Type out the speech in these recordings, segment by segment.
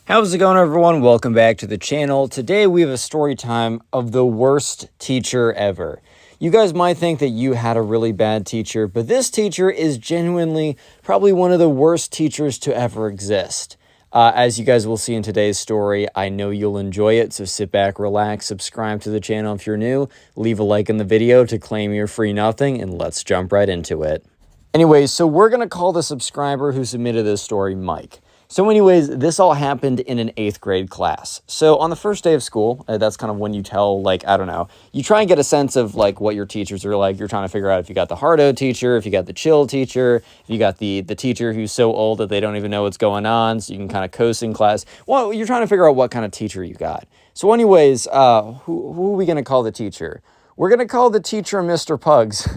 How's it going, everyone? Welcome back to the channel. Today we have a story time of the worst teacher ever. You guys might think that you had a really bad teacher, but this teacher is genuinely probably one of the worst teachers to ever exist. As you guys will see in today's story, I know you'll enjoy it, so sit back, relax, subscribe to the channel if you're new, leave a like in the video to claim your free nothing, and let's jump right into it. Anyways, so we're going to call the subscriber who submitted this story Mike. So anyways, this all happened in an 8th grade class. So on the first day of school, that's kind of when you tell, like, I don't know, you try and get a sense of, like, what your teachers are like. You're trying to figure out if you got the hardo teacher, if you got the chill teacher, if you got the teacher who's so old that they don't even know what's going on, so you can kind of coast in class. Well, you're trying to figure out what kind of teacher you got. So anyways, who are we going to call the teacher? We're going to call the teacher Mr. Pugs.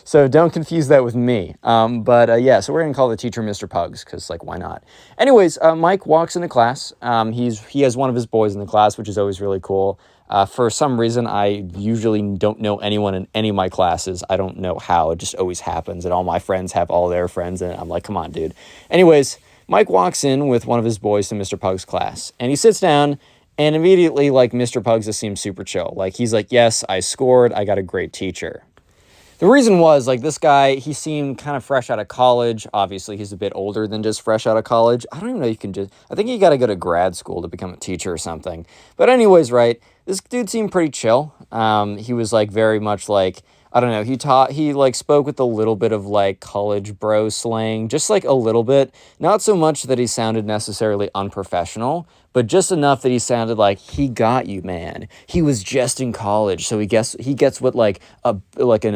So don't confuse that with me. Yeah, so we're going to call the teacher Mr. Pugs because, like, why not? Anyways, Mike walks into class. He has one of his boys in the class, which is always really cool. For some reason, I usually don't know anyone in any of my classes. I don't know how. It just always happens. And all my friends have all their friends. And I'm like, come on, dude. Anyways, Mike walks in with one of his boys to Mr. Pugs' class. And he sits down. And immediately, like, Mr. Pugs just seems super chill. Like, he's like, yes, I scored. I got a great teacher. The reason was, like, this guy, he seemed kind of fresh out of college. Obviously, he's a bit older than just fresh out of college. I don't even know you can just... I think you got to go to grad school to become a teacher or something. But anyways, right, this dude seemed pretty chill. He was, like, very much, like... I don't know, he like spoke with a little bit of like college bro slang, just like a little bit, not so much that he sounded necessarily unprofessional, but just enough that he sounded like he got you, man. He was just in college, so he gets what like a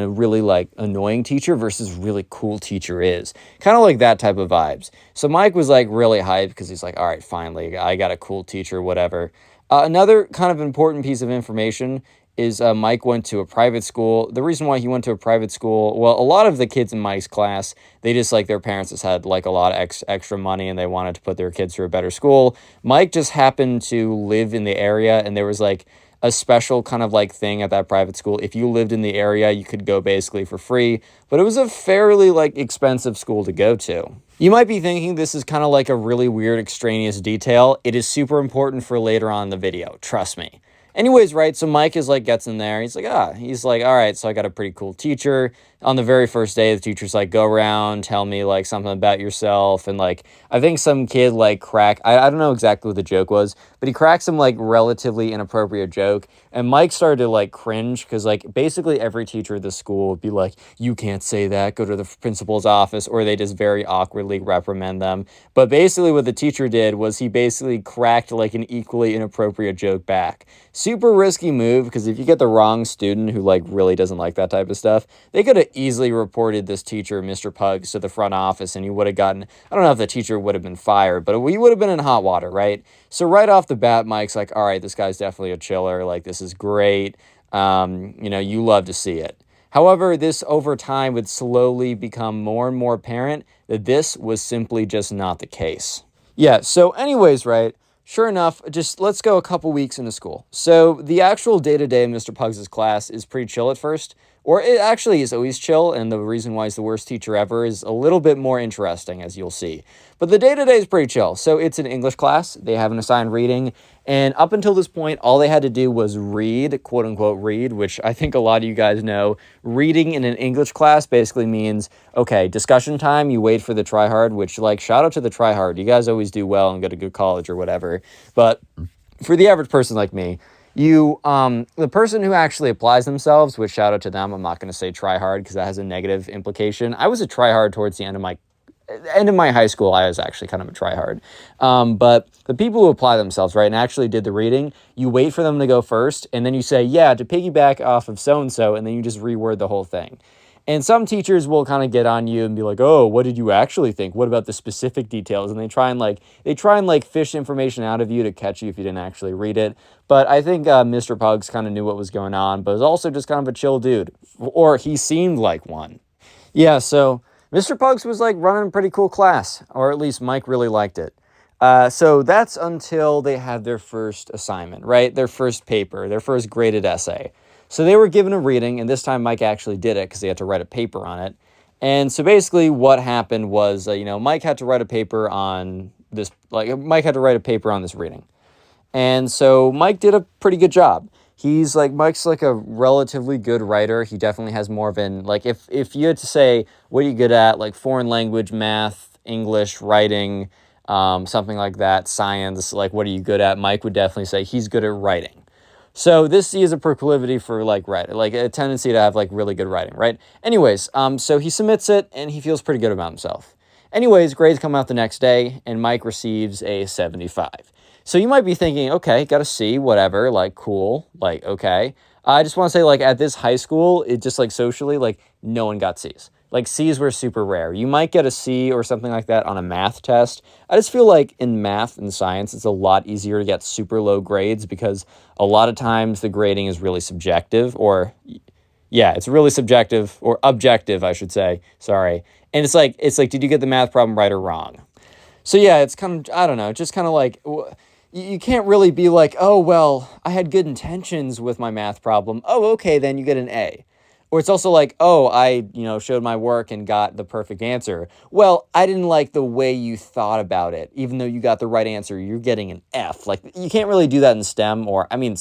really like annoying teacher versus really cool teacher is. Kind of like that type of vibes. So Mike was like really hyped because he's like, all right, finally, I got a cool teacher, whatever. Another kind of important piece of information is Mike went to a private school. The reason why he went to a private school, well, a lot of the kids in Mike's class, they just, like, their parents just had, like, a lot of extra money and they wanted to put their kids through a better school. Mike just happened to live in the area, and there was, like, a special kind of, like, thing at that private school. If you lived in the area, you could go basically for free, but it was a fairly, like, expensive school to go to. You might be thinking this is kind of like a really weird extraneous detail. It is super important for later on in the video, trust me. Anyways, right, so Mike is like, gets in there, he's like, all right, so I got a pretty cool teacher. On the very first day, the teacher's like, go around, tell me, like, something about yourself, and, like, I think some kid, like, I don't know exactly what the joke was, but he cracked some, like, relatively inappropriate joke, and Mike started to, like, cringe, because, like, basically every teacher at the school would be like, you can't say that, go to the principal's office, or they just very awkwardly reprimand them. But basically what the teacher did was he basically cracked, like, an equally inappropriate joke back. Super risky move, because if you get the wrong student who, like, really doesn't like that type of stuff, they could have easily reported this teacher, Mr. Pugs, to the front office, and you would have gotten, I don't know if the teacher would have been fired, but we would have been in hot water, right? So right off the bat, Mike's like, all right, this guy's definitely a chiller, like, this is great, you know, you love to see it. However, this over time would slowly become more and more apparent that this was simply just not the case. Yeah, so anyways, right, sure enough, just let's go a couple weeks into school. So the actual day-to-day of Mr. Pugs' class is pretty chill at first, or it actually is always chill, and the reason why he's the worst teacher ever is a little bit more interesting, as you'll see. But the day-to-day is pretty chill. So it's an English class, they have an assigned reading, and up until this point, all they had to do was read, quote-unquote read, which I think a lot of you guys know. Reading in an English class basically means, okay, discussion time, you wait for the tryhard, which, like, shout out to the tryhard. You guys always do well and go to good college or whatever. But for the average person like me, the person who actually applies themselves, which shout out to them, I'm not going to say try hard because that has a negative implication. I was a try hard towards the end of my high school. I was actually kind of a try hard. But the people who apply themselves, right, and actually did the reading, you wait for them to go first, and then you say, yeah, to piggyback off of so-and-so, and then you just reword the whole thing. And some teachers will kind of get on you and be like, oh, what did you actually think? What about the specific details? And they try and fish information out of you to catch you if you didn't actually read it. But I think Mr. Pugs kind of knew what was going on, but was also just kind of a chill dude. Or he seemed like one. Yeah, so Mr. Pugs was like running a pretty cool class, or at least Mike really liked it. So that's until they had their first assignment, right? Their first paper, their first graded essay. So they were given a reading, and this time Mike actually did it because they had to write a paper on it. And so basically what happened was, Mike had to write a paper on this, like Mike had to write a paper on this reading. And so Mike did a pretty good job. Mike's like a relatively good writer. He definitely has more of an, like, if you had to say, what are you good at? Like foreign language, math, English, writing, something like that, science, like, what are you good at? Mike would definitely say he's good at writing. So he has a proclivity for like writing, like a tendency to have like really good writing, right? Anyways, so he submits it and he feels pretty good about himself. Anyways, grades come out the next day and Mike receives a 75. So you might be thinking, okay, got a C, whatever, like cool, like okay. I just want to say, like, at this high school, it just like socially, like no one got C's. Like C's were super rare. You might get a C or something like that on a math test. I just feel like in math and science, it's a lot easier to get super low grades because a lot of times the grading is really subjective, or yeah, it's really subjective, or objective, I should say. Sorry. And it's like, did you get the math problem right or wrong? So yeah, it's kind of, I don't know, just kind of like, you can't really be like, oh, well, I had good intentions with my math problem. Oh, okay, then you get an A. Or it's also like, oh, I, showed my work and got the perfect answer. Well, I didn't like the way you thought about it. Even though you got the right answer, you're getting an F. Like, you can't really do that in STEM, or, I mean,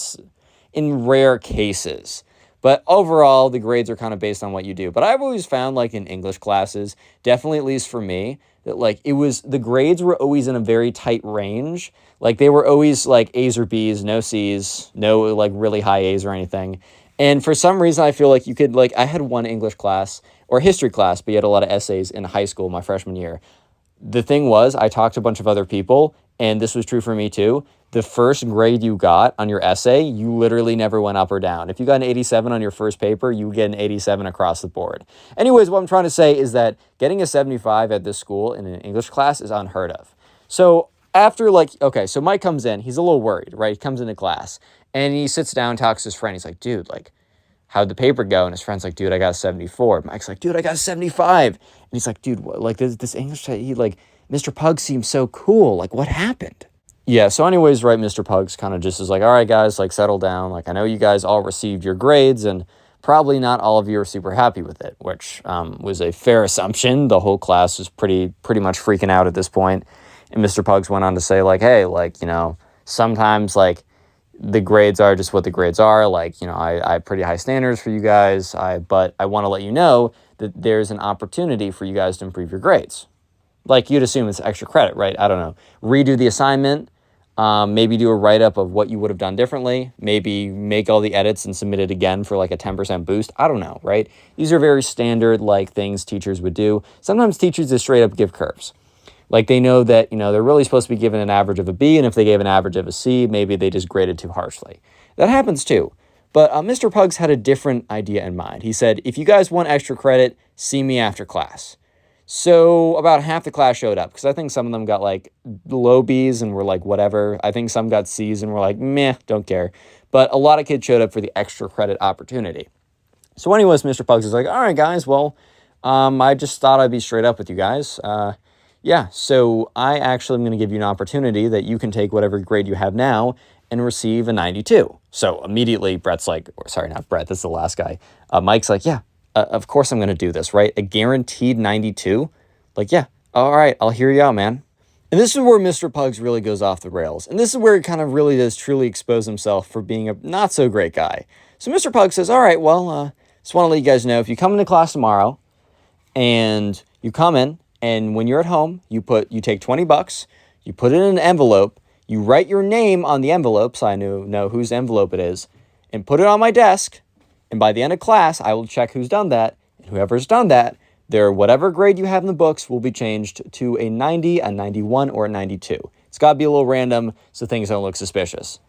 in rare cases. But overall, the grades are kind of based on what you do. But I've always found, like, in English classes, definitely at least for me, that, like, the grades were always in a very tight range. Like, they were always, like, A's or B's, no C's, no, like, really high A's or anything. And for some reason, I feel like you could, like, I had one English class or history class, but you had a lot of essays in high school my freshman year. The thing was, I talked to a bunch of other people, and this was true for me too. The first grade you got on your essay, you literally never went up or down. If you got an 87 on your first paper, you would get an 87 across the board. Anyways, what I'm trying to say is that getting a 75 at this school in an English class is unheard of. So after, like, okay, so Mike comes in, he's a little worried, right? He comes into class and he sits down, talks to his friend. He's like, dude, like, how'd the paper go? And his friend's like, dude, I got a 74. Mike's like, dude, I got a 75. And he's like, dude, what, like this English, Mr. Pugs seems so cool. Like, what happened? Yeah, so anyways, right, Mr. Pugs kind of just is like, all right, guys, like, settle down. Like, I know you guys all received your grades, and probably not all of you are super happy with it, which was a fair assumption. The whole class was pretty much freaking out at this point. And Mr. Pugs went on to say, like, hey, like, sometimes, like, the grades are just what the grades are. Like, I have pretty high standards for you guys, but I want to let you know that there's an opportunity for you guys to improve your grades. Like, you'd assume it's extra credit, right? I don't know. Redo the assignment, maybe do a write-up of what you would have done differently, maybe make all the edits and submit it again for like a 10% boost. I don't know, right? These are very standard, like, things teachers would do. Sometimes teachers just straight up give curves. Like, they know that, they're really supposed to be given an average of a B, and if they gave an average of a C, maybe they just graded too harshly. That happens too. But Mr. Pugs had a different idea in mind. He said, if you guys want extra credit, see me after class. So about half the class showed up, because I think some of them got, like, low B's and were like, whatever. I think some got C's and were like, meh, don't care. But a lot of kids showed up for the extra credit opportunity. So anyways, Mr. Pugs is like, all right, guys, well, I just thought I'd be straight up with you guys. Yeah, so I actually am going to give you an opportunity that you can take whatever grade you have now and receive a 92. So immediately Brett's like, sorry, not Brett, that's the last guy. Mike's like, yeah, of course I'm going to do this, right? A guaranteed 92? Like, yeah, all right, I'll hear you out, man. And this is where Mr. Pugs really goes off the rails. And this is where he kind of really does truly expose himself for being a not so great guy. So Mr. Pugs says, all right, well, just want to let you guys know, if you come into class tomorrow and you come in, and when you're at home, you take $20, you put it in an envelope, you write your name on the envelope, so I know whose envelope it is, and put it on my desk. And by the end of class, I will check who's done that. And whoever's done that, whatever grade you have in the books will be changed to a 90, a 91, or a 92. It's got to be a little random so things don't look suspicious.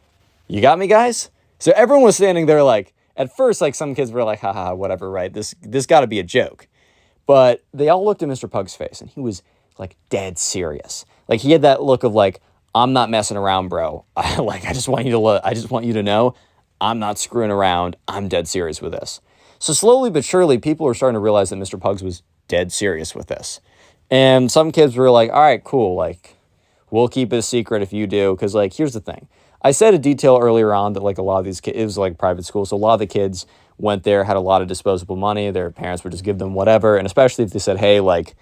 You got me, guys? So everyone was standing there like, at first, like, some kids were like, haha, whatever, right? This got to be a joke. But they all looked at Mr. Pug's face, and he was, like, dead serious. Like, he had that look of, like, I'm not messing around, bro. I just want you to know I'm not screwing around. I'm dead serious with this. So slowly but surely, people are starting to realize that Mr. Pugs was dead serious with this. And some kids were like, all right, cool. Like, we'll keep it a secret if you do. Because, like, here's the thing. I said a detail earlier on that, like, a lot of these kids, it was, like, private school. So a lot of the kids went there, had a lot of disposable money. Their parents would just give them whatever. And especially if they said, hey, like,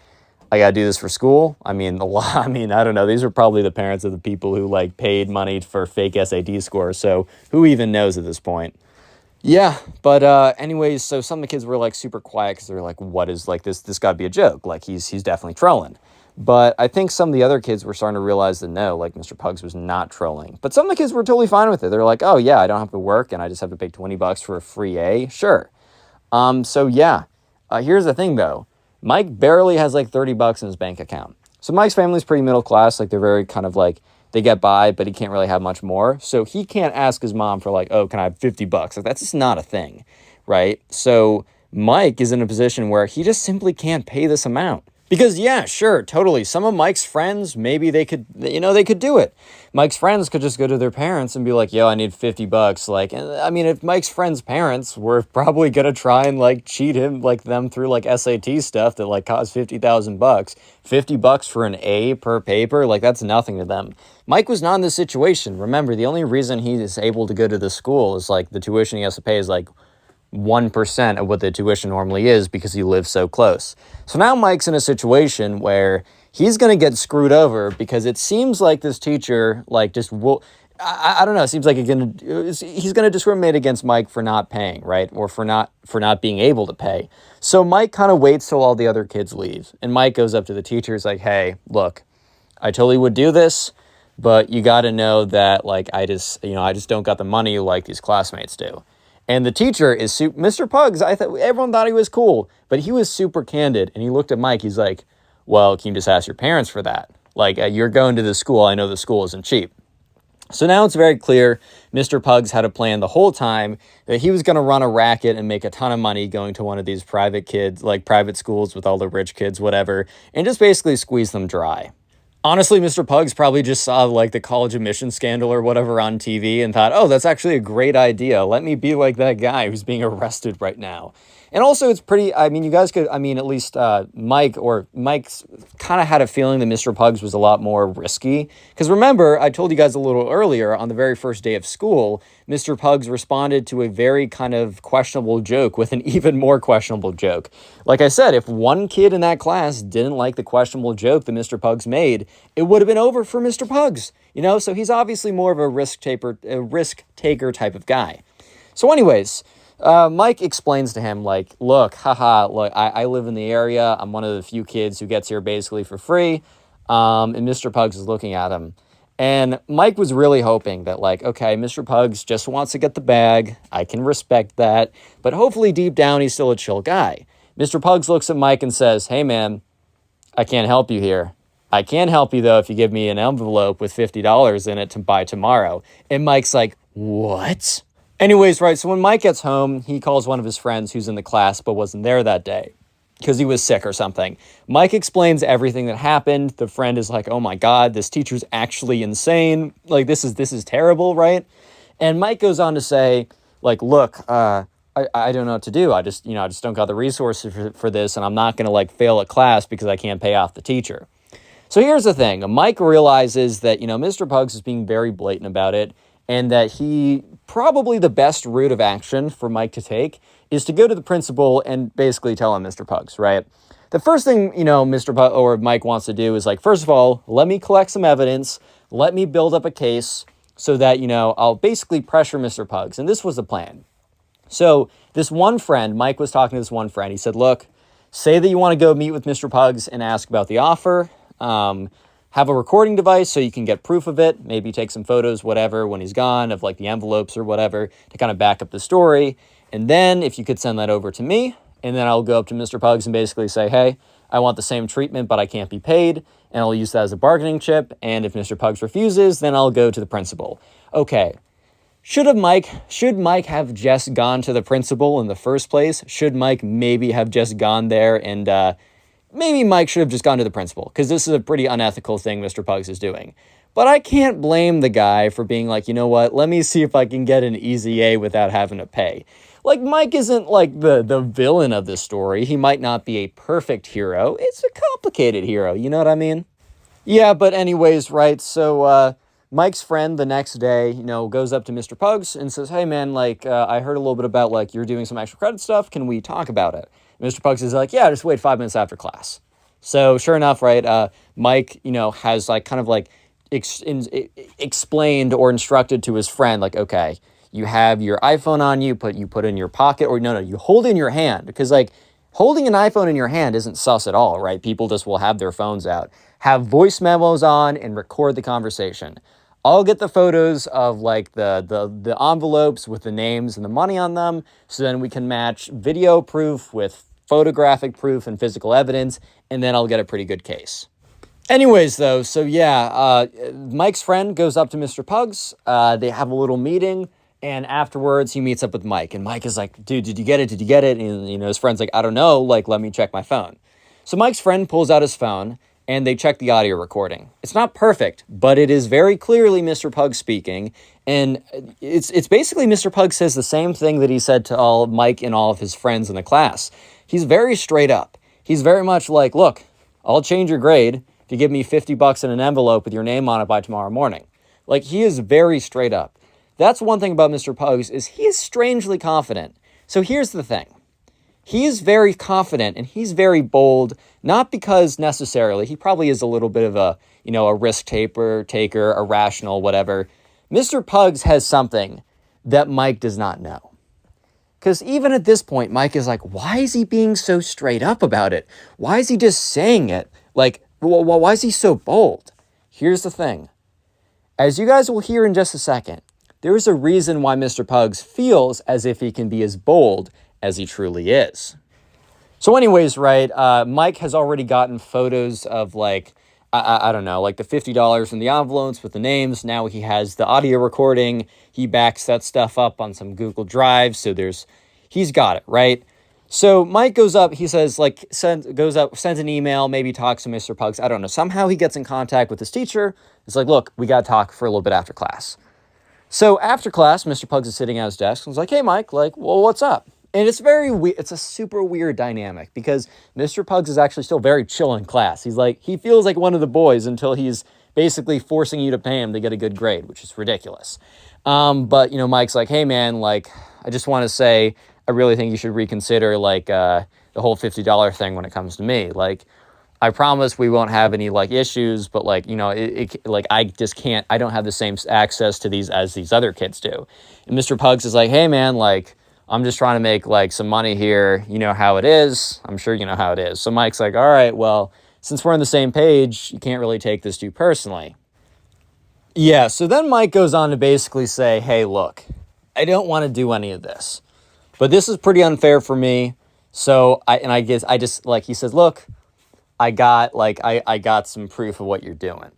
I gotta do this for school. I mean, I mean, I don't know. These are probably the parents of the people who like paid money for fake SAT scores. So who even knows at this point? Yeah, but anyways, so some of the kids were like super quiet because they're like, "What is like this? This got to be a joke. Like he's definitely trolling." But I think some of the other kids were starting to realize that no, like Mr. Pugs was not trolling. But some of the kids were totally fine with it. They're like, "Oh yeah, I don't have to work and I just have to pay $20 for a free A. Sure." So yeah, here's the thing though. Mike barely has like $30 in his bank account. So Mike's family's pretty middle class. Like they're very kind of like, they get by, but he can't really have much more. So he can't ask his mom for like, oh, can I have $50? Like that's just not a thing, right? So Mike is in a position where he just simply can't pay this amount. Because yeah, sure, totally. Some of Mike's friends, maybe they could, they could do it. Mike's friends could just go to their parents and be like, yo, I need $50. Like, I mean, if Mike's friends' parents were probably going to try and like cheat him, like them through like SAT stuff that like cost $50,000, $50 for an A per paper, like that's nothing to them. Mike was not in this situation. Remember, the only reason he is able to go to the school is like the tuition he has to pay is like 1% of what the tuition normally is because he lives so close. So now Mike's in a situation where he's going to get screwed over because it seems like this teacher like just will, I don't know, it seems like he's going to discriminate against Mike for not paying, right? Or for not being able to pay. So Mike kind of waits till all the other kids leave. And Mike goes up to the teacher, he's like, hey, look, I totally would do this, but you got to know that like I just don't got the money like these classmates do. And the teacher is Mr. Pugs. I thought everyone thought he was cool, but he was super candid. And he looked at Mike. He's like, well, can you just ask your parents for that? Like, you're going to the school. I know the school isn't cheap. So now it's very clear Mr. Pugs had a plan the whole time that he was going to run a racket and make a ton of money going to one of these private kids, like private schools with all the rich kids, whatever, and just basically squeeze them dry. Honestly, Mr. Pugs probably just saw like the college admission scandal or whatever on TV and thought, oh, that's actually a great idea. Let me be like that guy who's being arrested right now. And also it's pretty, I mean, you guys could, I mean, at least Mike's kind of had a feeling that Mr. Pugs was a lot more risky. Because remember, I told you guys a little earlier on the very first day of school, Mr. Pugs responded to a very kind of questionable joke with an even more questionable joke. Like I said, if one kid in that class didn't like the questionable joke that Mr. Pugs made, it would have been over for Mr. Pugs, So he's obviously more of a risk taker type of guy. So anyways, Mike explains to him, like, look, I live in the area. I'm one of the few kids who gets here basically for free. And Mr. Pugs is looking at him. And Mike was really hoping that, like, okay, Mr. Pugs just wants to get the bag. I can respect that. But hopefully deep down, he's still a chill guy. Mr. Pugs looks at Mike and says, hey, man, I can't help you here. I can help you, though, if you give me an envelope with $50 in it to buy tomorrow. And Mike's like, what? Anyways, right, so when Mike gets home, he calls one of his friends who's in the class but wasn't there that day because he was sick or something. Mike explains everything that happened. The friend is like, oh my God, this teacher's actually insane. Like, this is terrible, right? And Mike goes on to say, like, look, I don't know what to do. I just don't got the resources for this, and I'm not going to, like, fail a class because I can't pay off the teacher. So here's the thing. Mike realizes that, Mr. Pugs is being very blatant about it, and that probably the best route of action for Mike to take is to go to the principal and basically tell him Mr. Pugs, right? The first thing, Mr. Pugs or Mike wants to do is like, first of all, let me collect some evidence. Let me build up a case so that, I'll basically pressure Mr. Pugs. And this was the plan. So this one friend, Mike was talking to this one friend. He said, look, say that you want to go meet with Mr. Pugs and ask about the offer. Have a recording device so you can get proof of it. Maybe take some photos, whatever, when he's gone of like the envelopes or whatever to kind of back up the story. And then if you could send that over to me, and then I'll go up to Mr. Pugs and basically say, hey, I want the same treatment, but I can't be paid. And I'll use that as a bargaining chip. And if Mr. Pugs refuses, then I'll go to the principal. Okay. Should Mike have just gone to the principal in the first place? Should Mike maybe have just gone there and, maybe Mike should have just gone to the principal because this is a pretty unethical thing Mr. Pugs is doing. But I can't blame the guy for being like, you know what, let me see if I can get an easy A without having to pay. Like, Mike isn't like the villain of this story. He might not be a perfect hero. It's a complicated hero, you know what I mean? Yeah, but anyways, right, so Mike's friend the next day, goes up to Mr. Pugs and says, hey man, like, I heard a little bit about like you're doing some extra credit stuff. Can we talk about it? Mr. Pugs is like, yeah, just wait 5 minutes after class. So sure enough, right, Mike, has like kind of like explained or instructed to his friend, like, okay, you have your iPhone on you, you put it in your pocket, or no, you hold it in your hand, because like holding an iPhone in your hand isn't sus at all, right? People just will have their phones out, have voice memos on, and record the conversation. I'll get the photos of like the envelopes with the names and the money on them, so then we can match video proof with photographic proof and physical evidence, and then I'll get a pretty good case. Anyways, though, so yeah, Mike's friend goes up to Mr. Pugs. They have a little meeting, and afterwards he meets up with Mike. And Mike is like, dude, did you get it? Did you get it? And, his friend's like, I don't know. Like, let me check my phone. So Mike's friend pulls out his phone, and they check the audio recording. It's not perfect, but it is very clearly Mr. Pugs speaking. And it's basically Mr. Pugs says the same thing that he said to all Mike and all of his friends in the class. He's very straight up. He's very much like, look, I'll change your grade if you give me $50 in an envelope with your name on it by tomorrow morning. Like, he is very straight up. That's one thing about Mr. Pugs, is he is strangely confident. So here's the thing. He is very confident and he's very bold, not because necessarily, he probably is a little bit of a risk taker, irrational, whatever. Mr. Pugs has something that Mike does not know. Because even at this point, Mike is like, why is he being so straight up about it? Why is he just saying it? Like, why is he so bold? Here's the thing. As you guys will hear in just a second, there is a reason why Mr. Pugs feels as if he can be as bold as he truly is. So anyways, right, Mike has already gotten photos of like, I don't know, like the $50 in the envelopes with the names. Now he has the audio recording. He backs that stuff up on some Google Drive. So he's got it, right? So Mike goes up, he says, like, sends an email, maybe talks to Mr. Pugs. I don't know. Somehow he gets in contact with his teacher. It's like, look, we got to talk for a little bit after class. So after class, Mr. Pugs is sitting at his desk and was like, hey, Mike, like, well, what's up? And it's it's a super weird dynamic because Mr. Pugs is actually still very chill in class. He feels like one of the boys until he's basically forcing you to pay him to get a good grade, which is ridiculous. But, Mike's like, hey, man, like, I just want to say, I really think you should reconsider, like, the whole $50 thing when it comes to me. Like, I promise we won't have any, like, issues, but, like, I just can't, I don't have the same access to these as these other kids do. And Mr. Pugs is like, hey, man, like, I'm just trying to make, like, some money here. You know how it is. I'm sure you know how it is. So Mike's like, all right, well, since we're on the same page, you can't really take this too personally. Yeah, so then Mike goes on to basically say, hey, look, I don't want to do any of this. But this is pretty unfair for me. So he says, look, I got some proof of what you're doing.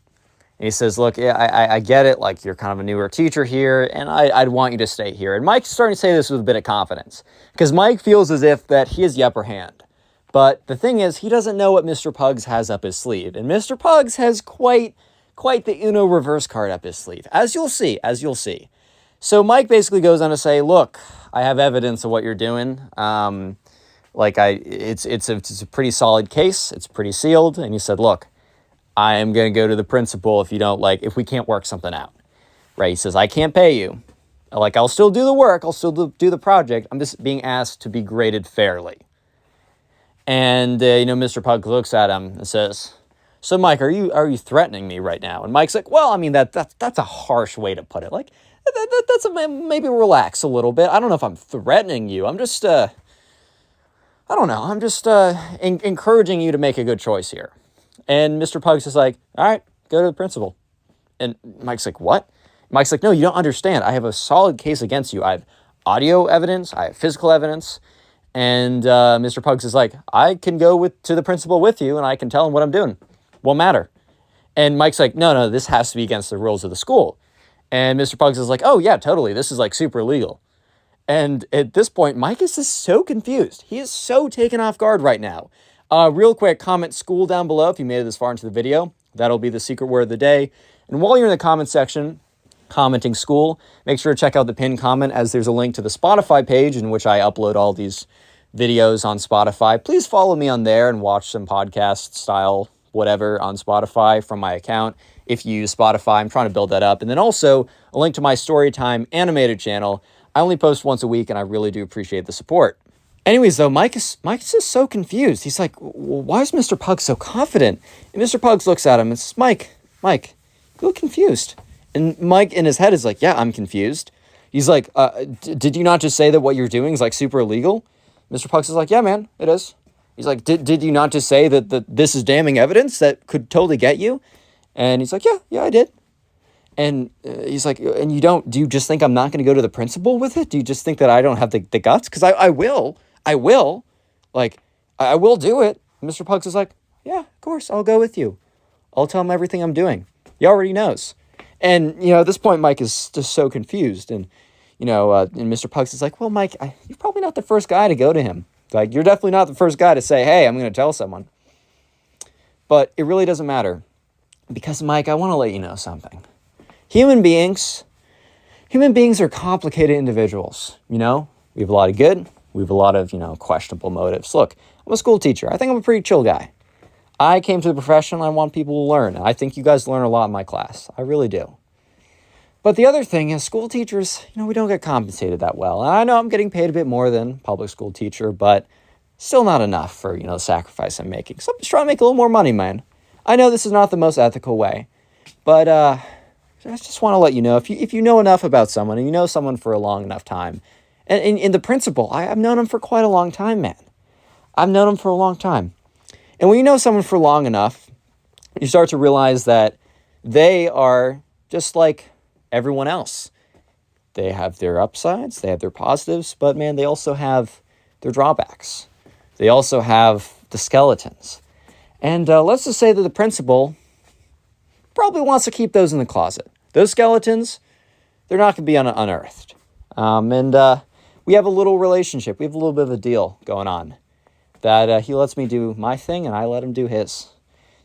And he says, look, yeah, I get it. Like, you're kind of a newer teacher here, and I'd want you to stay here. And Mike's starting to say this with a bit of confidence because Mike feels as if that he has the upper hand. But the thing is, he doesn't know what Mr. Pugs has up his sleeve. And Mr. Pugs has quite the Uno reverse card up his sleeve, as you'll see. So Mike basically goes on to say, look, I have evidence of what you're doing. It's a pretty solid case. It's pretty sealed. And he said, look, I am going to go to the principal if we can't work something out. Right? He says, I can't pay you. Like, I'll still do the work. I'll still do the project. I'm just being asked to be graded fairly. And, Mr. Pug looks at him and says, so Mike, are you threatening me right now? And Mike's like, well, I mean, that's a harsh way to put it. Like, that's maybe relax a little bit. I don't know if I'm threatening you. I'm just, I don't know. I'm just encouraging you to make a good choice here. And Mr. Pugs is like, all right, go to the principal. And Mike's like, what? Mike's like, no, you don't understand. I have a solid case against you. I have audio evidence. I have physical evidence. And Mr. Pugs is like, I can go to the principal with you, and I can tell him what I'm doing. Won't matter. And Mike's like, no, this has to be against the rules of the school. And Mr. Pugs is like, oh, yeah, totally. This is, like, super illegal. And at this point, Mike is just so confused. He is so taken off guard right now. Real quick, comment school down below if you made it this far into the video. That'll be the secret word of the day. And while you're in the comment section, commenting school, make sure to check out the pinned comment as there's a link to the Spotify page in which I upload all these videos on Spotify. Please follow me on there and watch some podcast style whatever on Spotify from my account. If you use Spotify, I'm trying to build that up. And then also a link to my Storytime animated channel. I only post once a week and I really do appreciate the support. Anyways, though, Mike is just so confused. He's like, well, why is Mr. Pugs so confident? And Mr. Pugs looks at him and says, Mike, you look confused. And Mike in his head is like, yeah, I'm confused. He's like, did you not just say that what you're doing is like super illegal? Mr. Pugs is like, yeah, man, it is. He's like, did you not just say that this is damning evidence that could totally get you? And he's like, yeah, I did. And he's like, and do you just think I'm not going to go to the principal with it? Do you just think that I don't have the guts? Because I will, like, I will do it. Mr. Pugs is like, yeah, of course, I'll go with you. I'll tell him everything I'm doing. He already knows. And, at this point, Mike is just so confused. And, and Mr. Pugs is like, well, Mike, you're probably not the first guy to go to him. Like, you're definitely not the first guy to say, hey, I'm going to tell someone. But it really doesn't matter. Because, Mike, I want to let you know something. Human beings are complicated individuals, We have a lot of good. We have a lot of, questionable motives. Look, I'm a school teacher. I think I'm a pretty chill guy. I came to the profession. I want people to learn. I think you guys learn a lot in my class. I really do. But the other thing is school teachers, we don't get compensated that well. And I know I'm getting paid a bit more than public school teacher, but still not enough for, the sacrifice I'm making. So I'm just trying to make a little more money, man. I know this is not the most ethical way, but I just want to let you know, if you know enough about someone and you know someone for a long enough time, and in the principal, I've known him for quite a long time, man. I've known him for a long time. And when you know someone for long enough, you start to realize that they are just like everyone else. They have their upsides, they have their positives, but man, they also have their drawbacks. They also have the skeletons. And let's just say that the principal probably wants to keep those in the closet. Those skeletons, they're not going to be unearthed. We have a little relationship. We have a little bit of a deal going on that he lets me do my thing and I let him do his.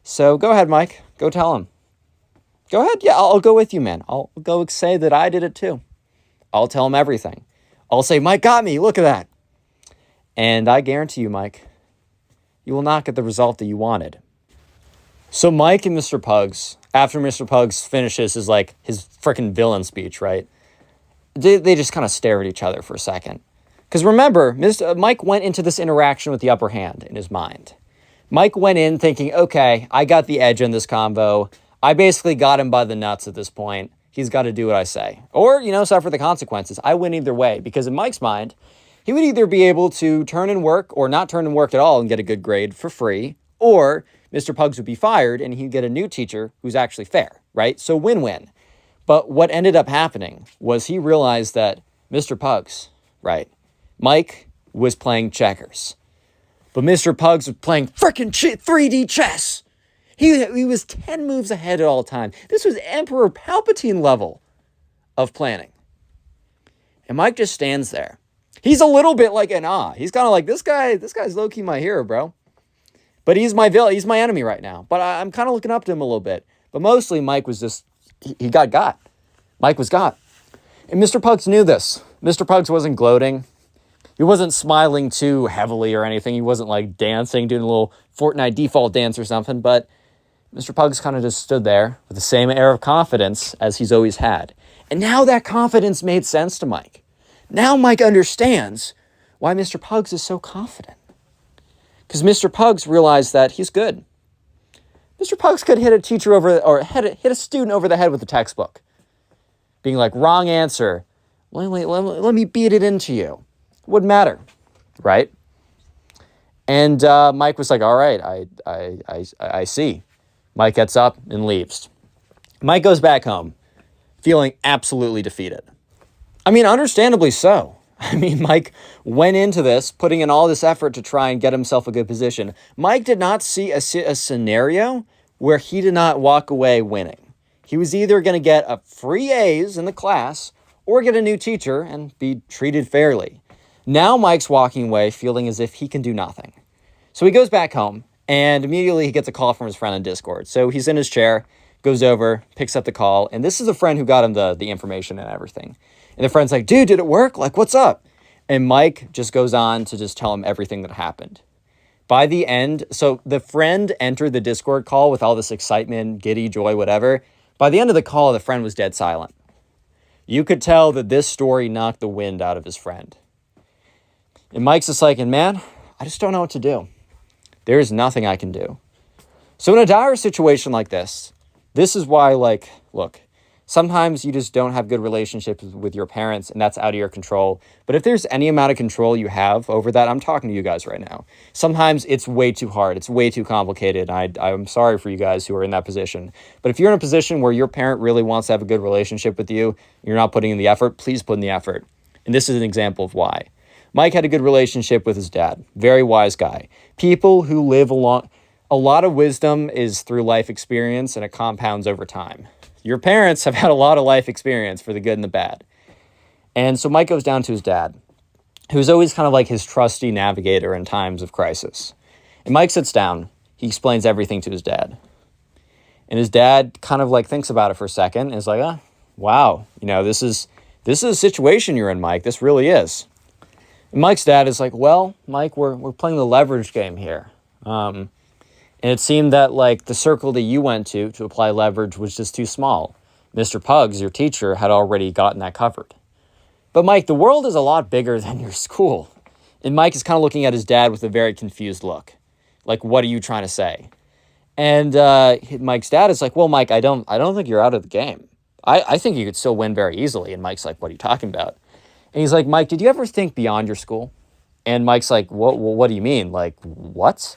So go ahead, Mike. Go tell him. Go ahead. Yeah, I'll go with you, man. I'll go say that I did it too. I'll tell him everything. I'll say, Mike got me. Look at that. And I guarantee you, Mike, you will not get the result that you wanted. So Mike and Mr. Pugs, after Mr. Pugs finishes his freaking villain speech, right? They just kind of stare at each other for a second. Because remember, Mike went into this interaction with the upper hand in his mind. Mike went in thinking, okay, I got the edge in this convo. I basically got him by the nuts at this point. He's got to do what I say. Or, suffer the consequences. I win either way. Because in Mike's mind, he would either be able to turn in work or not turn in work at all and get a good grade for free. Or Mr. Pugs would be fired and he'd get a new teacher who's actually fair, right? So win-win. But what ended up happening was he realized that Mr. Pugs, right, Mike was playing checkers. But Mr. Pugs was playing frickin' 3D chess. He was 10 moves ahead at all time. This was Emperor Palpatine level of planning. And Mike just stands there. He's a little bit like an awe. He's kind of like, this guy's low-key my hero, bro. But he's my villain. He's my enemy right now. But I'm kind of looking up to him a little bit. But mostly Mike was just, he got. Mike was got. And Mr. Pugs knew this. Mr. Pugs wasn't gloating. He wasn't smiling too heavily or anything. He wasn't like dancing, doing a little Fortnite default dance or something. But Mr. Pugs kind of just stood there with the same air of confidence as he's always had. And now that confidence made sense to Mike. Now Mike understands why Mr. Pugs is so confident. Because Mr. Pugs realized that he's good. Mr. Pugs could hit a teacher hit a student over the head with a textbook. Being like, wrong answer. Let me beat it into you. Wouldn't matter, right? And Mike was like, all right, I see. Mike gets up and leaves. Mike goes back home, feeling absolutely defeated. I mean, understandably so. I mean, Mike went into this, putting in all this effort to try and get himself a good position. Mike did not see a scenario where he did not walk away winning. He was either going to get a free A's in the class or get a new teacher and be treated fairly. Now Mike's walking away feeling as if he can do nothing. So he goes back home and immediately he gets a call from his friend on Discord. So he's in his chair, goes over, picks up the call, and this is the friend who got him the information and everything. And the friend's like, dude, did it work? Like, what's up? And Mike just goes on to just tell him everything that happened. By the end, so the friend entered the Discord call with all this excitement, giddy, joy, whatever. By the end of the call, the friend was dead silent. You could tell that this story knocked the wind out of his friend. And Mike's just like, and man, I just don't know what to do. There's nothing I can do. So in a dire situation like this is why, like, look, sometimes you just don't have good relationships with your parents, and that's out of your control. But if there's any amount of control you have over that, I'm talking to you guys right now. Sometimes it's way too hard. It's way too complicated. I'm sorry for you guys who are in that position. But if you're in a position where your parent really wants to have a good relationship with you, you're not putting in the effort, please put in the effort. And this is an example of why. Mike had a good relationship with his dad. Very wise guy. People who live along... A lot of wisdom is through life experience, and it compounds over time. Your parents have had a lot of life experience for the good and the bad. And so Mike goes down to his dad, who's always kind of like his trusty navigator in times of crisis. And Mike sits down. He explains everything to his dad. And his dad kind of like thinks about it for a second and is like, wow, this is a situation you're in, Mike. This really is. And Mike's dad is like, well, Mike, we're playing the leverage game here. And it seemed that, like, the circle that you went to apply leverage was just too small. Mr. Pugs, your teacher, had already gotten that covered. But, Mike, the world is a lot bigger than your school. And Mike is kind of looking at his dad with a very confused look. Like, what are you trying to say? And Mike's dad is like, well, Mike, I don't think you're out of the game. I think you could still win very easily. And Mike's like, what are you talking about? And he's like, Mike, did you ever think beyond your school? And Mike's like, what do you mean? Like, what?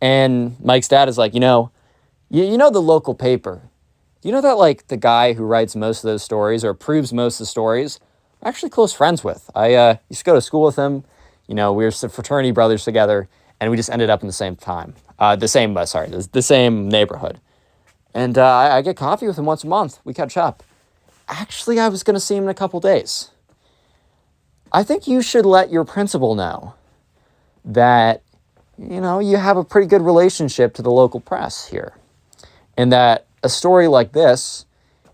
And Mike's dad is like, you know the local paper. You know that, like, the guy who writes most of those stories or approves most of the stories, I'm actually close friends with. I used to go to school with him. We were fraternity brothers together, and we just ended up in the same the same neighborhood. And I get coffee with him once a month. We catch up. Actually, I was going to see him in a couple days. I think you should let your principal know that you have a pretty good relationship to the local press here. And that a story like this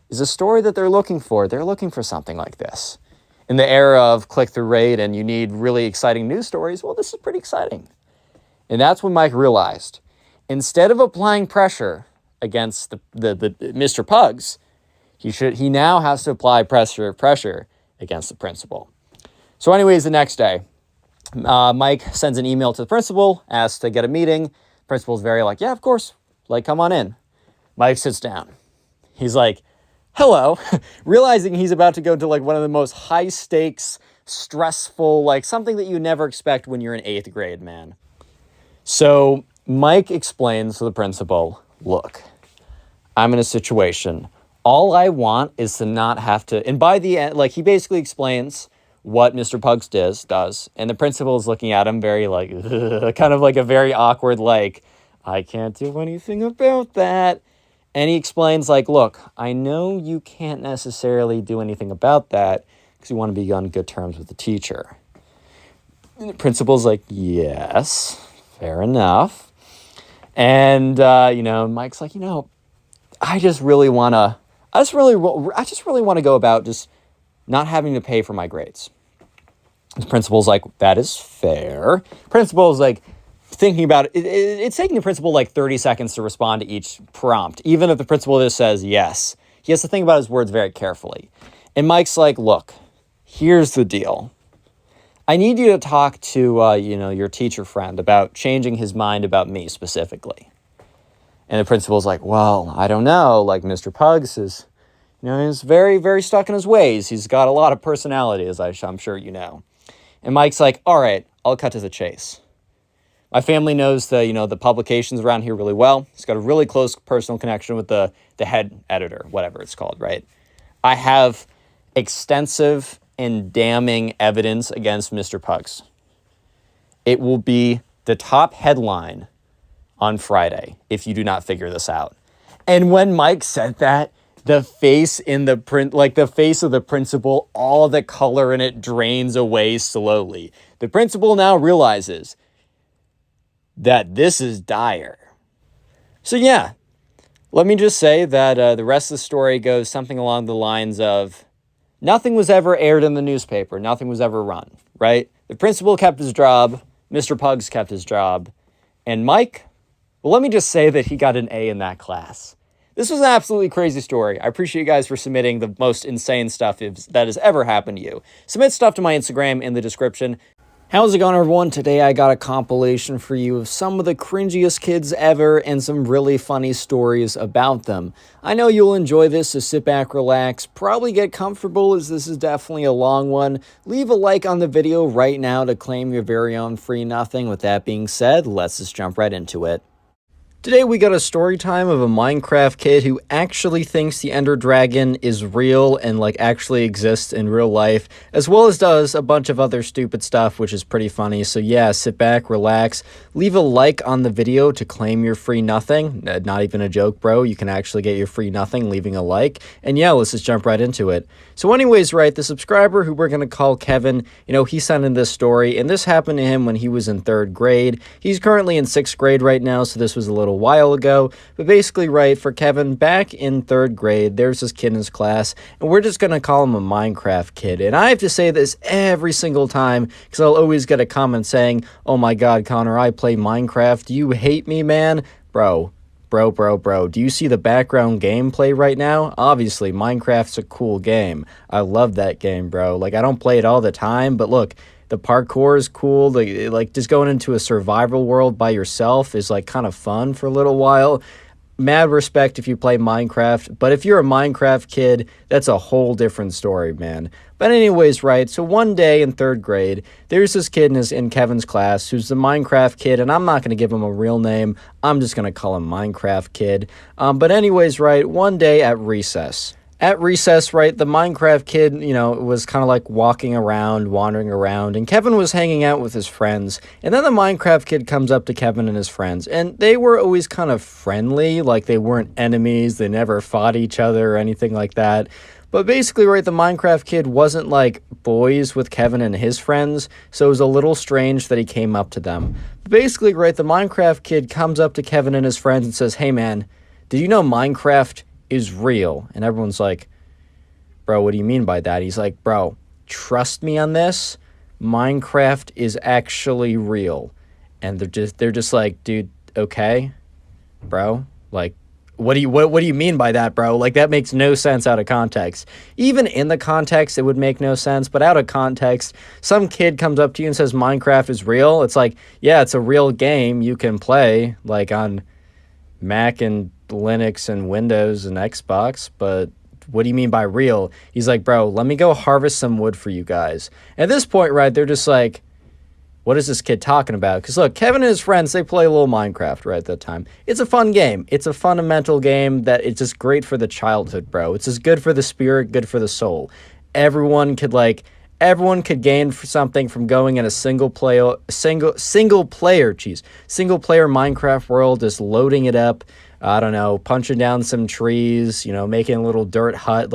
is a story that they're looking for. They're looking for something like this. In the era of click-through rate and you need really exciting news stories, well, this is pretty exciting. And that's when Mike realized, instead of applying pressure against the Mr. Pugs, he now has to apply pressure against the principal. So anyways, the next day, Mike sends an email to the principal, asks to get a meeting. Principal's very like, yeah, of course. Like, come on in. Mike sits down. He's like, hello. Realizing he's about to go to like one of the most high stakes, stressful, like something that you never expect when you're in 8th grade, man. So Mike explains to the principal, look, I'm in a situation. All I want is to not have to, and by the end, like he basically explains what Mr. Pugs does, and the principal is looking at him very like, kind of like a very awkward, like, I can't do anything about that. And he explains like, look, I know you can't necessarily do anything about that because you want to be on good terms with the teacher. And the principal's like, yes, fair enough. And, Mike's like, I just really want to go about just not having to pay for my grades. The principal's like, that is fair. Principal's like thinking about it. It's taking the principal like 30 seconds to respond to each prompt. Even if the principal just says yes, he has to think about his words very carefully. And Mike's like, look, here's the deal. I need you to talk to, your teacher friend about changing his mind about me specifically. And the principal's like, well, I don't know. Like Mr. Pugs is, he's very, very stuck in his ways. He's got a lot of personality, as I'm sure you know. And Mike's like, all right, I'll cut to the chase. My family knows the publications around here really well. He's got a really close personal connection with the head editor, whatever it's called, right? I have extensive and damning evidence against Mr. Pugs. It will be the top headline on Friday if you do not figure this out. And when Mike said that, the face in the print, like the face of the principal, all the color in it drains away slowly. The principal now realizes that this is dire. So yeah, let me just say that the rest of the story goes something along the lines of, nothing was ever aired in the newspaper. Nothing was ever run, right? The principal kept his job. Mr. Pugs kept his job. And Mike, well, let me just say that he got an A in that class. This was an absolutely crazy story. I appreciate you guys for submitting the most insane stuff that has ever happened to you. Submit stuff to my Instagram in the description. How's it going, everyone? Today I got a compilation for you of some of the cringiest kids ever and some really funny stories about them. I know you'll enjoy this, so sit back, relax, probably get comfortable as this is definitely a long one. Leave a like on the video right now to claim your very own free nothing. With that being said, let's just jump right into it. Today we got a story time of a Minecraft kid who actually thinks the Ender Dragon is real and actually exists in real life, as well as does a bunch of other stupid stuff, which is pretty funny. So yeah, sit back, relax, leave a like on the video to claim your free nothing. Not even a joke, bro. You can actually get your free nothing leaving a like. And yeah, let's just jump right into it. So anyways, right, the subscriber who we're going to call Kevin, he sent in this story, and this happened to him when he was in 3rd grade. He's currently in 6th grade right now, so this was a little while ago. But basically, right, for Kevin, back in 3rd grade, there's this kid in his class, and we're just going to call him a Minecraft kid. And I have to say this every single time, because I'll always get a comment saying, "Oh my god, Connor, I play Minecraft. Do you hate me, man?" Bro, do you see the background gameplay right now? Obviously, Minecraft's a cool game. I love that game, bro. I don't play it all the time, but look, the parkour is cool. Just going into a survival world by yourself is, kind of fun for a little while. Mad respect if you play Minecraft, but if you're a Minecraft kid, that's a whole different story, man. But anyways, right, so one day in 3rd grade, there's this kid in Kevin's class who's the Minecraft kid, and I'm not going to give him a real name. I'm just going to call him Minecraft kid. But anyways, right, one day at recess. At recess, right, the Minecraft kid, was kind of walking around, wandering around, and Kevin was hanging out with his friends. And then the Minecraft kid comes up to Kevin and his friends, and they were always kind of friendly, they weren't enemies, they never fought each other or anything like that. But basically, right, the Minecraft kid wasn't boys with Kevin and his friends, so it was a little strange that he came up to them. But basically, right, the Minecraft kid comes up to Kevin and his friends and says, "Hey man, did you know Minecraft is real?" And everyone's like, "Bro, what do you mean by that?" He's like, "Bro, trust me on this. Minecraft is actually real." And they're just like, "Dude, okay, bro, what do you mean by that, bro? That makes no sense out of context." Even in the context, it would make no sense, but out of context, some kid comes up to you and says Minecraft is real. It's yeah, it's a real game you can play on Mac and Linux and Windows and Xbox, but what do you mean by real? He's like, "Bro, let me go harvest some wood for you guys." At this point, right, they're just like, what is this kid talking about? Because look, Kevin and his friends, they play a little Minecraft right at that time. It's a fun game. It's a fundamental game that it's just great for the childhood, bro. It's just good for the spirit, good for the soul. Everyone could gain something from going in a single player Minecraft world, just loading it up. I don't know, punching down some trees, making a little dirt hut.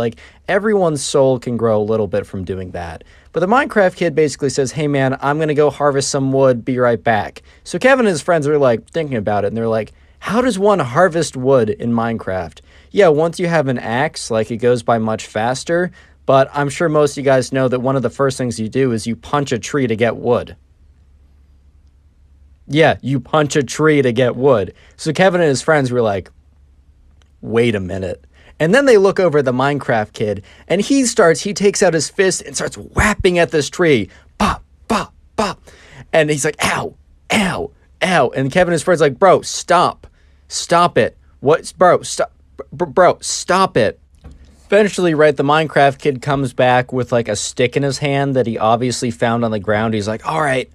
Everyone's soul can grow a little bit from doing that. But the Minecraft kid basically says, "Hey man, I'm going to go harvest some wood, be right back." So Kevin and his friends are thinking about it, and they're like, "How does one harvest wood in Minecraft?" Yeah, once you have an axe, it goes by much faster, but I'm sure most of you guys know that one of the first things you do is you punch a tree to get wood. Yeah, you punch a tree to get wood. So Kevin and his friends were like, "Wait a minute." And then they look over at the Minecraft kid, and he takes out his fist and starts whapping at this tree. Pop, pop, pop. And he's like, "Ow, ow, ow." And Kevin and his friends like, "Bro, stop. Stop it. Bro, stop. Bro, stop it." Eventually, right, the Minecraft kid comes back with a stick in his hand that he obviously found on the ground. He's like, "All right,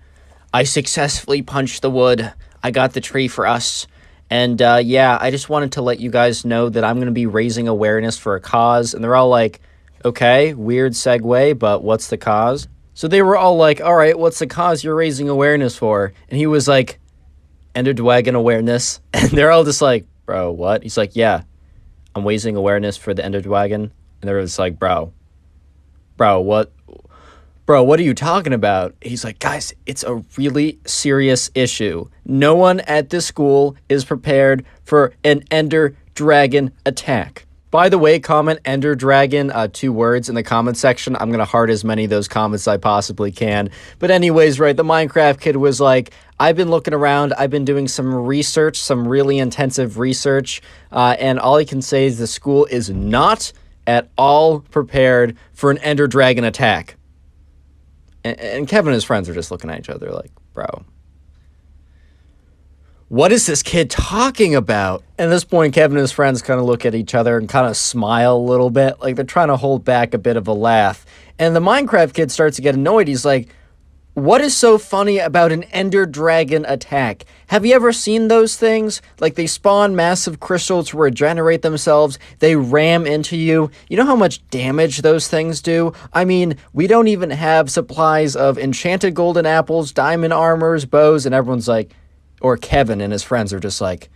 I successfully punched the wood. I got the tree for us. And yeah, I just wanted to let you guys know that I'm going to be raising awareness for a cause." And they're all like, "Okay, weird segue, but what's the cause?" So they were all like, "All right, what's the cause you're raising awareness for?" And he was like, "Ender Dragon awareness." And they're all just like, "Bro, what?" He's like, "Yeah, I'm raising awareness for the Ender Dragon." And they're just like, Bro, what? Bro, what are you talking about?" He's like, "Guys, it's a really serious issue. No one at this school is prepared for an Ender Dragon attack." By the way, comment Ender Dragon, 2 words in the comment section. I'm going to heart as many of those comments as I possibly can. But anyways, right, the Minecraft kid was like, "I've been looking around. I've been doing some research, some really intensive research. And all I can say is the school is not at all prepared for an Ender Dragon attack." And Kevin and his friends are just looking at each other like, bro, what is this kid talking about? And at this point, Kevin and his friends kind of look at each other and kind of smile a little bit, like they're trying to hold back a bit of a laugh. And the Minecraft kid starts to get annoyed. He's like, what is so funny about an ender dragon attack? Have you ever seen those things? Like, they spawn massive crystals to regenerate themselves. They ram into you. You know how much damage those things do? I mean, we don't even have supplies of enchanted golden apples, diamond armors, bows, and everyone's like, or Kevin and his friends are just like,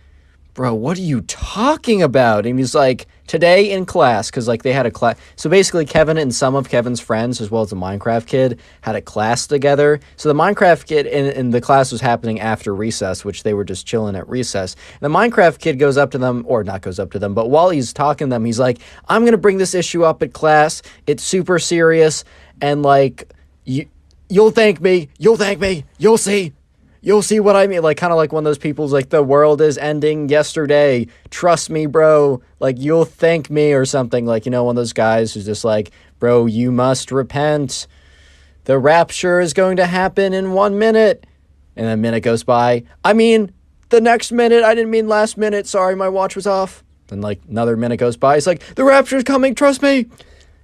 bro, what are you talking about? And he's like, today in class, because like they had a class. So basically Kevin and some of Kevin's friends, as well as the Minecraft kid, had a class together. So the Minecraft kid in the class was happening after recess, which they were just chilling at recess. And the Minecraft kid goes up to them, or not goes up to them, but while he's talking to them, he's like, I'm going to bring this issue up at class. It's super serious. And like, you'll thank me. You'll thank me. You'll see. You'll see what I mean. Like, kind of like one of those people's like, the world is ending yesterday. Trust me, bro. Like, you'll thank me or something. Like, you know, one of those guys who's just like, bro, you must repent. The rapture is going to happen in 1 minute. And a minute goes by. I mean, the next minute. I didn't mean last minute. Sorry, my watch was off. Then like another minute goes by. It's like, the rapture is coming. Trust me.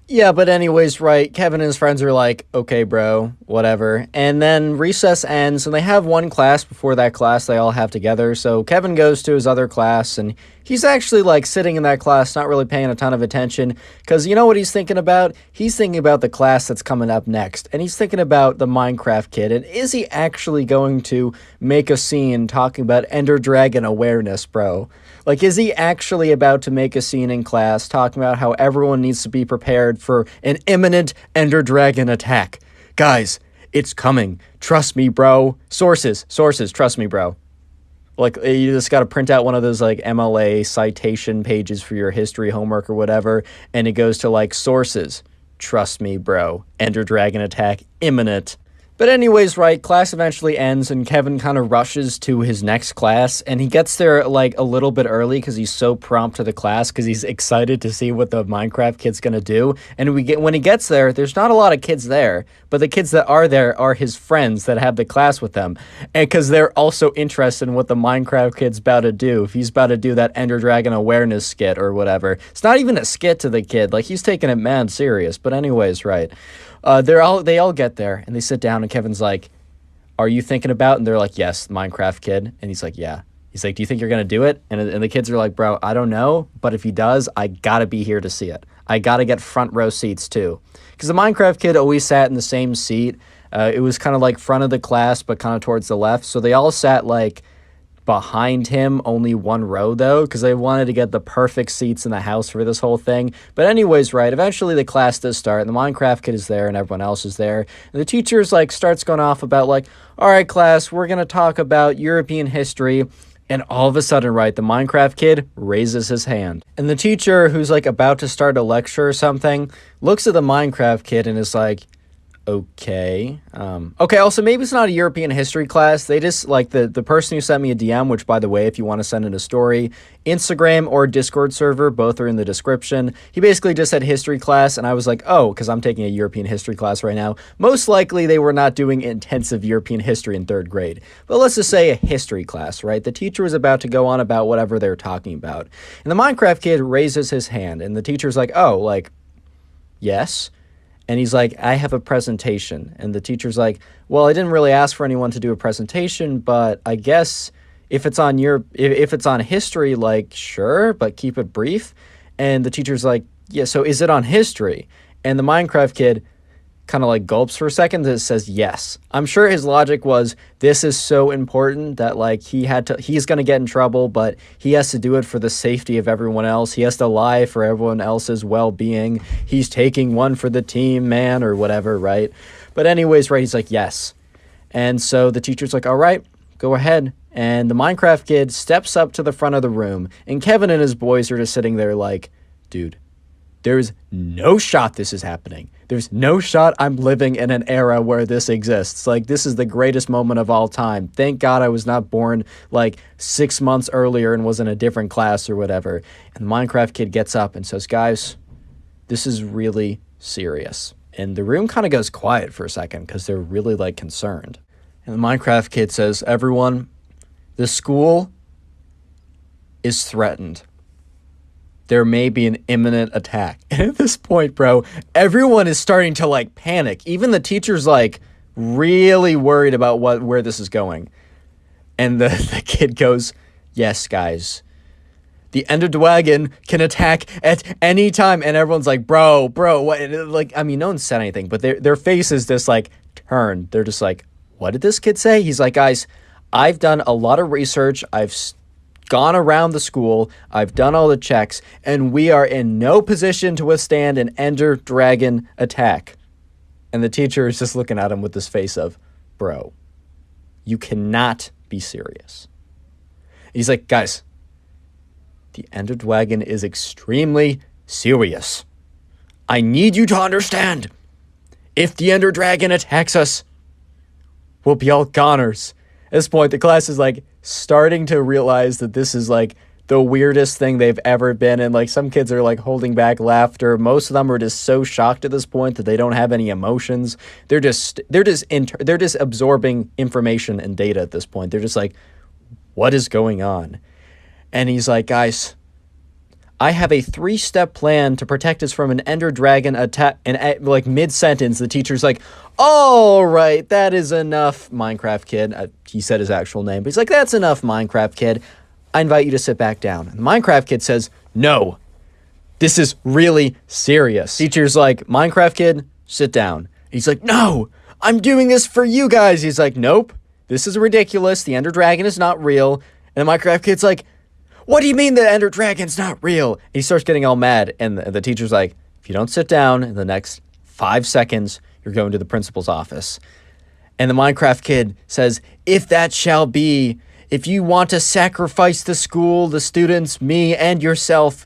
Yeah, but anyways, right, Kevin and his friends are like, okay, bro, whatever. And then recess ends, and they have one class before that class they all have together. So Kevin goes to his other class, and he's actually, like, sitting in that class, not really paying a ton of attention, because you know what he's thinking about? He's thinking about the class that's coming up next, and he's thinking about the Minecraft kid, and is he actually going to make a scene talking about Ender Dragon awareness, bro? Like, is he actually about to make a scene in class talking about how everyone needs to be prepared for an imminent Ender Dragon attack? Guys, it's coming. Trust me, bro. Sources, trust me, bro. Like, you just got to print out one of those, like, MLA citation pages for your history homework or whatever, and it goes to, like, sources. Trust me, bro. Ender Dragon attack imminent. But anyways, right, class eventually ends, and Kevin kind of rushes to his next class, and he gets there, like, a little bit early because he's so prompt to the class because he's excited to see what the Minecraft kid's going to do. And when he gets there, there's not a lot of kids there, but the kids that are there are his friends that have the class with them, and because they're also interested in what the Minecraft kid's about to do, if he's about to do that Ender Dragon awareness skit or whatever. It's not even a skit to the kid, like, he's taking it mad serious, but anyways, right. They all get there, and they sit down, and Kevin's like, are you thinking about? And they're like, yes, Minecraft kid. And he's like, yeah. He's like, do you think you're going to do it? And the kids are like, bro, I don't know, but if he does, I got to be here to see it. I got to get front row seats too. Because the Minecraft kid always sat in the same seat. It was kind of like front of the class, but kind of towards the left. So they all sat like behind him, only one row though, because they wanted to get the perfect seats in the house for this whole thing. But anyways, right, eventually the class does start, and the Minecraft kid is there, and everyone else is there. And the teacher's like starts going off about like, all right, class, we're gonna talk about European history. And all of a sudden, right, the Minecraft kid raises his hand. And the teacher, who's like about to start a lecture or something, looks at the Minecraft kid and is like, okay. Okay, also, maybe it's not a European history class. They just, like, the person who sent me a DM, which, by the way, if you want to send in a story, Instagram or Discord server, both are in the description. He basically just said history class, and I was like, oh, because I'm taking a European history class right now. Most likely, they were not doing intensive European history in 3rd grade. But let's just say a history class, right? The teacher was about to go on about whatever they're talking about. And the Minecraft kid raises his hand, and the teacher's like, oh, like, yes? And he's like, I have a presentation. And the teacher's like, well, I didn't really ask for anyone to do a presentation, but I guess if it's on if it's on history, like, sure, but keep it brief. And the teacher's like, yeah, so is it on history? And the Minecraft kid kind of like gulps for a second and says yes. I'm sure his logic was, this is so important that like he's going to get in trouble, but he has to do it for the safety of everyone else. He has to lie for everyone else's well-being. He's taking one for the team, man, or whatever, right? But anyways, right, he's like, yes. And so the teacher's like, all right, go ahead. And the Minecraft kid steps up to the front of the room, and Kevin and his boys are just sitting there like, dude, there's no shot this is happening. There's no shot I'm living in an era where this exists. Like, this is the greatest moment of all time. Thank God I was not born, like, 6 months earlier and was in a different class or whatever. And the Minecraft kid gets up and says, guys, this is really serious. And the room kind of goes quiet for a second because they're really like concerned. And the Minecraft kid says, everyone, the school is threatened. There may be an imminent attack. And at this point, bro, everyone is starting to like panic. Even the teacher's like really worried about where this is going. And the kid goes, yes, guys. The Ender Dragon can attack at any time. And everyone's like, bro, what? Like, I mean, no one said anything, but their faces just like turned. They're just like, what did this kid say? He's like, guys, I've done a lot of research. I've gone around the school. I've done all the checks, and we are in no position to withstand an Ender Dragon attack. And the teacher is just looking at him with this face of, bro, you cannot be serious. He's like, guys, the Ender Dragon is extremely serious. I need you to understand. If the Ender Dragon attacks us, we'll be all goners. At this point, the class is like starting to realize that this is like the weirdest thing they've ever been in. Like some kids are like holding back laughter. Most of them are just so shocked at this point that they don't have any emotions. They're just absorbing information and data at this point. They're just like, what is going on? And he's like, guys, I have a 3-step plan to protect us from an Ender Dragon attack. And like mid-sentence, the teacher's like, all right, that is enough, Minecraft kid. He said his actual name, but he's like, that's enough, Minecraft kid. I invite you to sit back down. And the Minecraft kid says, no, this is really serious. Teacher's like, Minecraft kid, sit down. He's like, no, I'm doing this for you guys. He's like, nope, this is ridiculous. The Ender Dragon is not real. And the Minecraft kid's like, what do you mean the Ender Dragon's not real? And he starts getting all mad. And the teacher's like, if you don't sit down in the next 5 seconds, you're going to the principal's office. And the Minecraft kid says, if that shall be, if you want to sacrifice the school, the students, me, and yourself,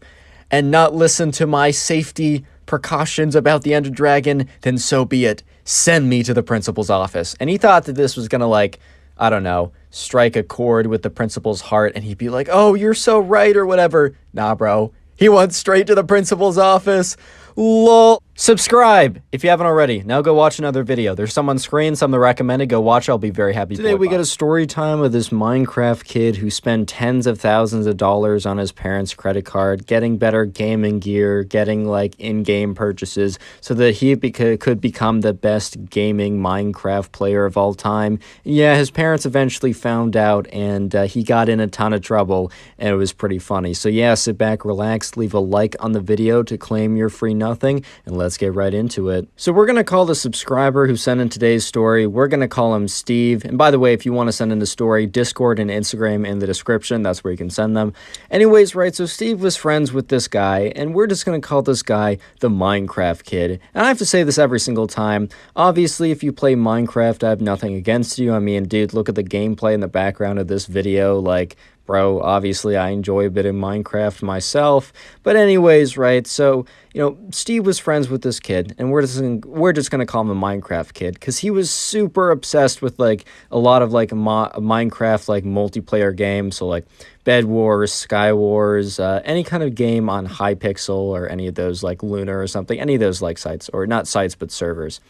and not listen to my safety precautions about the Ender Dragon, then so be it. Send me to the principal's office. And he thought that this was going to like, I don't know, strike a chord with the principal's heart, and he'd be like, oh, you're so right, or whatever. Nah, bro. He went straight to the principal's office. Lol. Subscribe if you haven't already. Now go watch another video. There's some on screen, some that recommended. Go watch. I'll be very happy. Today we get a story time of this Minecraft kid who spent tens of thousands of dollars on his parents' credit card, getting better gaming gear, getting like in-game purchases so that he could become the best gaming Minecraft player of all time. Yeah, his parents eventually found out, and he got in a ton of trouble, and it was pretty funny. So yeah, sit back, relax, leave a like on the video to claim your free nothing, and let's get right into it. So we're going to call the subscriber who sent in today's story, we're going to call him Steve. And by the way, if you want to send in the story, Discord and Instagram in the description, that's where you can send them. Anyways, right, so Steve was friends with this guy, and we're just going to call this guy the Minecraft kid. And I have to say this every single time. Obviously, if you play Minecraft, I have nothing against you. I mean, dude, look at the gameplay in the background of this video, like, bro, obviously I enjoy a bit of Minecraft myself. But anyways, right, so, you know, Steve was friends with this kid, and we're just gonna call him a Minecraft kid, because he was super obsessed with, like, a lot of, like, Minecraft, like, multiplayer games, so, like, Bedwars, Skywars, any kind of game on Hypixel, or any of those, like, Lunar or something, any of those, like, sites, or not sites, but servers.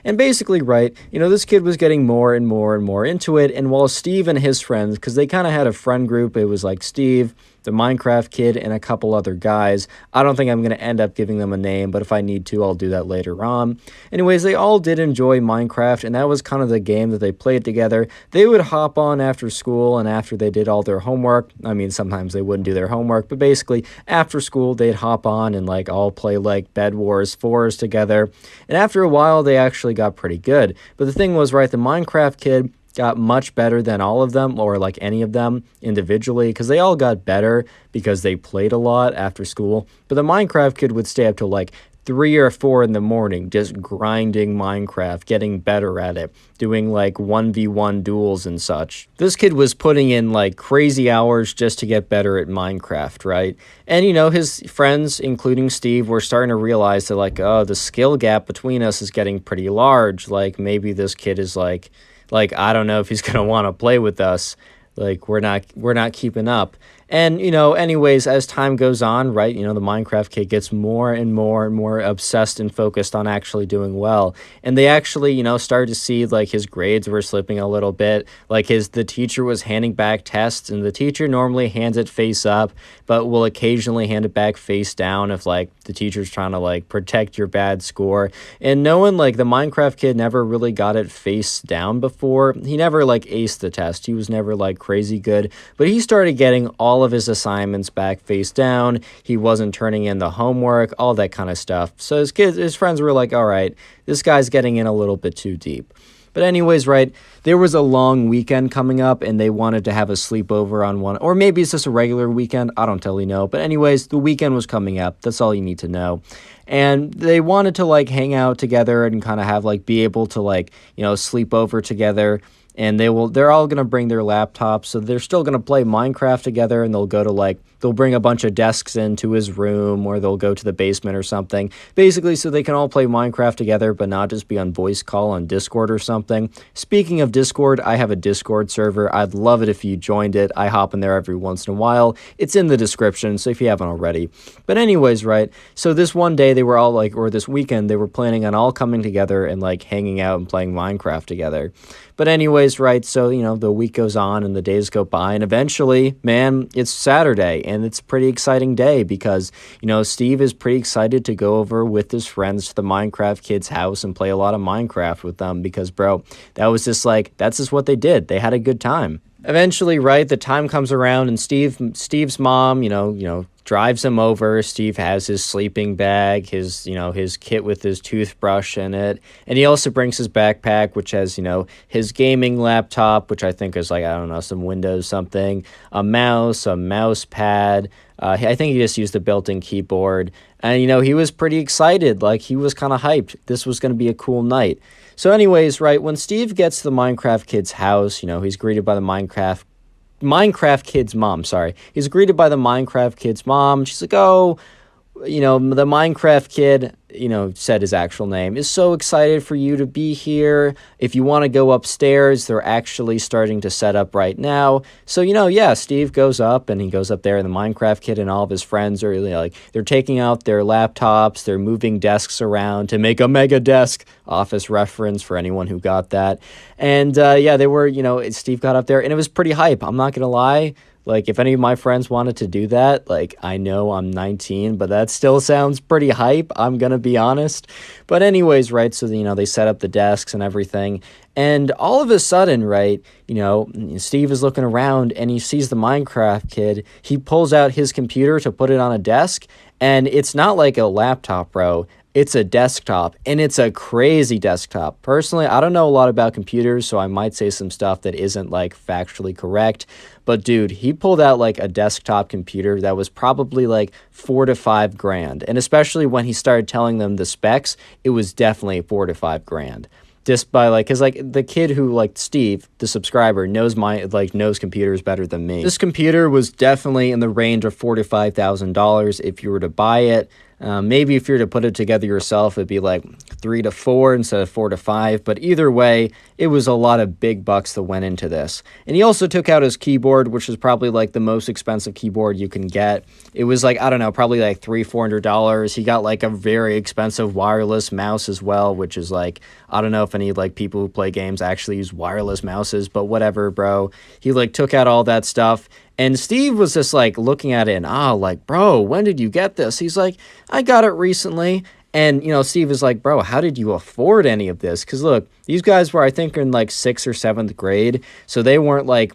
And basically, right, you know, this kid was getting more and more and more into it, and while Steve and his friends, because they kind of had a friend group, it was like Steve, the Minecraft kid, and a couple other guys. I don't think I'm going to end up giving them a name, but if I need to, I'll do that later on. Anyways, they all did enjoy Minecraft, and that was kind of the game that they played together. They would hop on after school, and after they did all their homework, I mean, sometimes they wouldn't do their homework, but basically, after school, they'd hop on and, like, all play, like, Bedwars 4s together, and after a while, they actually got pretty good. But the thing was, right, the Minecraft kid got much better than all of them, or like any of them individually, because they all got better because they played a lot after school. But the Minecraft kid would stay up till like 3 or 4 in the morning just grinding Minecraft, getting better at it, doing like 1v1 duels and such. This kid was putting in like crazy hours just to get better at Minecraft, right? And you know, his friends, including Steve, were starting to realize that like, oh, the skill gap between us is getting pretty large. Like maybe this kid is like, I don't know if he's going to want to play with us. Like, we're not keeping up. And, anyways, as time goes on, right, the Minecraft kid gets more and more and more obsessed and focused on actually doing well. And they actually, started to see like his grades were slipping a little bit. Like the teacher was handing back tests, and the teacher normally hands it face up, but will occasionally hand it back face down if like the teacher's trying to like protect your bad score. And no one, like the Minecraft kid, never really got it face down before. He never like aced the test. He was never like crazy good, but he started getting all of his assignments back face down. He wasn't turning in the homework, all that kind of stuff. So his friends were like, all right, this guy's getting in a little bit too deep. But anyways, right, there was a long weekend coming up, and they wanted to have a sleepover on one, or maybe it's just a regular weekend. I don't totally know. But anyways, the weekend was coming up. That's all you need to know. And they wanted to like hang out together and kind of have like be able to like, sleep over together. And they're all going to bring their laptops. So they're still going to play Minecraft together, and they'll bring a bunch of desks into his room, or they'll go to the basement or something. Basically, so they can all play Minecraft together, but not just be on voice call on Discord or something. Speaking of Discord, I have a Discord server. I'd love it if you joined it. I hop in there every once in a while. It's in the description, so if you haven't already. But anyways, right, so this one day they were all like, or this weekend, they were planning on all coming together and like hanging out and playing Minecraft together. But anyways, right, so, the week goes on and the days go by, and eventually, man, it's Saturday, and it's a pretty exciting day because, Steve is pretty excited to go over with his friends to the Minecraft kids' house and play a lot of Minecraft with them because, bro, that's just what they did. They had a good time. Eventually, right, the time comes around, and Steve's mom, drives him over. Steve has his sleeping bag, his kit with his toothbrush in it. And he also brings his backpack, which has, his gaming laptop, which I think is like, I don't know, some Windows something, a mouse pad. I think he just used the built-in keyboard. And, he was pretty excited. Like, he was kind of hyped. This was going to be a cool night. So anyways, right, when Steve gets to the Minecraft kid's house, he's greeted by the Minecraft kid's mom, sorry. He's greeted by the Minecraft kid's mom. She's like, oh, the Minecraft kid, said his actual name, is so excited for you to be here. If you want to go upstairs, they're actually starting to set up right now. So, yeah, Steve goes up, and he goes up there, and the Minecraft kid and all of his friends are like, they're taking out their laptops, they're moving desks around to make a mega desk, Office reference for anyone who got that. And, yeah, they were, Steve got up there, and it was pretty hype. I'm not going to lie. Like, if any of my friends wanted to do that, like, I know I'm 19, but that still sounds pretty hype, I'm gonna be honest. But anyways, right, so, they set up the desks and everything, and all of a sudden, right, Steve is looking around, and he sees the Minecraft kid. He pulls out his computer to put it on a desk, and it's not like a laptop, bro. It's a desktop, and it's a crazy desktop. Personally, I don't know a lot about computers, so I might say some stuff that isn't, like, factually correct. But, dude, he pulled out, like, a desktop computer that was probably, like, $4,000 to $5,000. And especially when he started telling them the specs, it was definitely $4,000 to $5,000. Just by, like, because, like, the kid who, like, Steve, the subscriber, knows computers better than me. This computer was definitely in the range of $4,000 to $5,000 if you were to buy it. Maybe if you were to put it together yourself, it'd be like 3 to 4 instead of 4 to 5. But either way, it was a lot of big bucks that went into this. And he also took out his keyboard, which is probably like the most expensive keyboard you can get. It was like, I don't know, probably like $300-$400. He got like a very expensive wireless mouse as well, which is like, I don't know if any like people who play games actually use wireless mouses, but whatever, bro. He like took out all that stuff. And Steve was just like looking at it and, like, bro, when did you get this? He's like, I got it recently. And, Steve is like, bro, how did you afford any of this? Because look, these guys were, I think, in like 6th or 7th grade. So they weren't like,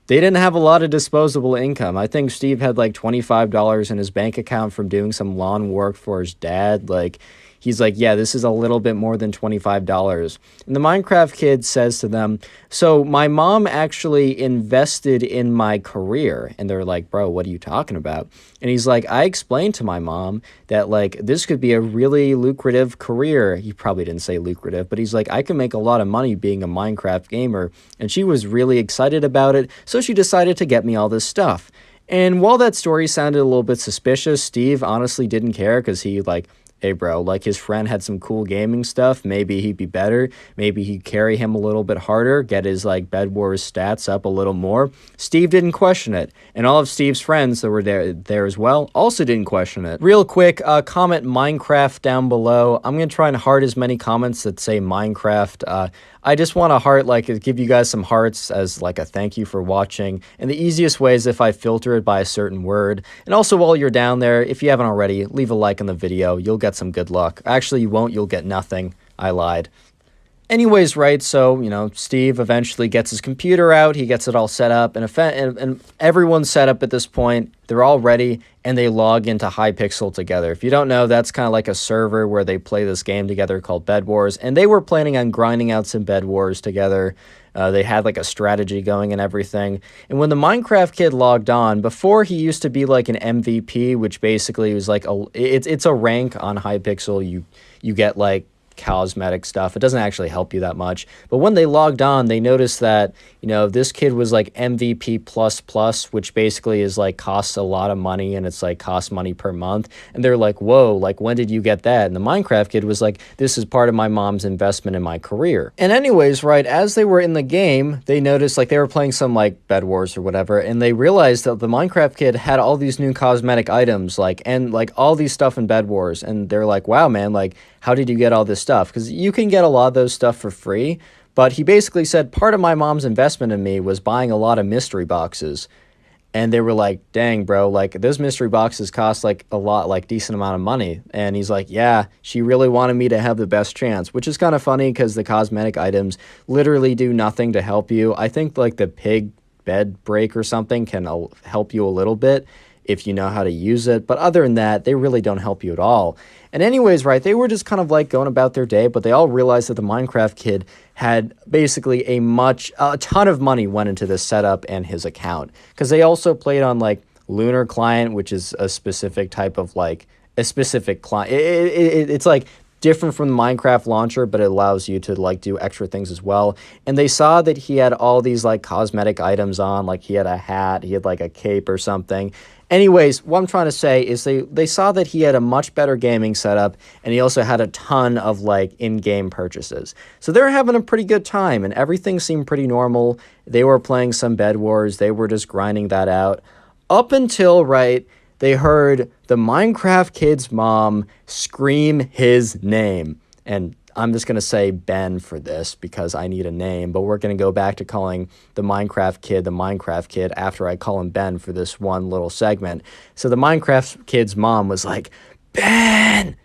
they didn't have a lot of disposable income. I think Steve had like $25 in his bank account from doing some lawn work for his dad. Like, he's like, yeah, this is a little bit more than $25. And the Minecraft kid says to them, so my mom actually invested in my career. And they're like, bro, what are you talking about? And he's like, I explained to my mom that, like, this could be a really lucrative career. He probably didn't say lucrative, but he's like, I can make a lot of money being a Minecraft gamer. And she was really excited about it. So she decided to get me all this stuff. And while that story sounded a little bit suspicious, Steve honestly didn't care because he, like, hey bro, like his friend had some cool gaming stuff, maybe he'd be better, maybe he'd carry him a little bit harder, get his like bedwars stats up a little more. Steve didn't question it, and all of Steve's friends that were there as well also didn't question it. Real quick, comment Minecraft down below. I'm gonna try and heart as many comments that say Minecraft. I just want to heart, like, give you guys some hearts as like a thank you for watching, and the easiest way is if I filter it by a certain word. And also, while you're down there, if you haven't already, leave a like on the video. You'll get some good luck. Actually, you won't. You'll get nothing. I lied. Anyways, right, so, you know, Steve eventually gets his computer out, he gets it all set up, and everyone's set up at this point, they're all ready, and they log into Hypixel together. If you don't know, that's kind of like a server where they play this game together called Bedwars, and they were planning on grinding out some Bedwars together. They had like a strategy going and everything. And when the Minecraft kid logged on, before he used to be like an MVP, which basically was like, it's a rank on Hypixel, you get like cosmetic stuff. It doesn't actually help you that much. But when they logged on, they noticed that, you know, this kid was like MVP++, which basically is like costs a lot of money, and it's like costs money per month. And they're like, whoa, like when did you get that? And the Minecraft kid was like, this is part of my mom's investment in my career. And anyways, right, as they were in the game, they noticed like they were playing some like Bed Wars or whatever, and they realized that the Minecraft kid had all these new cosmetic items, like, and like all these stuff in Bed Wars. And they're like, wow, man, like, how did you get all this stuff? Because you can get a lot of those stuff for free, but he basically said part of my mom's investment in me was buying a lot of mystery boxes. And they were like, dang, bro, like those mystery boxes cost like a lot, like decent amount of money. And he's like, yeah, she really wanted me to have the best chance, which is kind of funny because the cosmetic items literally do nothing to help you. I think like the pig bed break or something can help you a little bit if you know how to use it. But other than that, they really don't help you at all. And anyways, right, they were just kind of like going about their day, but they all realized that the Minecraft kid had basically a ton of money went into this setup and his account. Because they also played on like Lunar Client, which is a specific type of like, a specific client. It's like different from the Minecraft launcher, but it allows you to like do extra things as well. And they saw that he had all these like cosmetic items on, like he had a hat, he had like a cape or something. Anyways, what I'm trying to say is they saw that he had a much better gaming setup, and he also had a ton of like in-game purchases. So they were having a pretty good time, and everything seemed pretty normal. They were playing some Bed Wars. They were just grinding that out. Up until, right, they heard the Minecraft kid's mom scream his name. And I'm just going to say Ben for this because I need a name, but we're going to go back to calling the Minecraft kid after I call him Ben for this one little segment. So the Minecraft kid's mom was like, Ben,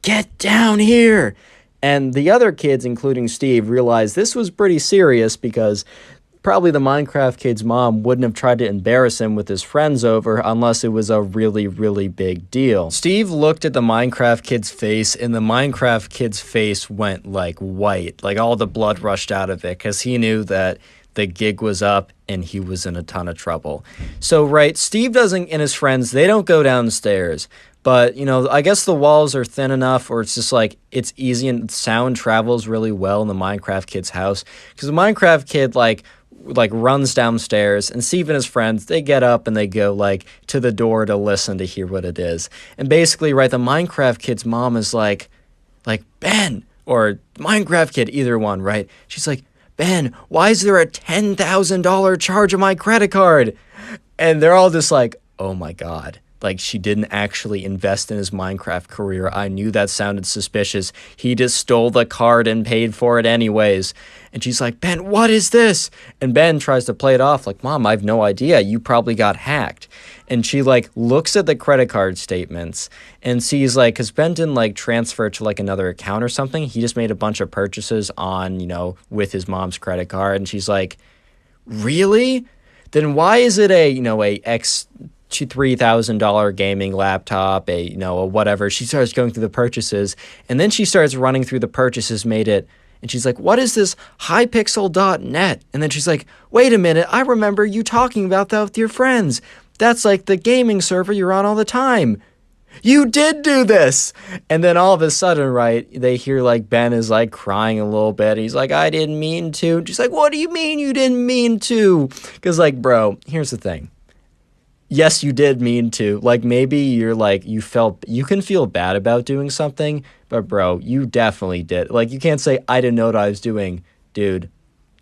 get down here. And the other kids, including Steve, realized this was pretty serious because probably the Minecraft kid's mom wouldn't have tried to embarrass him with his friends over unless it was a really, really big deal. Steve looked at the Minecraft kid's face, and the Minecraft kid's face went like white, like all the blood rushed out of it, because he knew that the gig was up and he was in a ton of trouble. So, right, Steve doesn't, and his friends, they don't go downstairs. But, you know, I guess the walls are thin enough, or it's just like, it's easy and sound travels really well in the Minecraft kid's house. Because the Minecraft kid, like runs downstairs, and Steve and his friends, they get up and they go like to the door to listen to hear what it is. And basically, right, the Minecraft kid's mom is like Ben, or Minecraft kid, either one, right? She's like, Ben, why is there a $10,000 charge on my credit card? And they're all just like, oh my God. Like, she didn't actually invest in his Minecraft career. I knew that sounded suspicious. He just stole the card and paid for it anyways. And she's like, Ben, what is this? And Ben tries to play it off like, Mom, I have no idea. You probably got hacked. And she, like, looks at the credit card statements and sees, like, because Ben didn't, like, transfer to, like, another account or something. He just made a bunch of purchases on, you know, with his mom's credit card. And she's like, really? Then why is it a, you know, a $3,000 gaming laptop, a whatever? She starts going through the purchases, and then she starts running through the purchases made it, and she's like, what is this hypixel.net? And then she's like, wait a minute, I remember you talking about that with your friends. That's like the gaming server you're on all the time. You did do this. And then all of a sudden, right, they hear like Ben is like crying a little bit. He's like, I didn't mean to. And she's like, what do you mean you didn't mean to? Because like, bro, here's the thing. Yes, you did mean to. Like, maybe you're like, you can feel bad about doing something, but bro, you definitely did. Like, you can't say, I didn't know what I was doing. Dude,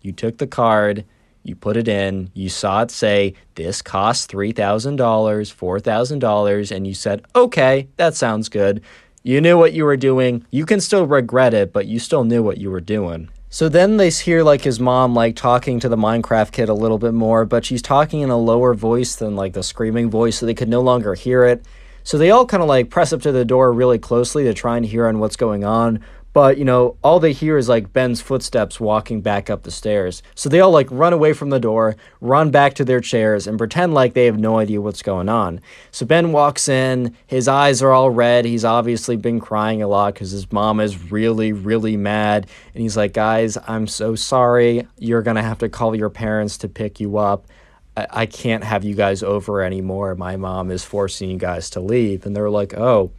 you took the card, you put it in, you saw it say, this costs $3,000, $4,000, and you said, okay, that sounds good. You knew what you were doing. You can still regret it, but you still knew what you were doing. So then they hear like his mom like talking to the Minecraft kid a little bit more, but she's talking in a lower voice than like the screaming voice, so they could no longer hear it. So they all kind of like press up to the door really closely to try and hear on what's going on. But, you know, all they hear is like Ben's footsteps walking back up the stairs. So they all like run away from the door, run back to their chairs, and pretend like they have no idea what's going on. So Ben walks in, his eyes are all red. He's obviously been crying a lot because his mom is really, really mad. And he's like, guys, I'm so sorry. You're going to have to call your parents to pick you up. I can't have you guys over anymore. My mom is forcing you guys to leave. And they're like, oh,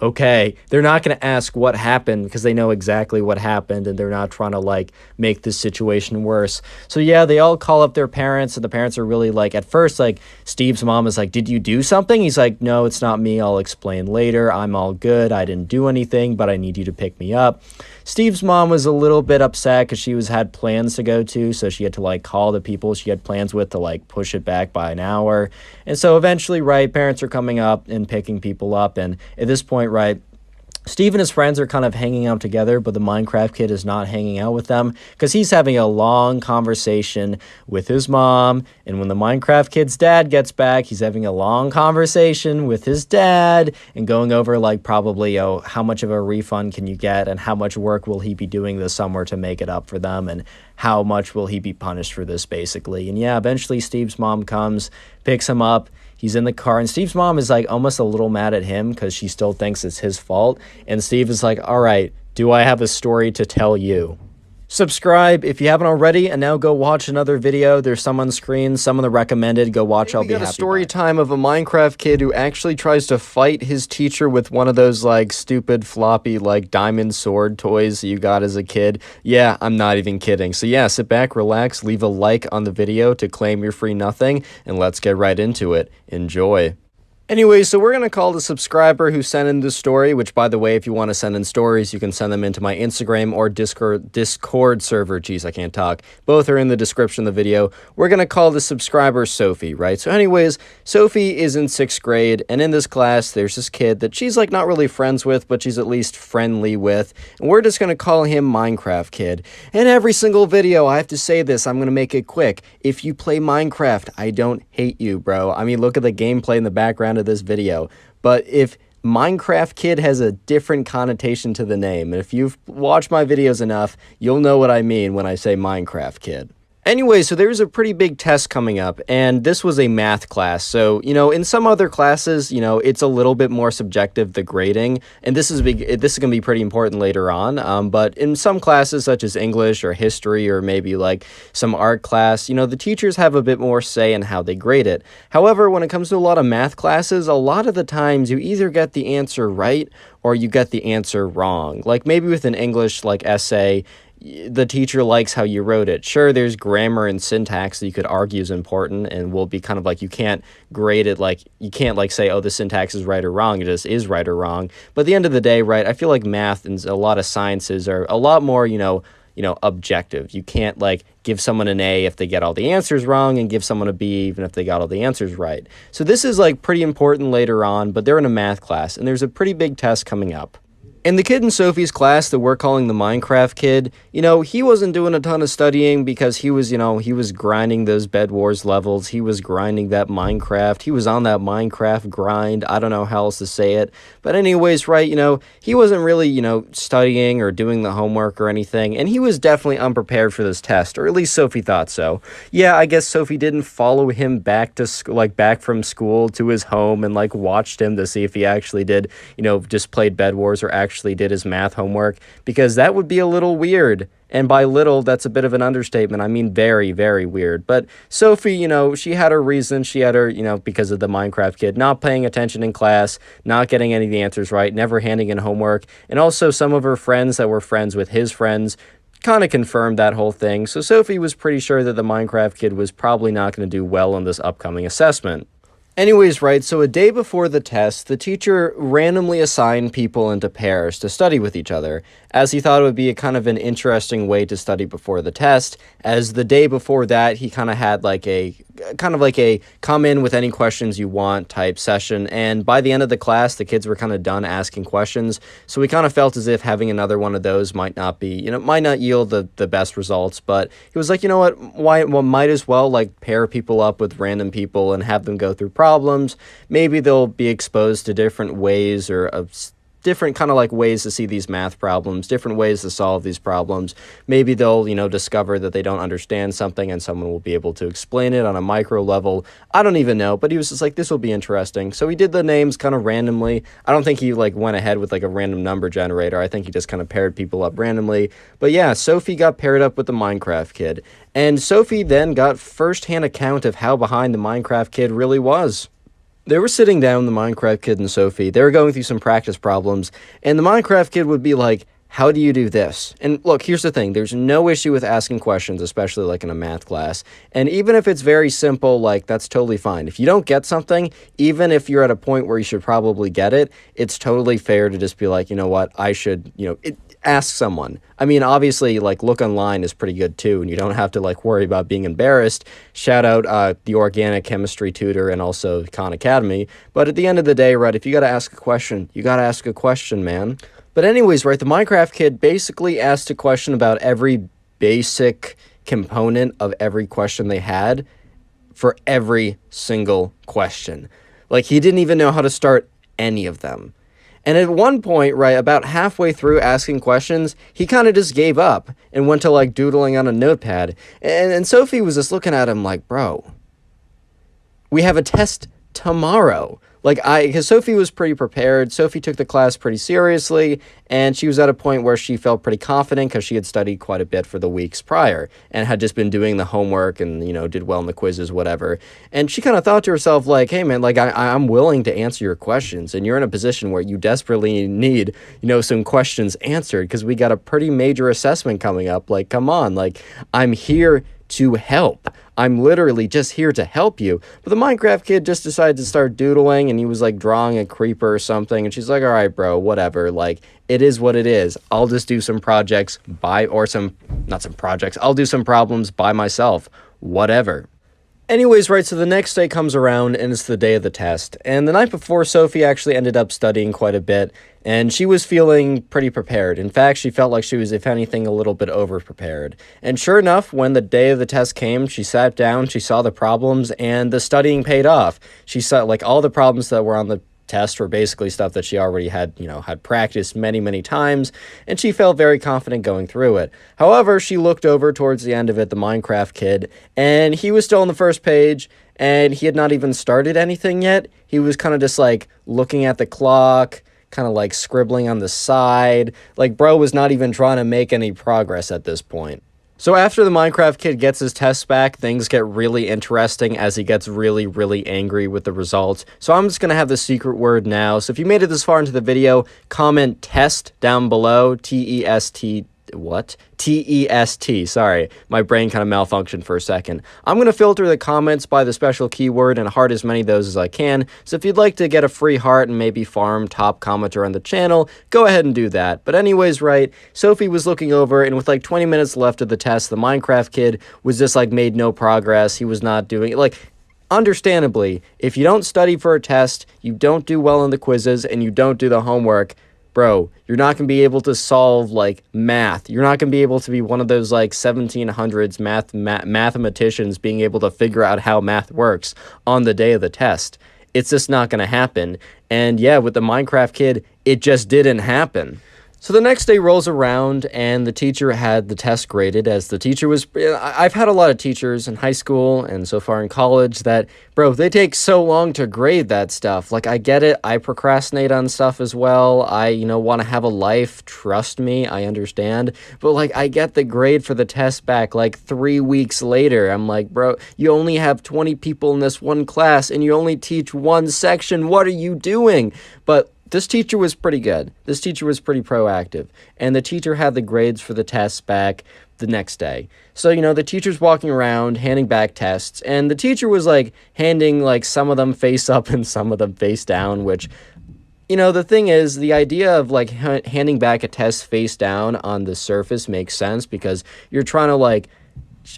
okay. They're not going to ask what happened because they know exactly what happened, and they're not trying to like make this situation worse. So yeah, they all call up their parents, and the parents are really like, at first, like Steve's mom is like, did you do something? He's like, no, it's not me. I'll explain later. I'm all good. I didn't do anything, but I need you to pick me up. Steve's mom was a little bit upset because she had plans to go to, so she had to like call the people she had plans with to like push it back by an hour. And so eventually, right, parents are coming up and picking people up, and at this point, right, Steve and his friends are kind of hanging out together, but the Minecraft kid is not hanging out with them because he's having a long conversation with his mom. And when the Minecraft kid's dad gets back, he's having a long conversation with his dad and going over like probably, oh, how much of a refund can you get and how much work will he be doing this summer to make it up for them and how much will he be punished for this basically. And yeah, eventually Steve's mom comes, picks him up. He's in the car, and Steve's mom is like almost a little mad at him because she still thinks it's his fault. And Steve is like, all right, do I have a story to tell you? Subscribe if you haven't already, and now go watch another video. There's some on screen, some of the recommended. Go watch, I'll be happy. We got a story time of a Minecraft kid who actually tries to fight his teacher with one of those, like, stupid floppy, like, diamond sword toys that you got as a kid. Yeah, I'm not even kidding. So yeah, sit back, relax, leave a like on the video to claim your free nothing, and let's get right into it. Enjoy. Anyway, so we're going to call the subscriber who sent in this story, which, by the way, if you want to send in stories, you can send them into my Instagram or Discord server. Jeez, I can't talk. Both are in the description of the video. We're going to call the subscriber Sophie, right? So anyways, Sophie is in 6th grade, and in this class, there's this kid that she's, like, not really friends with, but she's at least friendly with, and we're just going to call him Minecraft Kid. In every single video, I have to say this, I'm going to make it quick. If you play Minecraft, I don't hate you, bro. I mean, look at the gameplay in the background of this video, but if Minecraft Kid has a different connotation to the name, and if you've watched my videos enough, you'll know what I mean when I say Minecraft Kid. Anyway, so there's a pretty big test coming up, and this was a math class. So, you know, in some other classes, you know, it's a little bit more subjective, the grading, and this is going to be pretty important later on. But in some classes, such as English or history or maybe like some art class, you know, the teachers have a bit more say in how they grade it. However, when it comes to a lot of math classes, a lot of the times you either get the answer right or you get the answer wrong. Like maybe with an English like essay, the teacher likes how you wrote it. Sure, there's grammar and syntax that you could argue is important and will be kind of like, you can't grade it, like, you can't like say, oh, the syntax is right or wrong. It just is right or wrong. But at the end of the day, right, I feel like math and a lot of sciences are a lot more, you know, objective. You can't like give someone an A if they get all the answers wrong and give someone a B even if they got all the answers right. So this is like pretty important later on, but they're in a math class and there's a pretty big test coming up. And the kid in Sophie's class that we're calling the Minecraft kid, you know, he wasn't doing a ton of studying because he was, you know, he was grinding those bedwars levels. He was grinding that Minecraft. He was on that Minecraft grind. I don't know how else to say it. But anyways, right, you know, he wasn't really, you know, studying or doing the homework or anything. And he was definitely unprepared for this test, or at least Sophie thought so. Yeah, I guess Sophie didn't follow him back to like back from school to his home and like watched him to see if he actually did, you know, just played bedwars or actually did his math homework, because that would be a little weird. And by little, that's a bit of an understatement. I mean, very, very weird. But Sophie, you know, she had her reason. She had her, you know, because of the Minecraft kid not paying attention in class, not getting any of the answers right, never handing in homework. And also some of her friends that were friends with his friends kind of confirmed that whole thing. So Sophie was pretty sure that the Minecraft kid was probably not going to do well on this upcoming assessment. Anyways, right, so a day before the test, the teacher randomly assigned people into pairs to study with each other, as he thought it would be a kind of an interesting way to study before the test, as the day before that, he kind of had like a come in with any questions you want type session, and by the end of the class, the kids were kind of done asking questions, so we kind of felt as if having another one of those might not be, might not yield the best results, but he was like, you know what, might as well, like, pair people up with random people and have them go through problems. Maybe they'll be exposed to different ways or different kind of like ways to see these math problems, different ways to solve these problems. Maybe they'll, discover that they don't understand something and someone will be able to explain it on a micro level. I don't even know, but he was just like, this will be interesting. So he did the names kind of randomly. I don't think he like went ahead with like a random number generator. I think he just kind of paired people up randomly. But yeah, Sophie got paired up with the Minecraft kid. And Sophie then got first-hand account of how behind the Minecraft kid really was. They were sitting down, the Minecraft kid and Sophie. They were going through some practice problems, and the Minecraft kid would be like, how do you do this? And look, here's the thing. There's no issue with asking questions, especially like in a math class. And even if it's very simple, like, that's totally fine. If you don't get something, even if you're at a point where you should probably get it, it's totally fair to just be like, you know what, I should, ask someone. I mean, obviously, like, look online is pretty good too, and you don't have to like worry about being embarrassed. Shout out the organic chemistry tutor and also Khan Academy. But at the end of the day, right, if you got to ask a question, you got to ask a question, man. But anyways, right, the Minecraft kid basically asked a question about every basic component of every question they had for every single question. Like, he didn't even know how to start any of them. And at one point, right, about halfway through asking questions, he kind of just gave up and went to, like, doodling on a notepad. And Sophie was just looking at him like, bro, we have a test tomorrow. Because Sophie was pretty prepared. Sophie took the class pretty seriously, and she was at a point where she felt pretty confident because she had studied quite a bit for the weeks prior and had just been doing the homework and, did well in the quizzes, whatever. And she kind of thought to herself, like, hey, man, like, I'm willing to answer your questions, and you're in a position where you desperately need, some questions answered because we got a pretty major assessment coming up. Like, come on, like, I'm here to help. I'm literally just here to help you. But the Minecraft kid just decided to start doodling, and he was like drawing a creeper or something, and she's like, all right, bro, whatever, like, it is what it is. I'll just do some projects I'll do some problems by myself, whatever. Anyways, right, so the next day comes around, and it's the day of the test. And the night before, Sophie actually ended up studying quite a bit, and she was feeling pretty prepared. In fact, she felt like she was, if anything, a little bit over-prepared. And sure enough, when the day of the test came, she sat down, she saw the problems, and the studying paid off. She saw, like, all the problems that were on the test were basically stuff that she already had, had practiced many, many times, and she felt very confident going through it. However, she looked over towards the end of it, the Minecraft kid, and he was still on the first page, and he had not even started anything yet. He was kind of just, like, looking at the clock, kind of, like, scribbling on the side. Like, bro was not even trying to make any progress at this point. So after the Minecraft kid gets his tests back, things get really interesting as he gets really, really angry with the results. So I'm just going to have the secret word now. So if you made it this far into the video, comment test down below, T-E-S-T, what? T-E-S-T, sorry. My brain kind of malfunctioned for a second. I'm going to filter the comments by the special keyword and heart as many of those as I can. So if you'd like to get a free heart and maybe farm top commenter on the channel, go ahead and do that. But anyways, right, Sophie was looking over, and with like 20 minutes left of the test, the Minecraft kid was just like made no progress. He was not doing it. Like, understandably, if you don't study for a test, you don't do well in the quizzes, and you don't do the homework, bro, you're not going to be able to solve, like, math. You're not going to be able to be one of those, like, 1700s mathematicians being able to figure out how math works on the day of the test. It's just not going to happen. And, yeah, with the Minecraft kid, it just didn't happen. So the next day rolls around, and the teacher had the test graded, as the teacher was... I've had a lot of teachers in high school and so far in college that, bro, they take so long to grade that stuff. Like, I get it. I procrastinate on stuff as well. I, want to have a life. Trust me, I understand. But, like, I get the grade for the test back, like, 3 weeks later. I'm like, bro, you only have 20 people in this one class, and you only teach one section. What are you doing? But this teacher was pretty good. This teacher was pretty proactive. And the teacher had the grades for the tests back the next day. So, you know, the teacher's walking around handing back tests, and the teacher was like handing like some of them face up and some of them face down, which, you know, the thing is, the idea of like handing back a test face down on the surface makes sense because you're trying to like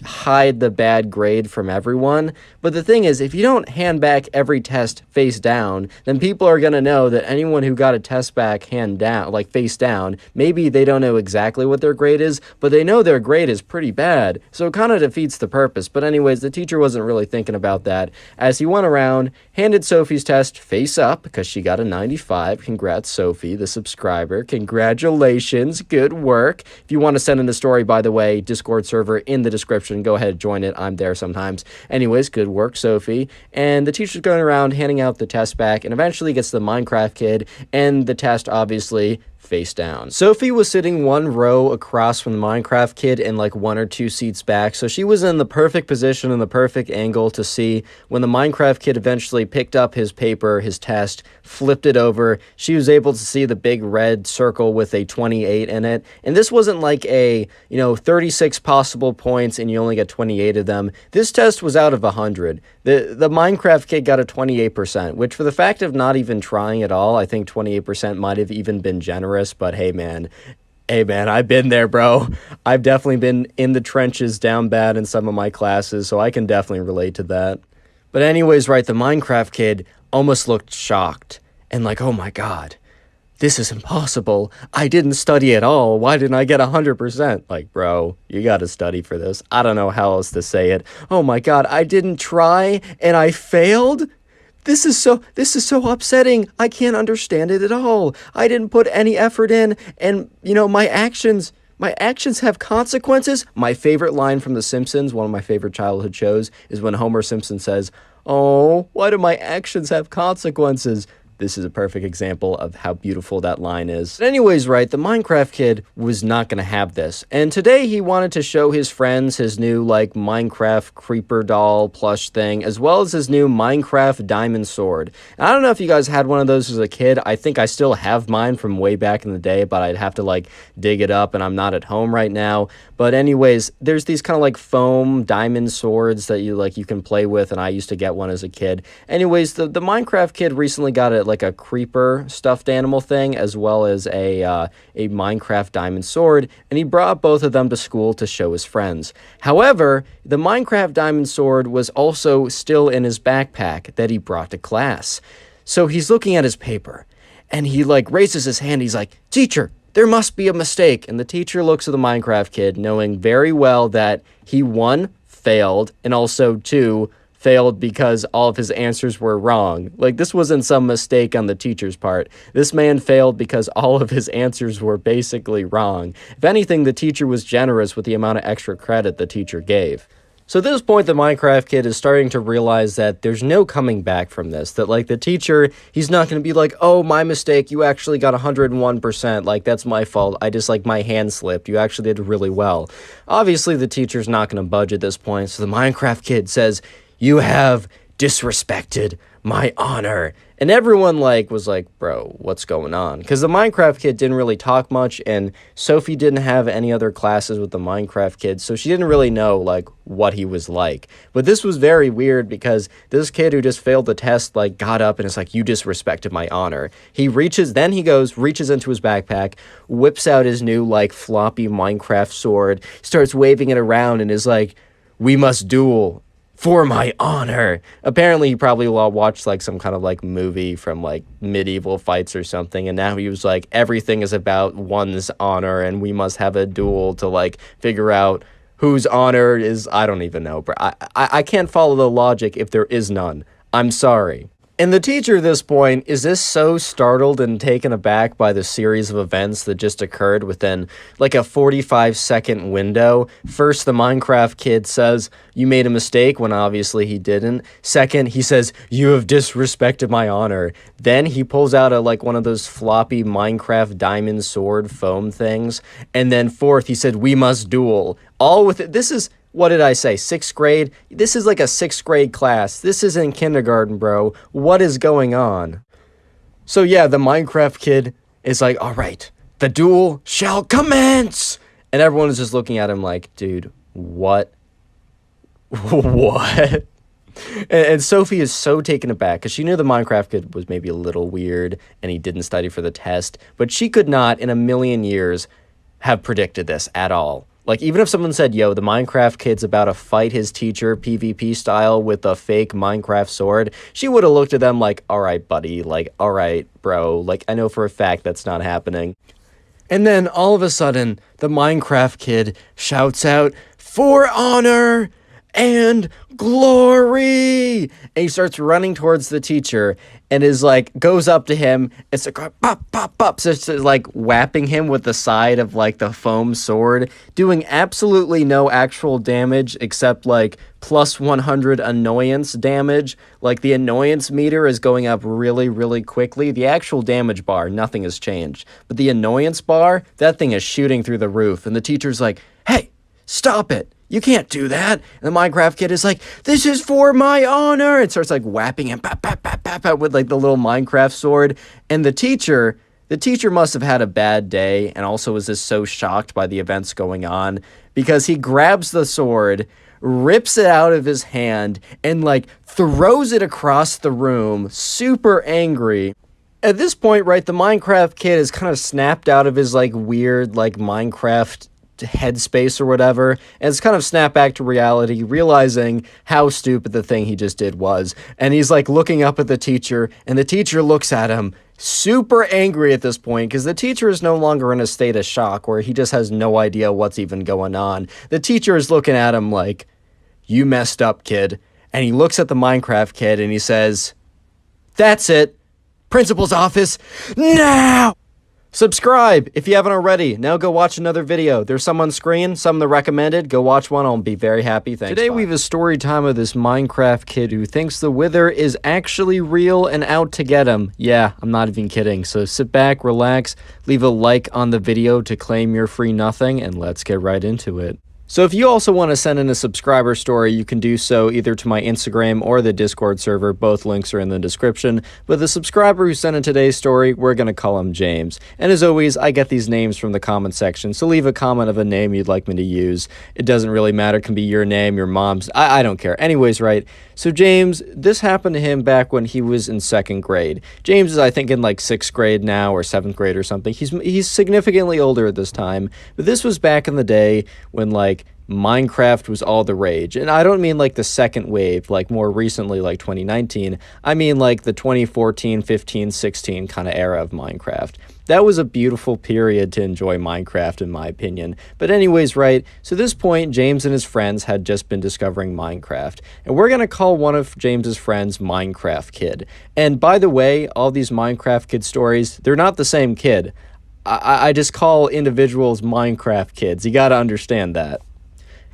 hide the bad grade from everyone. But the thing is, if you don't hand back every test face down, then people are going to know that anyone who got a test back hand down, like face down, maybe they don't know exactly what their grade is, but they know their grade is pretty bad. So it kind of defeats the purpose. But anyways, the teacher wasn't really thinking about that as he went around, handed Sophie's test face up because she got a 95. Congrats, Sophie, the subscriber. Congratulations. Good work. If you want to send in the story, by the way, Discord server in the description. Go ahead, join it. I'm there sometimes. Anyways, good work, Sophie. And the teacher's going around handing out the test back and eventually gets the Minecraft kid and the test, obviously, face down. Sophie was sitting one row across from the Minecraft kid and like 1 or 2 seats back, so she was in the perfect position and the perfect angle to see when the Minecraft kid eventually picked up his paper, his test, flipped it over. She was able to see the big red circle with a 28 in it, and this wasn't like a, you know, 36 possible points and you only get 28 of them. This test was out of 100. The Minecraft kid got a 28%, which for the fact of not even trying at all, I think 28% might have even been generous. But hey man, I've been there, bro. I've definitely been in the trenches down bad in some of my classes, so I can definitely relate to that. But anyways, right, the Minecraft kid almost looked shocked and like, oh my god, this is impossible. I didn't study at all. Why didn't I get 100%? Like, bro, you gotta study for this. I don't know how else to say it. Oh my god, I didn't try and I failed? This is so upsetting. I can't understand it at all. I didn't put any effort in, and you know, my actions have consequences. My favorite line from The Simpsons, one of my favorite childhood shows, is when Homer Simpson says, "Oh, why do my actions have consequences?" This is a perfect example of how beautiful that line is. But anyways, right, the Minecraft kid was not going to have this. And today he wanted to show his friends his new, like, Minecraft creeper doll plush thing, as well as his new Minecraft diamond sword. And I don't know if you guys had one of those as a kid. I think I still have mine from way back in the day, but I'd have to, like, dig it up, and I'm not at home right now. But anyways, there's these kind of, like, foam diamond swords that you can play with, and I used to get one as a kid. Anyways, the Minecraft kid recently got it like a creeper stuffed animal thing, as well as a Minecraft diamond sword, and he brought both of them to school to show his friends. However, the Minecraft diamond sword was also still in his backpack that he brought to class. So he's looking at his paper, and he like raises his hand. He's like, "Teacher, there must be a mistake." And the teacher looks at the Minecraft kid, knowing very well that he, 1, failed, and also 2, failed because all of his answers were wrong. Like, this wasn't some mistake on the teacher's part. This man failed because all of his answers were basically wrong. If anything, the teacher was generous with the amount of extra credit the teacher gave. So at this point, the Minecraft kid is starting to realize that there's no coming back from this. That, like, the teacher, he's not going to be like, "Oh, my mistake, you actually got 101%. Like, that's my fault. I just, like, my hand slipped. You actually did really well." Obviously, the teacher's not going to budge at this point. So the Minecraft kid says, "You have disrespected my honor." And everyone was like, bro, what's going on? Because the Minecraft kid didn't really talk much, and Sophie didn't have any other classes with the Minecraft kid, so she didn't really know, like, what he was like. But this was very weird because this kid who just failed the test, like, got up and is like, "You disrespected my honor." He reaches into his backpack, whips out his new, like, floppy Minecraft sword, starts waving it around, and is like, "We must duel for my honor." Apparently he probably watched like some kind of like movie from like medieval fights or something, and now he was like, everything is about one's honor and we must have a duel to like figure out whose honor is, I don't even know, bro. I can't follow the logic if there is none. I'm sorry. And the teacher at this point is just so startled and taken aback by the series of events that just occurred within like a 45-second window. First, the Minecraft kid says, "You made a mistake," when obviously he didn't. Second, he says, "You have disrespected my honor." Then he pulls out one of those floppy Minecraft diamond sword foam things. And then fourth, he said, "We must duel." All with it. This is, what did I say, 6th grade? This is like a 6th grade class. This isn't kindergarten, bro. What is going on? So yeah, the Minecraft kid is like, all right, the duel shall commence. And everyone is just looking at him like, dude, what? What? And Sophie is so taken aback because she knew the Minecraft kid was maybe a little weird and he didn't study for the test, but she could not in a million years have predicted this at all. Like, even if someone said, yo, the Minecraft kid's about to fight his teacher PvP style with a fake Minecraft sword, she would have looked at them like, all right, buddy, like, all right, bro, like, I know for a fact that's not happening. And then all of a sudden, the Minecraft kid shouts out, "For honor and glory!" And he starts running towards the teacher and is like, goes up to him. It's like, pop, pop, pop. So it's like whapping him with the side of like the foam sword, doing absolutely no actual damage except like plus 100 annoyance damage. Like the annoyance meter is going up really, really quickly. The actual damage bar, nothing has changed. But the annoyance bar, that thing is shooting through the roof. And the teacher's like, hey, stop it. You can't do that. And the Minecraft kid is like, this is for my honor. And starts like whapping him with like the little Minecraft sword. And the teacher must have had a bad day and also was just so shocked by the events going on because he grabs the sword, rips it out of his hand, and like throws it across the room, super angry. At this point, right, the Minecraft kid is kind of snapped out of his like weird like Minecraft headspace or whatever, and it's kind of snap back to reality, realizing how stupid the thing he just did was. And he's like looking up at the teacher, and the teacher looks at him super angry at this point because the teacher is no longer in a state of shock where he just has no idea what's even going on. The teacher is looking at him like, you messed up, kid. And he looks at the Minecraft kid and he says, that's it, principal's office now. Subscribe if you haven't already. Now go watch another video. There's some on screen, some that recommended. Go watch one. I'll be very happy. Thanks. Today we have a story time of this Minecraft kid who thinks the Wither is actually real and out to get him. Yeah, I'm not even kidding. So sit back, relax, leave a like on the video to claim your free nothing, and let's get right into it. So if you also want to send in a subscriber story, you can do so either to my Instagram or the Discord server. Both links are in the description. But the subscriber who sent in today's story, we're going to call him James. And as always, I get these names from the comment section, so leave a comment of a name you'd like me to use. It doesn't really matter. It can be your name, your mom's. I don't care. Anyways, right? So James, this happened to him back when he was in 2nd grade. James is, I think, in like 6th grade now or 7th grade or something. He's significantly older at this time. But this was back in the day when like Minecraft was all the rage. And I don't mean like the second wave, like more recently, like 2019. I mean like the 2014, 15, 16 kind of era of Minecraft. That was a beautiful period to enjoy Minecraft, in my opinion. But anyways, right, so at this point, James and his friends had just been discovering Minecraft. And we're going to call one of James's friends Minecraft Kid. And by the way, all these Minecraft Kid stories, they're not the same kid. I just call individuals Minecraft Kids. You got to understand that.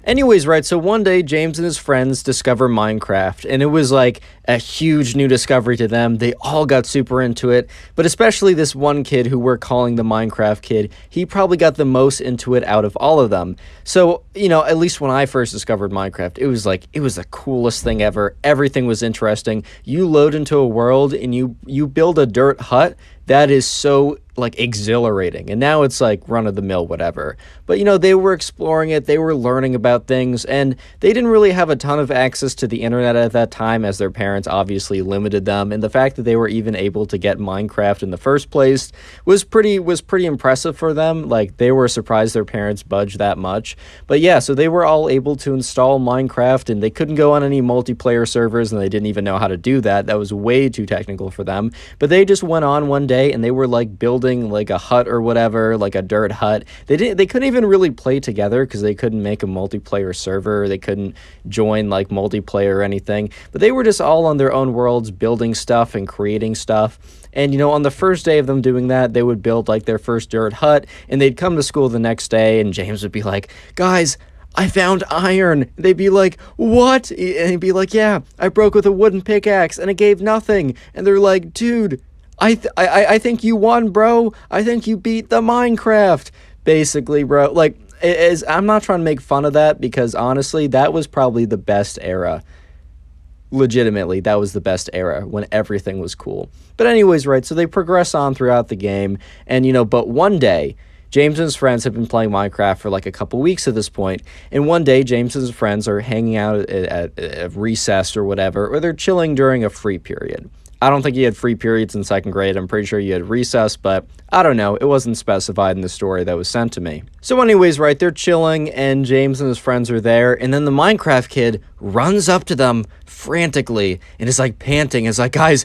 Anyways, right, so one day James and his friends discover Minecraft, and it was like a huge new discovery to them. They all got super into it, but especially this one kid who we're calling the Minecraft Kid, he probably got the most into it out of all of them. So, you know, at least when I first discovered Minecraft, it was the coolest thing ever. Everything was interesting. You load into a world and you build a dirt hut. That is so like exhilarating. And now it's like run-of-the-mill whatever. But you know, they were exploring it, they were learning about things, and they didn't really have a ton of access to the internet at that time, as their parents obviously limited them. And the fact that they were even able to get Minecraft in the first place was pretty impressive for them. Like, they were surprised their parents budged that much. But yeah, so they were all able to install Minecraft, and they couldn't go on any multiplayer servers, and they didn't even know how to do that. That was way too technical for them. But they just went on one day and they were like building like a hut or whatever, like a dirt hut. They couldn't even really play together because they couldn't make a multiplayer server. They couldn't join like multiplayer or anything. But they were just all on their own worlds, building stuff and creating stuff. And, you know, on the first day of them doing that, they would build like their first dirt hut, and they'd come to school the next day, and James would be like, guys, I found iron. They'd be like, what? And he'd be like, yeah, I broke with a wooden pickaxe and it gave nothing. And they're like, dude, I think you won, bro. I think you beat the Minecraft. Basically, bro. Like, I'm not trying to make fun of that because honestly, that was probably the best era. legitimately, that was the best era when everything was cool. But anyways, right, so they progress on throughout the game, and, but one day, James and his friends have been playing Minecraft for like a couple weeks at this point, and one day James and his friends are hanging out at recess or whatever, or they're chilling during a free period. I don't think he had free periods in second grade. I'm pretty sure you had recess, but I don't know. It wasn't specified in the story that was sent to me. So anyways, right, they're chilling, and James and his friends are there, and then the Minecraft kid runs up to them frantically and is like panting. It's like, guys,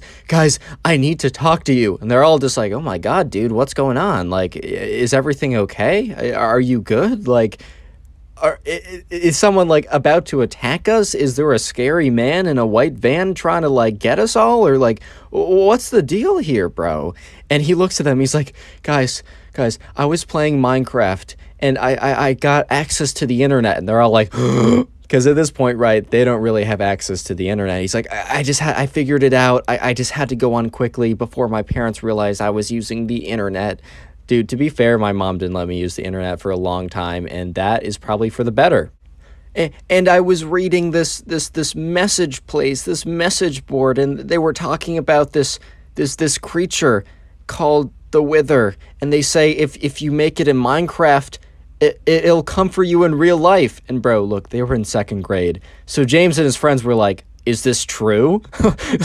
I need to talk to you. And they're all just like, oh my God, dude, what's going on? Like, is everything okay? Are you good? Like, is someone like about to attack us? Is there a scary man in a white van trying to like get us all? Or like, what's the deal here, bro? And he looks at them. He's like, guys, I was playing Minecraft and I got access to the internet. And they're all like, because at this point, right, they don't really have access to the internet. He's like, I figured it out. I just had to go on quickly before my parents realized I was using the internet. Dude, to be fair, my mom didn't let me use the internet for a long time, and that is probably for the better. And I was reading this message place, this message board, and they were talking about this creature called the Wither, and they say if you make it in Minecraft, it'll come for you in real life. And bro, look, they were in second grade, so James and his friends were like, is this true?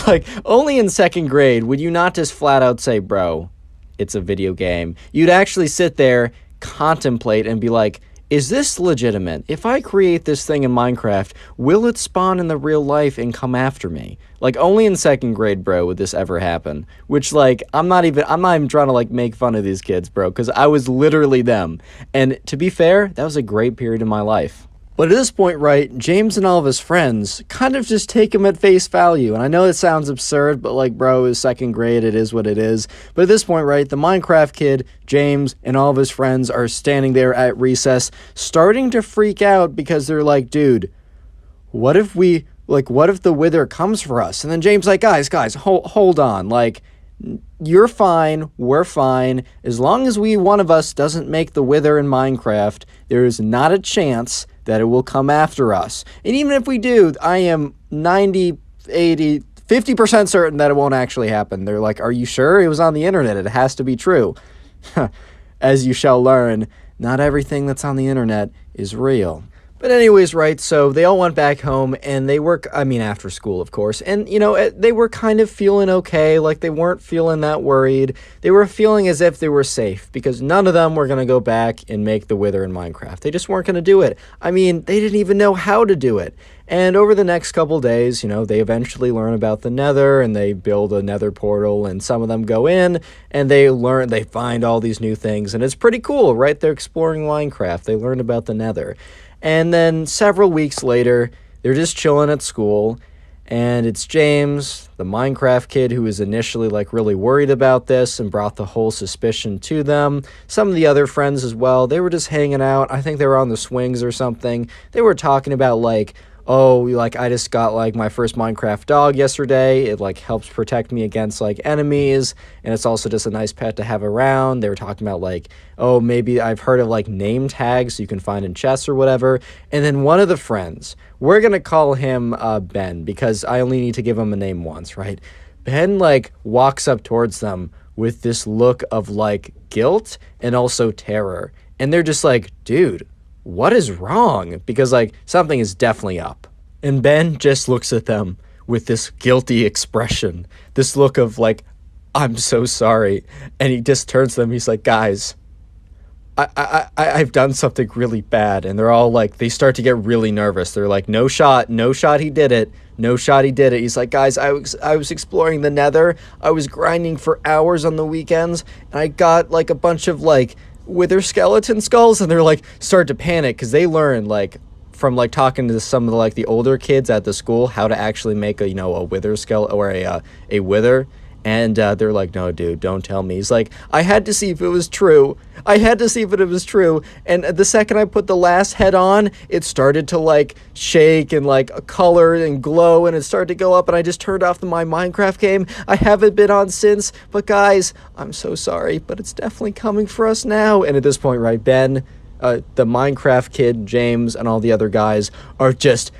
Like, only in second grade would you not just flat out say, bro, it's a video game. You'd actually sit there, contemplate, and be like, is this legitimate? If I create this thing in Minecraft, will it spawn in the real life and come after me? Like, only in second grade, bro, would this ever happen. Which, like, I'm not even trying to, like, make fun of these kids, bro, because I was literally them. And to be fair, that was a great period in my life. But at this point, right, James and all of his friends kind of just take him at face value. And I know it sounds absurd, but like, bro, it's second grade, it is what it is. But at this point, right, the Minecraft kid, James, and all of his friends are standing there at recess, starting to freak out because they're like, dude, what if the Wither comes for us? And then James like, guys, hold on, like, you're fine, we're fine. As long as one of us doesn't make the Wither in Minecraft, there is not a chance that it will come after us. And even if we do, I am 90, 80, 50% certain that it won't actually happen. They're like, are you sure? It was on the internet. It has to be true. As you shall learn, not everything that's on the internet is real. But anyways, right, so they all went back home, and they were, after school, of course, and, they were kind of feeling okay, like they weren't feeling that worried. They were feeling as if they were safe, because none of them were going to go back and make the Wither in Minecraft. They just weren't going to do it. They didn't even know how to do it. And over the next couple days, they eventually learn about the Nether, and they build a Nether portal, and some of them go in, and they find all these new things, and it's pretty cool, right? They're exploring Minecraft. They learn about the Nether. And then several weeks later, they're just chilling at school, and it's James, the Minecraft kid, who was initially like really worried about this and brought the whole suspicion to them. Some of the other friends as well, they were just hanging out. I think they were on the swings or something. They were talking about like, oh, like I just got like my first Minecraft dog yesterday. It like helps protect me against like enemies, and it's also just a nice pet to have around. They were talking about like, oh, maybe I've heard of like name tags you can find in chests or whatever. And then one of the friends, we're gonna call him Ben, because I only need to give him a name once, right? Ben like walks up towards them with this look of like guilt and also terror, and they're just like, dude, what is wrong? Because, like, something is definitely up. And Ben just looks at them with this guilty expression, this look of, like, I'm so sorry. And he just turns to them, he's like, guys, I've done something really bad. And they're all like, they start to get really nervous. They're like, no shot, he did it. No shot, he did it. He's like, guys, I was exploring the Nether. I was grinding for hours on the weekends, and I got, like, a bunch of, like, Wither skeleton skulls, and they're like start to panic because they learned like from like talking to some of the like the older kids at the school how to actually make a a Wither skeleton or a Wither. And they're like, no, dude, don't tell me. He's like, I had to see if it was true. And the second I put the last head on, it started to, like, shake and, like, color and glow, and it started to go up, and I just turned off my Minecraft game. I haven't been on since, but guys, I'm so sorry, but it's definitely coming for us now. And at this point, right, Ben, the Minecraft kid, James, and all the other guys are just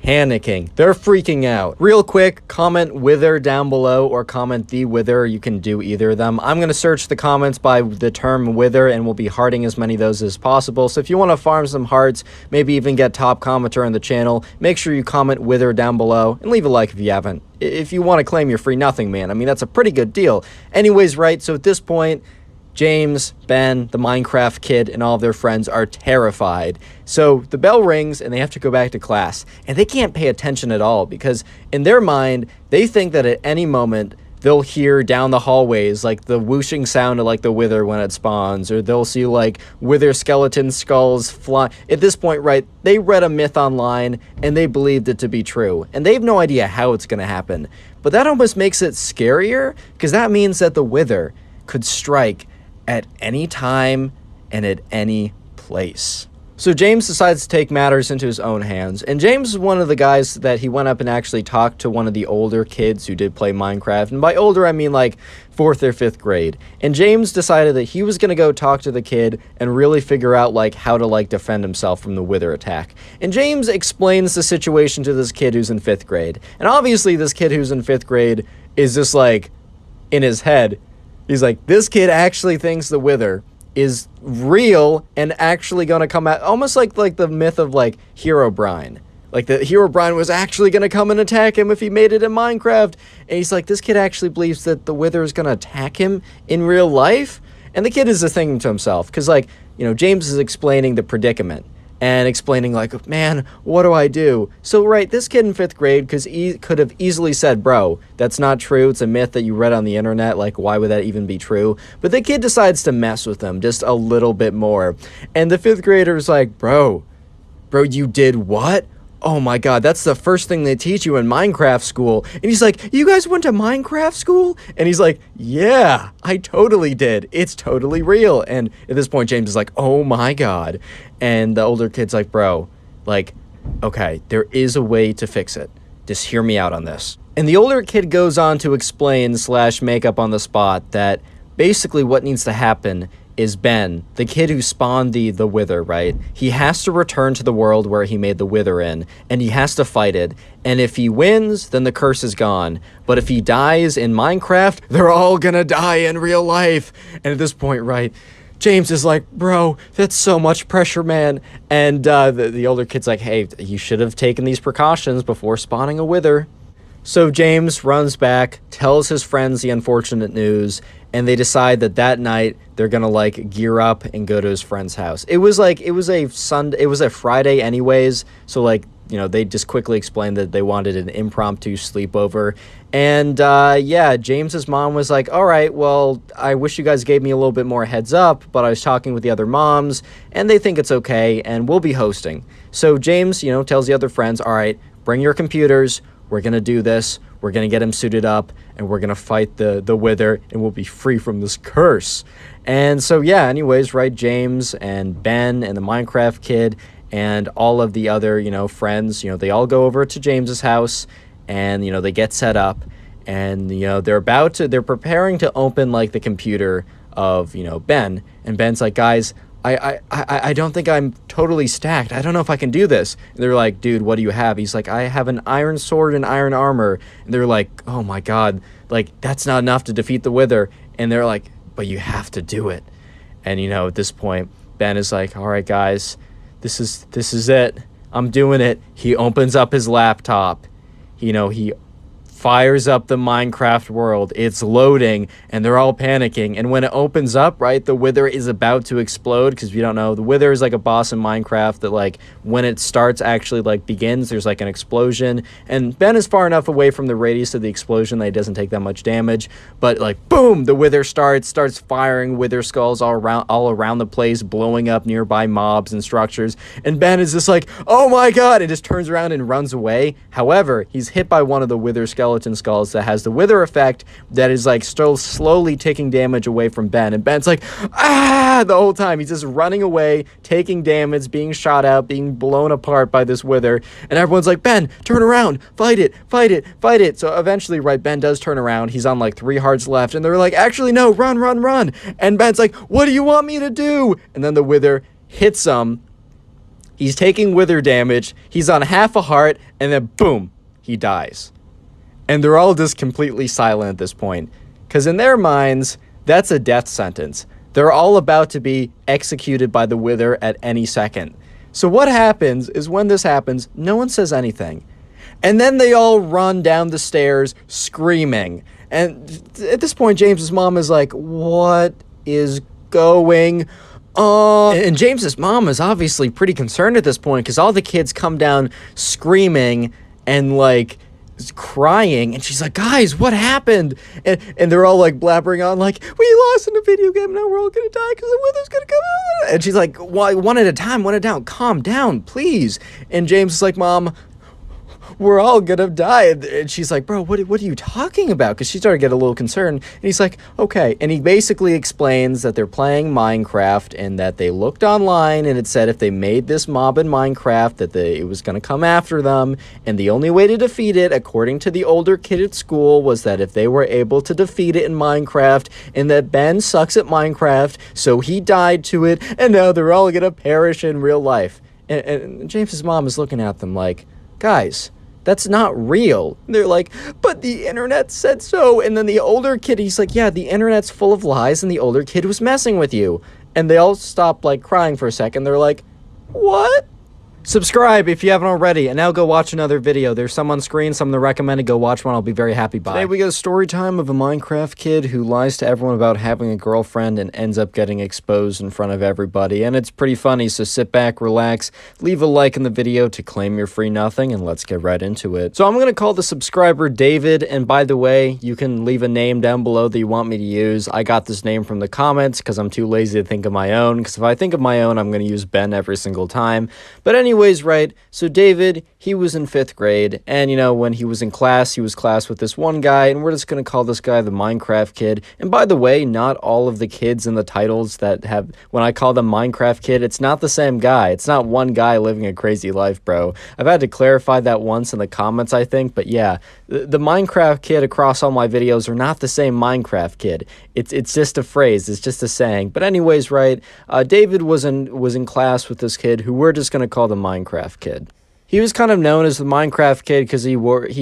panicking. They're freaking out. Real quick, comment wither down below or comment the wither. You can do either of them. I'm going to search the comments by the term wither, and we'll be hearting as many of those as possible. So if you want to farm some hearts, maybe even get top commenter on the channel, make sure you comment wither down below and leave a like if you haven't. If you want to claim your free nothing, man, I mean, that's a pretty good deal. Anyways, right, so at this point, James, Ben, the Minecraft kid, and all of their friends are terrified. So the bell rings and they have to go back to class. And they can't pay attention at all because in their mind, they think that at any moment they'll hear down the hallways like the whooshing sound of like the wither when it spawns, or they'll see like wither skeleton skulls fly. At this point, right, they read a myth online and they believed it to be true. And they have no idea how it's going to happen. But that almost makes it scarier because that means that the wither could strike at any time and at any place. So James decides to take matters into his own hands, and James is one of the guys that he went up and actually talked to one of the older kids who did play Minecraft, and by older I mean like 4th or 5th grade. And James decided that he was going to go talk to the kid and really figure out like how to like defend himself from the wither attack. And James explains the situation to this kid who's in 5th grade. And obviously this kid who's in 5th grade is just like in his head. He's like, this kid actually thinks the wither is real and actually going to come out, almost like the myth of like Herobrine. Like the Herobrine was actually going to come and attack him if he made it in Minecraft. And he's like, this kid actually believes that the wither is going to attack him in real life. And the kid is just thinking to himself, because like, you know, James is explaining the predicament and explaining like, man, what do I do? So, right, this kid in 5th grade could have easily said, bro, that's not true. It's a myth that you read on the internet. Like, why would that even be true? But the kid decides to mess with him just a little bit more. And the 5th grader is like, bro, you did what? Oh my God, that's the first thing they teach you in Minecraft school. And he's like, you guys went to Minecraft school? And he's like, yeah, I totally did. It's totally real. And at this point, James is like, oh my God. And the older kid's like, bro, like, okay, there is a way to fix it. Just hear me out on this. And the older kid goes on to explain / make up on the spot that basically what needs to happen is Ben, the kid who spawned the wither, right? He has to return to the world where he made the wither in, and he has to fight it. And if he wins, then the curse is gone. But if he dies in Minecraft, they're all gonna die in real life. And at this point, right, James is like, bro, that's so much pressure, man. And the older kid's like, hey, you should have taken these precautions before spawning a wither. So James runs back, tells his friends the unfortunate news, and they decide that night they're gonna like gear up and go to his friend's house. It was a Friday anyways, so like, you know, they just quickly explained that they wanted an impromptu sleepover. And yeah, James's mom was like, all right, well, I wish you guys gave me a little bit more heads up, but I was talking with the other moms and they think it's okay and we'll be hosting. So James, you know, tells the other friends, all right, bring your computers, we're gonna do this, we're gonna get him suited up, and we're gonna fight the wither, and we'll be free from this curse. And so yeah, anyways, right, James and Ben and the Minecraft kid and all of the other, you know, friends, you know, they all go over to James's house, and, you know, they get set up, and, you know, they're preparing to open like the computer of, you know, Ben, and Ben's like, guys, I don't think I'm totally stacked. I don't know if I can do this. And they're like, dude, what do you have? He's like, I have an iron sword and iron armor. And they're like, oh my God, like that's not enough to defeat the wither. And they're like, but you have to do it. And, you know, at this point, Ben is like, all right, guys, this is it. I'm doing it. He opens up his laptop. You know, he fires up the Minecraft world. It's loading and they're all panicking, and when it opens up, right, the wither is about to explode, because if you don't know, the wither is like a boss in Minecraft that like when it starts actually like begins, there's like an explosion, and Ben is far enough away from the radius of the explosion that he doesn't take that much damage, but like boom, the wither starts firing wither skulls all around the place, blowing up nearby mobs and structures, and Ben is just like, oh my God, and just turns around and runs away. However, he's hit by one of the wither skeleton skulls that has the wither effect that is like still slowly taking damage away from Ben, and Ben's like, ah, the whole time he's just running away, taking damage, being shot out, being blown apart by this wither, and everyone's like, Ben, turn around, fight it, fight it, fight it. So eventually, right, Ben does turn around, he's on like 3 hearts left, and they're like, actually no, run, run, run, and Ben's like, what do you want me to do? And then the wither hits him He's taking wither damage, he's on half a heart, and then boom, he dies. And they're all just completely silent at this point, because in their minds, that's a death sentence. They're all about to be executed by the wither at any second. So what happens is when this happens, no one says anything. And then they all run down the stairs screaming. And at this point, James's mom is like, what is going on? And James's mom is obviously pretty concerned at this point because all the kids come down screaming and like crying, and she's like, guys, what happened? And they're all like blabbering on like, we lost in a video game, now we're all gonna die because the wither's gonna come out. And she's like, one at a time, calm down, please. And James is like, Mom, we're all gonna die. And she's like, bro, what are you talking about? Because she started to get a little concerned. And he's like, okay. And he basically explains that they're playing Minecraft and that they looked online and it said if they made this mob in Minecraft that it was gonna come after them. And the only way to defeat it, according to the older kid at school, was that if they were able to defeat it in Minecraft, and that Ben sucks at Minecraft, so he died to it, and now they're all gonna perish in real life. And James's mom is looking at them like, guys, that's not real. They're like, but the internet said so. And then the older kid, he's like, yeah, the internet's full of lies and the older kid was messing with you. And they all stop like crying for a second. They're like, what? Subscribe if you haven't already, and now go watch another video. There's some on screen, some that are recommended. Go watch one. I'll be very happy. Bye. Today we got a story time of a Minecraft kid who lies to everyone about having a girlfriend and ends up getting exposed in front of everybody. And it's pretty funny, so sit back, relax, leave a like in the video to claim your free nothing, and let's get right into it. So I'm going to call the subscriber David, and by the way, you can leave a name down below that you want me to use. I got this name from the comments because I'm too lazy to think of my own, because if I think of my own, I'm going to use Ben every single time. But anyways, right, so David, he was in 5th grade, and, you know, when he was in class, he was class with this one guy, and we're just going to call this guy the Minecraft kid. And by the way, not all of the kids in the titles that have, when I call them Minecraft kid, it's not the same guy. It's not one guy living a crazy life, bro. I've had to clarify that once in the comments, I think, but yeah, the Minecraft kid across all my videos are not the same Minecraft kid. It's just a phrase, it's just a saying. But anyways, right, David was in class with this kid who we're just going to call the Minecraft kid. He was kind of known as the Minecraft kid because he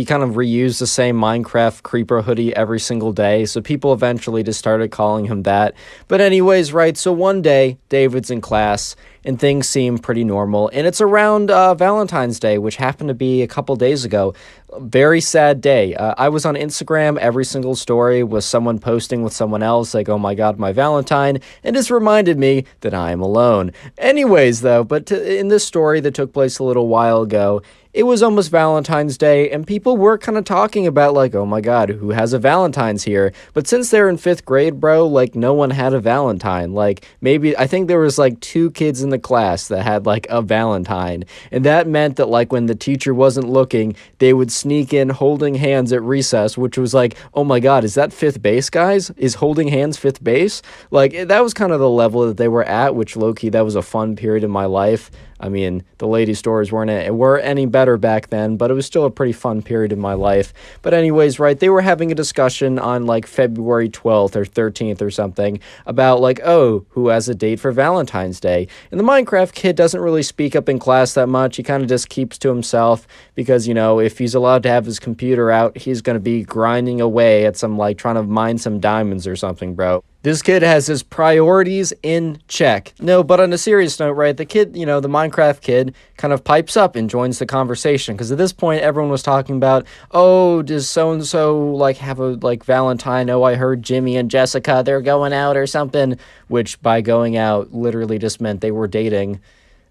kind of reused the same Minecraft creeper hoodie every single day, so people eventually just started calling him that. But anyways, right, so one day, David's in class, and things seem pretty normal, and it's around Valentine's Day, which happened to be a couple days ago. Very sad day. I was on Instagram. Every single story was someone posting with someone else, like, oh my god, my Valentine, and this reminded me that I am alone. Anyways, though, but in this story that took place a little while ago, it was almost Valentine's Day, and people were kind of talking about, like, oh my god, who has a Valentine's here? But since they're in 5th grade, bro, like, no one had a Valentine. Like, maybe, I think there was, like, 2 kids in the class that had, like, a Valentine. And that meant that, like, when the teacher wasn't looking, they would sneak in holding hands at recess, which was like, oh my god, is that 5th base, guys? Is holding hands 5th base? Like, that was kind of the level that they were at, which, low-key, that was a fun period in my life. I mean, the ladies' stores weren't any better back then, but it was still a pretty fun period in my life. But anyways, right, they were having a discussion on, like, February 12th or 13th or something about, like, oh, who has a date for Valentine's Day? And the Minecraft kid doesn't really speak up in class that much. He kind of just keeps to himself because, you know, if he's allowed to have his computer out, he's going to be grinding away at some, like, trying to mine some diamonds or something, bro. This kid has his priorities in check. No, but on a serious note, right, the kid, you know, the Minecraft kid kind of pipes up and joins the conversation, because at this point, everyone was talking about, oh, does so-and-so, like, have a, like, Valentine? Oh, I heard Jimmy and Jessica, they're going out or something, which by going out literally just meant they were dating,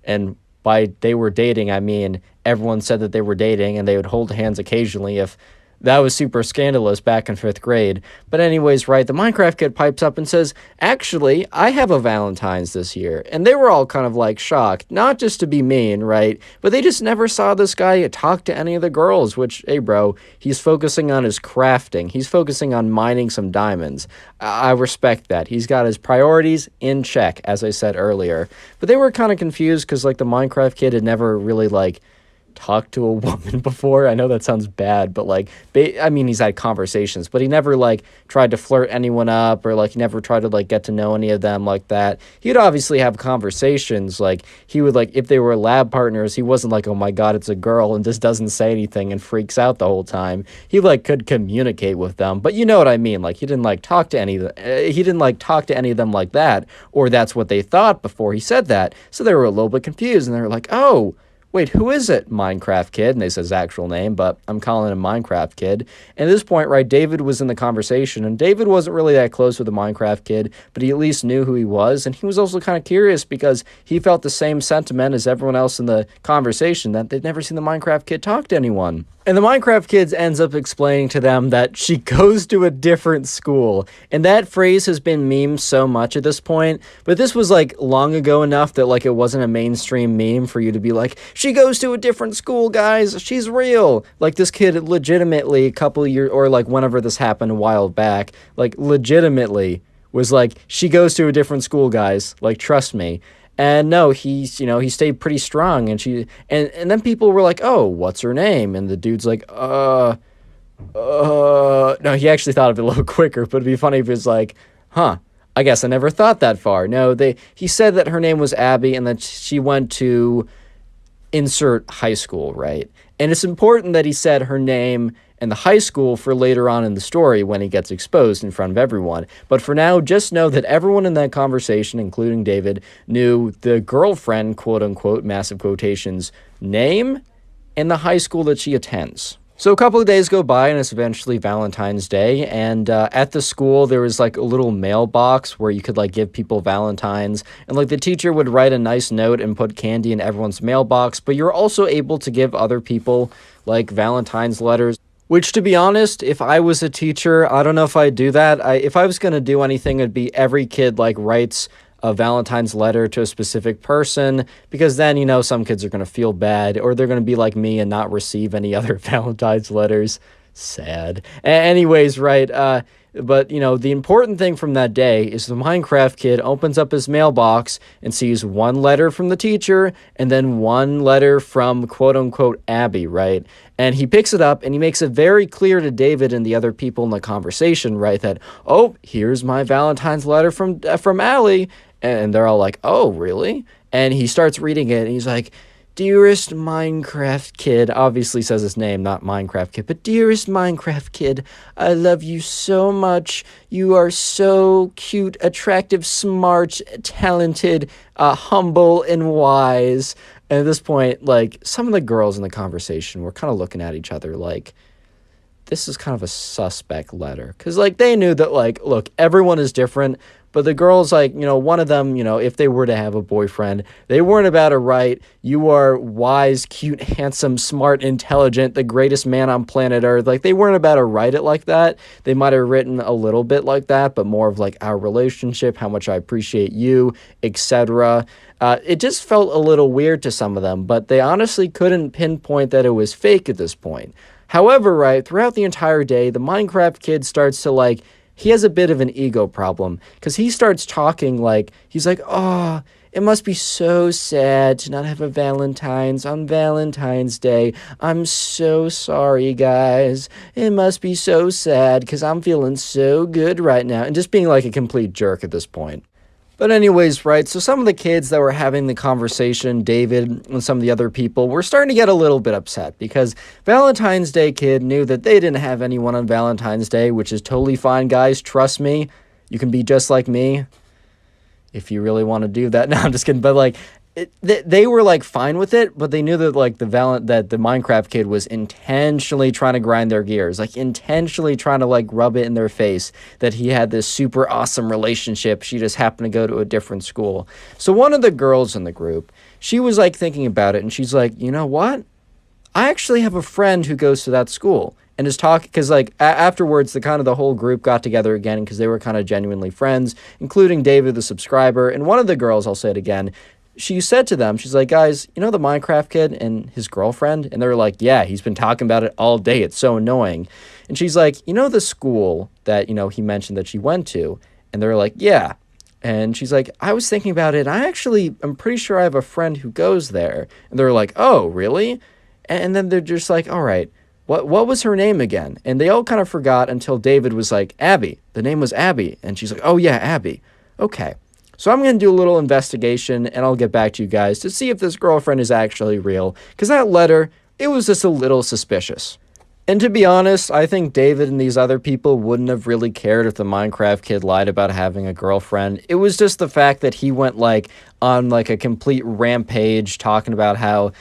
and by they were dating, I mean everyone said that they were dating, and they would hold hands occasionally if that was super scandalous back in 5th grade. But anyways, right, the Minecraft kid pipes up and says, actually, I have a Valentine's this year. And they were all kind of, like, shocked, not just to be mean, right, but they just never saw this guy talk to any of the girls, which, hey, bro, he's focusing on his crafting. He's focusing on mining some diamonds. I respect that. He's got his priorities in check, as I said earlier. But they were kind of confused because, like, the Minecraft kid had never really, like, talked to a woman before. I know that sounds bad, but like, I mean, he's had conversations, but he never like tried to flirt anyone up, or like he never tried to like get to know any of them like that. He'd obviously have conversations. Like he would like, if they were lab partners, he wasn't like, oh my God, it's a girl, and just doesn't say anything and freaks out the whole time. He like could communicate with them, but you know what I mean? Like he didn't like talk to any of he didn't like talk to any of them like that, or that's what they thought before he said that. So they were a little bit confused, and they were like, oh, wait, who is it? Minecraft Kid. And they said his actual name, but I'm calling him Minecraft Kid. And at this point, right, David was in the conversation, and David wasn't really that close with the Minecraft Kid, but he at least knew who he was. And he was also kind of curious because he felt the same sentiment as everyone else in the conversation, that they'd never seen the Minecraft Kid talk to anyone. And the Minecraft Kid ends up explaining to them that she goes to a different school. And that phrase has been memed so much at this point. But this was like long ago enough that like it wasn't a mainstream meme for you to be like, she goes to a different school, guys. She's real. Like this kid legitimately a couple years, or like whenever this happened a while back, like legitimately was like, she goes to a different school, guys. Like, trust me. And no, he's, you know, he stayed pretty strong, and and then people were like, oh, what's her name? And the dude's like, no, he actually thought of it a little quicker, but it'd be funny if it was like, huh, I guess I never thought that far. No, he said that her name was Abby, and that she went to insert high school, right? And it's important that he said her name and the high school for later on in the story when he gets exposed in front of everyone. But for now, just know that everyone in that conversation, including David, knew the girlfriend, quote unquote, massive quotations, name and the high school that she attends. So a couple of days go by, and it's eventually Valentine's Day, and at the school there was like a little mailbox where you could like give people Valentines, and like the teacher would write a nice note and put candy in everyone's mailbox, but you're also able to give other people like Valentine's letters. Which, to be honest, if I was a teacher, I don't know if I'd do that. If I was going to do anything, it'd be every kid, like, writes a Valentine's letter to a specific person, because then, you know, some kids are going to feel bad, or they're going to be like me and not receive any other Valentine's letters. Sad. Anyways, right, but, you know, the important thing from that day is the Minecraft Kid opens up his mailbox and sees one letter from the teacher and then one letter from quote-unquote Abby, right? And he picks it up and he makes it very clear to David and the other people in the conversation, right, that, oh, here's my Valentine's letter from Allie. And they're all like, oh, really? And he starts reading it, and he's like, dearest Minecraft Kid, obviously says his name, not Minecraft Kid, but dearest Minecraft Kid, I love you so much. You are so cute, attractive, smart, talented, humble, and wise. And at this point, like, some of the girls in the conversation were kind of looking at each other like, this is kind of a suspect letter. Because, like, they knew that, like, look, everyone is different. But the girls, like, you know, one of them, you know, if they were to have a boyfriend, they weren't about to write, you are wise, cute, handsome, smart, intelligent, the greatest man on planet Earth. Like, they weren't about to write it like that. They might have written a little bit like that, but more of, like, our relationship, how much I appreciate you, etc. It just felt a little weird to some of them, but they honestly couldn't pinpoint that it was fake at this point. However, right, throughout the entire day, the Minecraft Kid starts to, like, he has a bit of an ego problem, because he starts talking like, he's like, oh, it must be so sad to not have a Valentine's on Valentine's Day. I'm so sorry, guys. It must be so sad because I'm feeling so good right now. And just being like a complete jerk at this point. But anyways, right, so some of the kids that were having the conversation, David and some of the other people, were starting to get a little bit upset because Valentine's Day Kid knew that they didn't have anyone on Valentine's Day, which is totally fine, guys. Trust me. You can be just like me if you really want to do that. No, I'm just kidding. But, like, they were, like, fine with it, but they knew that, like, that the Minecraft Kid was intentionally trying to grind their gears, like, intentionally trying to, like, rub it in their face that he had this super awesome relationship. She just happened to go to a different school. So one of the girls in the group, she was, like, thinking about it, and she's like, you know what? I actually have a friend who goes to that school. And is talking, because, like, afterwards, the whole group got together again, because they were kind of genuinely friends, including David, the subscriber, and one of the girls, I'll say it again, she said to them, she's like, guys, you know the Minecraft Kid and his girlfriend? And they're like, yeah, he's been talking about it all day. It's so annoying. And she's like, you know the school that, you know, he mentioned that she went to? And they're like, yeah. And she's like, I was thinking about it. I'm pretty sure I have a friend who goes there. And they're like, oh, really? And then they're just like, all right, what was her name again? And they all kind of forgot until David was like, Abby. The name was Abby. And she's like, oh yeah, Abby. Okay. So I'm going to do a little investigation, and I'll get back to you guys to see if this girlfriend is actually real. Because that letter, it was just a little suspicious. And to be honest, I think David and these other people wouldn't have really cared if the Minecraft kid lied about having a girlfriend. It was just the fact that he went like on like a complete rampage talking about how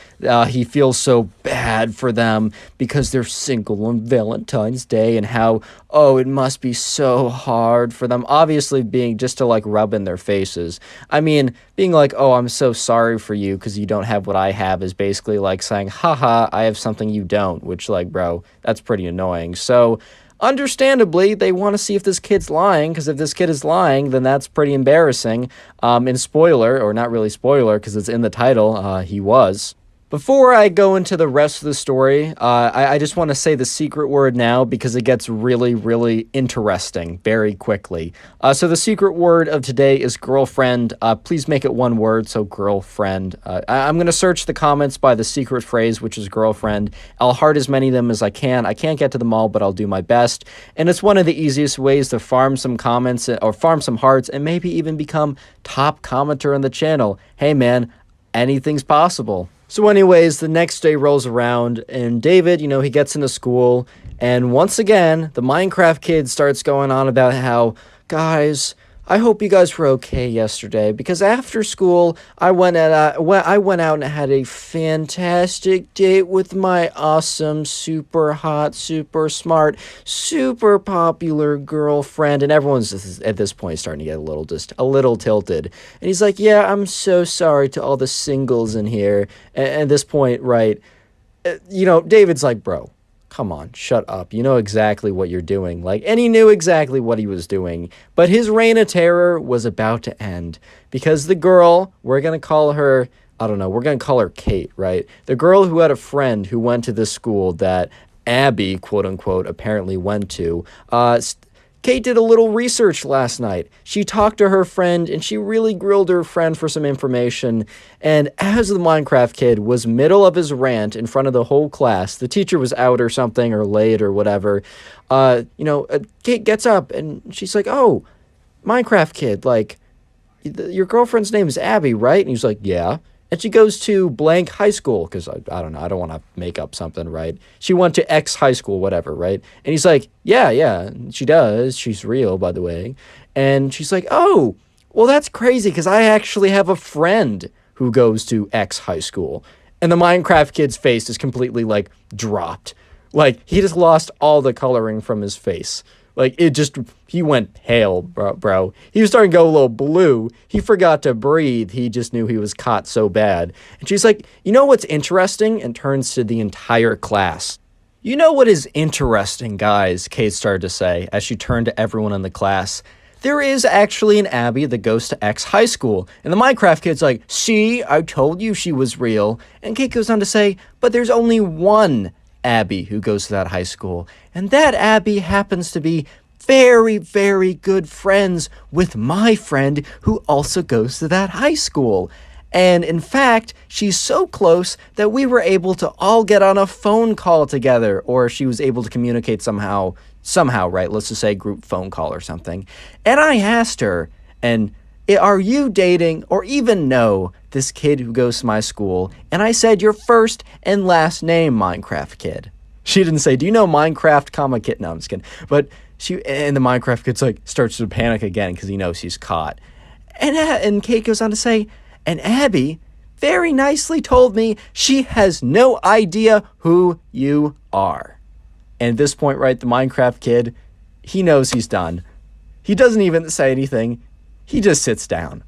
he feels so bad for them because they're single on Valentine's Day, and how, oh, it must be so hard for them. Obviously being just to like rub in their faces. I mean, being like, oh, I'm so sorry for you because you don't have what I have is basically like saying, haha, I have something you don't, which like, bro, that's pretty annoying. So understandably, they want to see if this kid's lying, because if this kid is lying, then that's pretty embarrassing. And spoiler, or not really spoiler, because it's in the title, he was. Before I go into the rest of the story, I just want to say the secret word now, because it gets really, really interesting very quickly. So the secret word of today is girlfriend. Please make it one word, so girlfriend. I'm going to search the comments by the secret phrase, which is girlfriend. I'll heart as many of them as I can. I can't get to them all, but I'll do my best. And it's one of the easiest ways to farm some comments, or farm some hearts, and maybe even become top commenter on the channel. Hey man, anything's possible. So anyways, the next day rolls around, and David, you know, he gets into school, and once again, the Minecraft kid starts going on about how, guys, I hope you guys were okay yesterday, because after school, I went out and had a fantastic date with my awesome, super hot, super smart, super popular girlfriend, and everyone's at this point starting to get a little tilted. And he's like, yeah, I'm so sorry to all the singles in here. And at this point, right, you know, David's like, bro, come on, shut up. You know exactly what you're doing. Like, and he knew exactly what he was doing. But his reign of terror was about to end, because the girl, we're going to call her, I don't know, we're going to call her Kate, right? The girl who had a friend who went to this school that Abby, quote unquote, apparently went to, Kate did a little research last night. She talked to her friend, and she really grilled her friend for some information. And as the Minecraft kid was middle of his rant in front of the whole class, the teacher was out or something, or late or whatever, Kate gets up, and she's like, oh, Minecraft kid, like, your girlfriend's name is Abby, right? And he's like, yeah. And she goes to blank high school, because I don't know, I don't want to make up something, right? She went to X high school, whatever, right? And he's like, yeah, she does. She's real, by the way. And she's like, oh, well, that's crazy, because I actually have a friend who goes to X high school. And the Minecraft kid's face is completely, like, dropped. Like, he just lost all the coloring from his face. Like, he went pale, bro. He was starting to go a little blue. He forgot to breathe. He just knew he was caught so bad. And she's like, you know what's interesting? And turns to the entire class. You know what is interesting, guys, Kate started to say as she turned to everyone in the class. There is actually an Abby that goes to X high school. And the Minecraft kid's like, see, I told you she was real. And Kate goes on to say, but there's only one Abby who goes to that high school, and that Abby happens to be very, very good friends with my friend who also goes to that high school. And in fact, she's so close that we were able to all get on a phone call together, or she was able to communicate somehow, right? Let's just say group phone call or something. And I asked her, and are you dating or even know this kid who goes to my school? And I said, your first and last name, Minecraft kid. She didn't say, do you know Minecraft, comma, kid? No, I'm just kidding. But and the Minecraft kid's like, starts to panic again because he knows he's caught. And Kate goes on to say, and Abby very nicely told me she has no idea who you are. And at this point, right, the Minecraft kid, he knows he's done. He doesn't even say anything. He just sits down.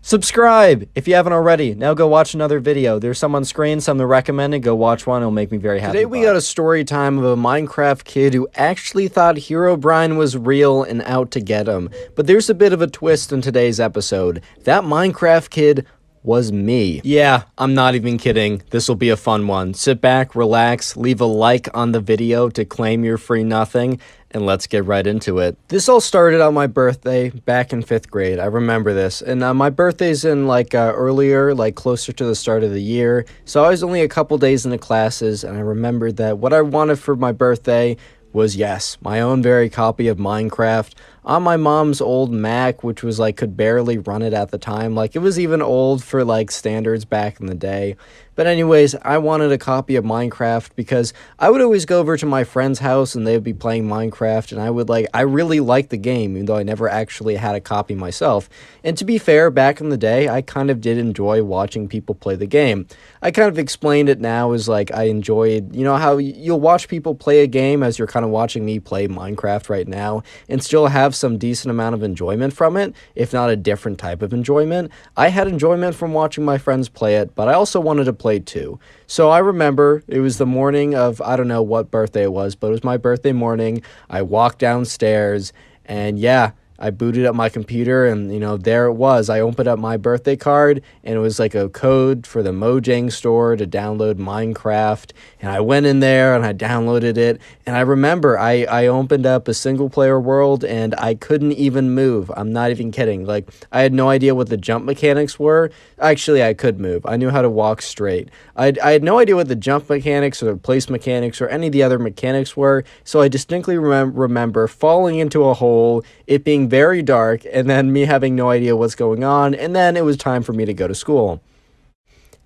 Subscribe if you haven't already. Now go watch another video. There's some on screen, some to recommend, and go watch one. It'll make me very happy. Today we got a story time of a Minecraft kid who actually thought Herobrine was real and out to get him. But there's a bit of a twist in today's episode. That Minecraft kid was me. Yeah, I'm not even kidding. This will be a fun one. Sit back, relax, leave a like on the video to claim your free nothing, and let's get right into it. This all started on my birthday back in 5th grade. I remember this. And my birthday's in earlier, closer to the start of the year. So I was only a couple days into classes, and I remembered that what I wanted for my birthday was, yes, my own very copy of Minecraft on my mom's old Mac, which was could barely run it at the time. It was even old for standards back in the day. But anyways, I wanted a copy of Minecraft because I would always go over to my friend's house and they would be playing Minecraft, and I really liked the game, even though I never actually had a copy myself. And to be fair, back in the day, I kind of did enjoy watching people play the game. I kind of explained it now as I enjoyed, how you'll watch people play a game as you're kind of watching me play Minecraft right now and still have some decent amount of enjoyment from it, if not a different type of enjoyment. I had enjoyment from watching my friends play it, but I also wanted to play too. So I remember it was the morning of, I don't know what birthday it was, but it was my birthday morning. I walked downstairs and yeah, I booted up my computer and, there it was. I opened up my birthday card and it was a code for the Mojang store to download Minecraft. And I went in there and I downloaded it. And I remember I opened up a single player world and I couldn't even move. I'm not even kidding. I had no idea what the jump mechanics were. Actually, I could move. I knew how to walk straight. I had no idea what the jump mechanics or the place mechanics or any of the other mechanics were. So I distinctly remember falling into a hole, it being very dark, and then me having no idea what's going on, and then it was time for me to go to school.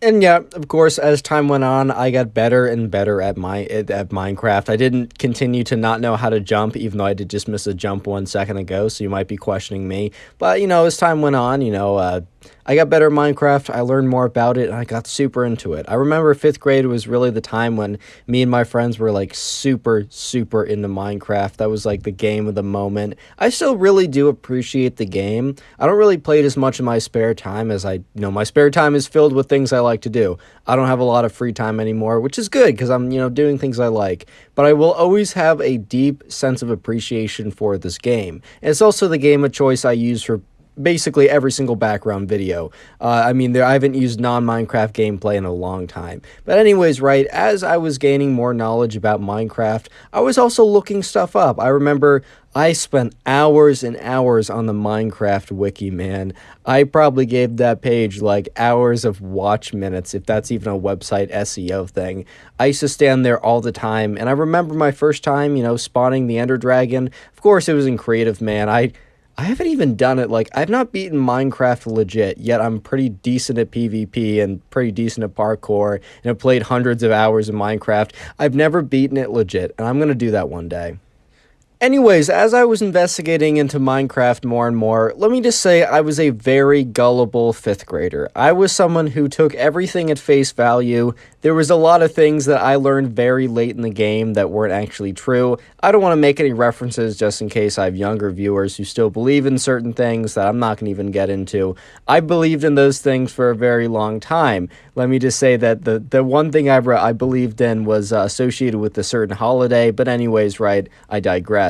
And yeah, of course, as time went on, I got better and better at Minecraft. I didn't continue to not know how to jump, even though I did just miss a jump 1 second ago, so you might be questioning me. But, as time went on, I got better at Minecraft, I learned more about it, and I got super into it. I remember 5th grade was really the time when me and my friends were super, super into Minecraft. That was the game of the moment. I still really do appreciate the game. I don't really play it as much in my spare time as my spare time is filled with things I like to do. I don't have a lot of free time anymore, which is good because I'm, doing things I like. But I will always have a deep sense of appreciation for this game. And it's also the game of choice I use for basically every single background video. I haven't used non-Minecraft gameplay in a long time. But anyways, right, as I was gaining more knowledge about Minecraft, I was also looking stuff up. I remember I spent hours and hours on the Minecraft wiki, man. I probably gave that page hours of watch minutes, if that's even a website SEO thing. I used to stand there all the time, and I remember my first time, spawning the Ender Dragon. Of course, it was in creative, man. I haven't even done it, I've not beaten Minecraft legit, yet I'm pretty decent at PvP and pretty decent at parkour, and have played hundreds of hours of Minecraft. I've never beaten it legit, and I'm going to do that one day. Anyways, as I was investigating into Minecraft more and more, let me just say I was a very gullible 5th grader. I was someone who took everything at face value. There was a lot of things that I learned very late in the game that weren't actually true. I don't want to make any references just in case I have younger viewers who still believe in certain things that I'm not going to even get into. I believed in those things for a very long time. Let me just say that the one thing I believed in was associated with a certain holiday, but anyways, right, I digress.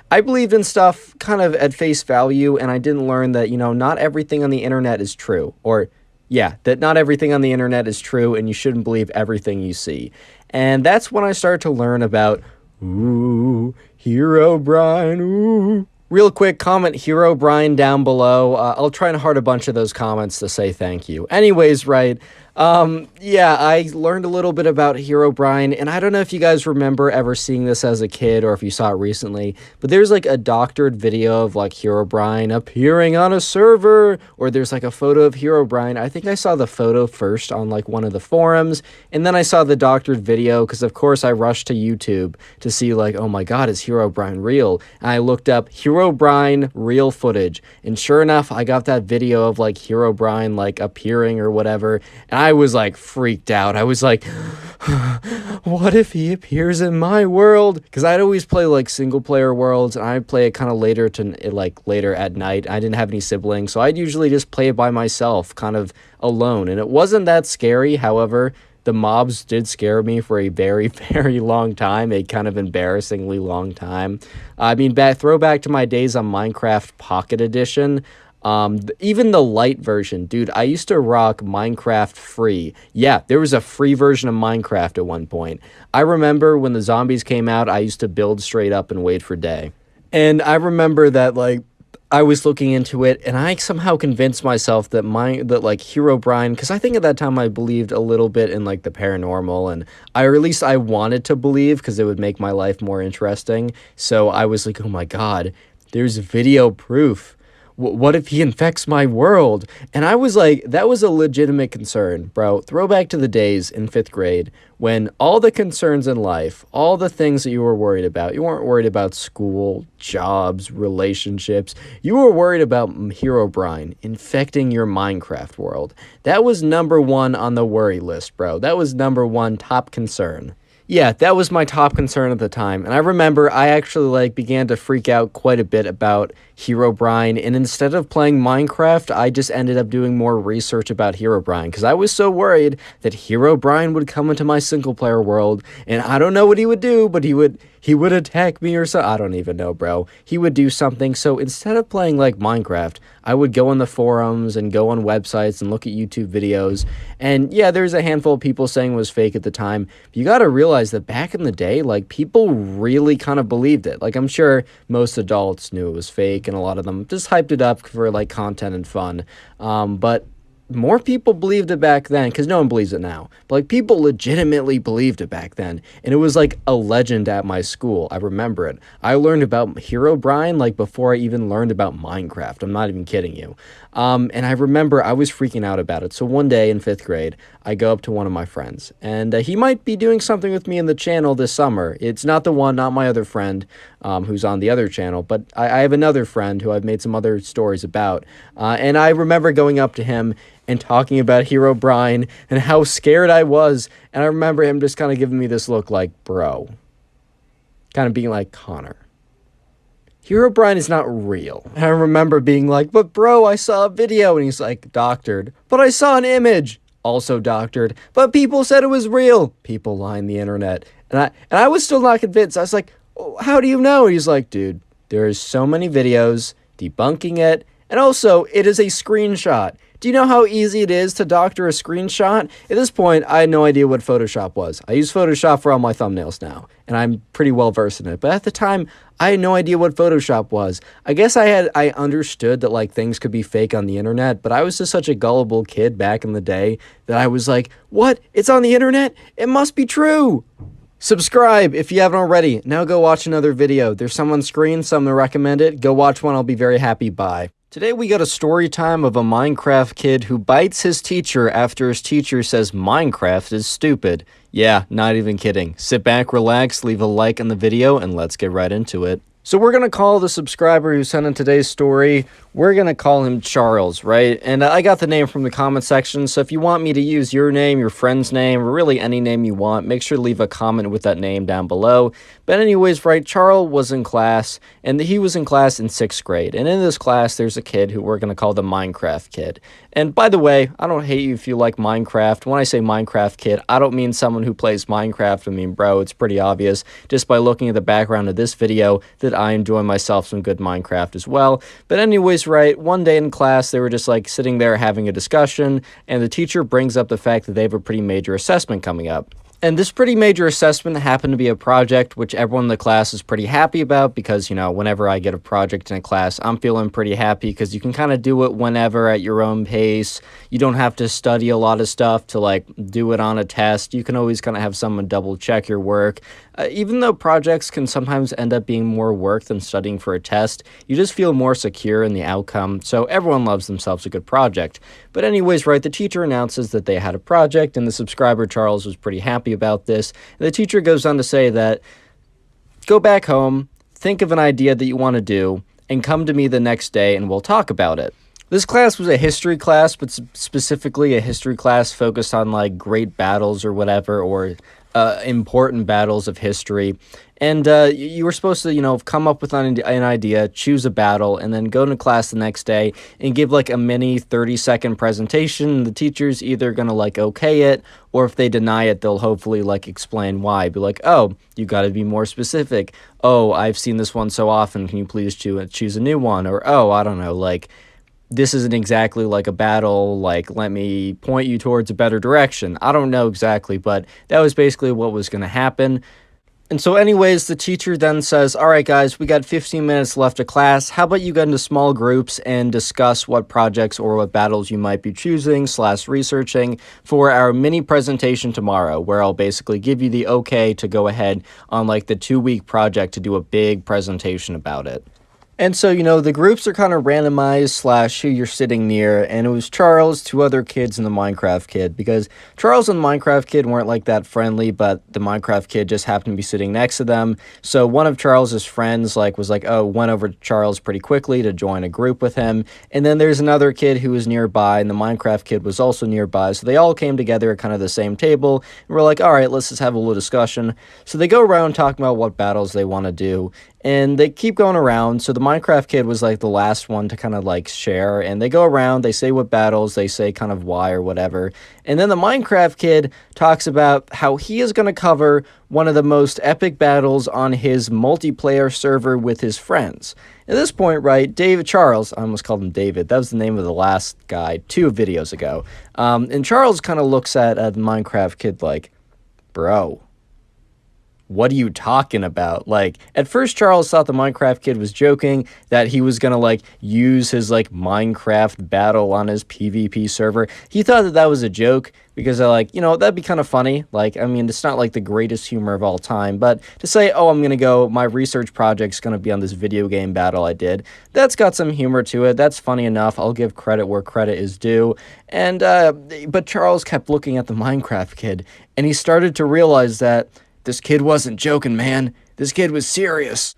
I believed in stuff kind of at face value, and I didn't learn that, not everything on the internet is true. Or, yeah, that not everything on the internet is true, and you shouldn't believe everything you see. And that's when I started to learn about, ooh, Herobrine, ooh. Real quick, comment Herobrine down below. I'll try and heart a bunch of those comments to say thank you. Anyways, right, yeah, I learned a little bit about Herobrine, and I don't know if you guys remember ever seeing this as a kid or if you saw it recently, but there's a doctored video of Herobrine appearing on a server, or there's a photo of Herobrine. I think I saw the photo first on one of the forums, and then I saw the doctored video because of course I rushed to YouTube to see oh my god, is Herobrine real? And I looked up Herobrine real footage, and sure enough, I got that video of Herobrine appearing or whatever, and I was freaked out. I was what if he appears in my world? Because I'd always play single player worlds, and I'd play it kind of later later at night. I didn't have any siblings, so I'd usually just play it by myself, kind of alone, and it wasn't that scary. However, the mobs did scare me for a very, very long time, a kind of embarrassingly long time. Throwback to my days on Minecraft Pocket Edition. Even the light version, dude, I used to rock Minecraft free. Yeah, there was a free version of Minecraft at one point. I remember when the zombies came out, I used to build straight up and wait for day. And I remember that, like, I was looking into it, and I somehow convinced myself that like Herobrine, because I think at that time I believed a little bit in like the paranormal, and or at least I wanted to believe because it would make my life more interesting. So I was like, oh my god, there's video proof. What if he infects my world? And I was like, that was a legitimate concern, bro. Throwback to the days in 5th grade when all the concerns in life, all the things that you were worried about, you weren't worried about school, jobs, relationships. You were worried about Herobrine infecting your Minecraft world. That was number one on the worry list, bro. That was number one top concern. Yeah, that was my top concern at the time. And I remember I actually like began to freak out quite a bit about Herobrine, and instead of playing Minecraft, I just ended up doing more research about Herobrine because I was so worried that Herobrine would come into my single player world, and I don't know what he would do, but he would attack me or so. I don't even know, bro. He would do something. So instead of playing like Minecraft, I would go on the forums and go on websites and look at YouTube videos. And yeah, there's a handful of people saying it was fake at the time. But you got to realize that back in the day, like people really kind of believed it. Like I'm sure most adults knew it was fake, and a lot of them just hyped it up for like content and fun. But more people believed it back then because no one believes it now, but like people legitimately believed it back then, and it was like a legend at my school. I remember it. I learned about Herobrine like before I even learned about Minecraft. I'm not even kidding you. And I remember I was freaking out about it. So one day in 5th grade, I go up to one of my friends, and he might be doing something with me in the channel this summer. It's not the one, not my other friend who's on the other channel, but I have another friend who I've made some other stories about. And I remember going up to him and talking about Herobrine and how scared I was. And I remember him just kind of giving me this look like, bro, kind of being like, Connor, Herobrine is not real. And I remember being like, but bro, I saw a video. And he's like, doctored. But I saw an image. Also doctored. But people said it was real. People line the internet. And I was still not convinced. I was like, oh, how do you know? And he's like, dude, there's so many videos debunking it. And also, it is a screenshot. Do you know how easy it is to doctor a screenshot? At this point, I had no idea what Photoshop was. I use Photoshop for all my thumbnails now, and I'm pretty well versed in it. But at the time, I had no idea what Photoshop was. I guess I understood that like things could be fake on the internet, but I was just such a gullible kid back in the day that I was like, what? It's on the internet? It must be true. Subscribe if you haven't already. Now go watch another video. There's some on screen, some to recommend it. Go watch one. I'll be very happy. Bye. Today we got a story time of a Minecraft kid who bites his teacher after his teacher says Minecraft is stupid. Yeah, not even kidding. Sit back, relax, leave a like on the video, and let's get right into it. So we're going to call the subscriber who sent in today's story, we're going to call him Charles, right? And I got the name from the comment section, so if you want me to use your name, your friend's name, or really any name you want, make sure to leave a comment with that name down below. But anyways, right, Charles was in class, and he was in class in 6th grade. And in this class, there's a kid who we're going to call the Minecraft kid. And by the way, I don't hate you if you like Minecraft. When I say Minecraft kid, I don't mean someone who plays Minecraft. I mean, bro, it's pretty obvious just by looking at the background of this video that I enjoy myself some good Minecraft as well. But anyways, right, one day in class, they were just like sitting there having a discussion, and the teacher brings up the fact that they have a pretty major assessment coming up. And this pretty major assessment happened to be a project which everyone in the class is pretty happy about because, you know, whenever I get a project in a class, I'm feeling pretty happy because you can kind of do it whenever at your own pace. You don't have to study a lot of stuff to, like, do it on a test. You can always kind of have someone double check your work. Even though projects can sometimes end up being more work than studying for a test, you just feel more secure in the outcome, so everyone loves themselves a good project. But anyways, right, the teacher announces that they had a project, and the subscriber, Charles, was pretty happy about this. And the teacher goes on to say that, go back home, think of an idea that you want to do, and come to me the next day and we'll talk about it. This class was a history class, but specifically a history class focused on, like, great battles or whatever, or important battles of history. And you were supposed to, you know, come up with an idea, choose a battle, and then go to class the next day and give, like, a mini 30-second presentation. The teacher's either going to, like, okay it, or if they deny it, they'll hopefully, like, explain why. Be like, oh, you got to be more specific. Oh, I've seen this one so often. Can you please choose a new one? Or, oh, I don't know, like, this isn't exactly like a battle, like, let me point you towards a better direction. I don't know exactly, but that was basically what was going to happen. And so anyways, the teacher then says, all right, guys, we got 15 minutes left of class. How about you get into small groups and discuss what projects or what battles you might be choosing / researching for our mini presentation tomorrow, where I'll basically give you the okay to go ahead on like the 2-week project to do a big presentation about it. And so, the groups are kind of randomized / who you're sitting near, and it was Charles, 2 other kids, and the Minecraft kid, because Charles and the Minecraft kid weren't like that friendly, but the Minecraft kid just happened to be sitting next to them. So one of Charles's friends went over to Charles pretty quickly to join a group with him, and then there's another kid who was nearby, and the Minecraft kid was also nearby, so they all came together at kind of the same table, and we're like, all right, let's just have a little discussion. So they go around talking about what battles they want to do, and they keep going around. So the Minecraft kid was like the last one to kind of like share, and they go around, they say what battles, they say kind of why or whatever. And then the Minecraft kid talks about how he is going to cover one of the most epic battles on his multiplayer server with his friends. At this point, right, Charles, I almost called him David, that was the name of the last guy 2 videos ago. And Charles kind of looks at the Minecraft kid like, bro, what are you talking about? Like, at first Charles thought the Minecraft kid was joking, that he was gonna like use his like Minecraft battle on his PvP server. He thought that was a joke because they're like, that'd be kind of funny. Like, I mean, it's not like the greatest humor of all time, but to say, oh, my research project's gonna be on this video game battle I did, that's got some humor to it. That's funny enough. I'll give credit where credit is due. And but Charles kept looking at the Minecraft kid, and he started to realize that this kid wasn't joking, man. This kid was serious.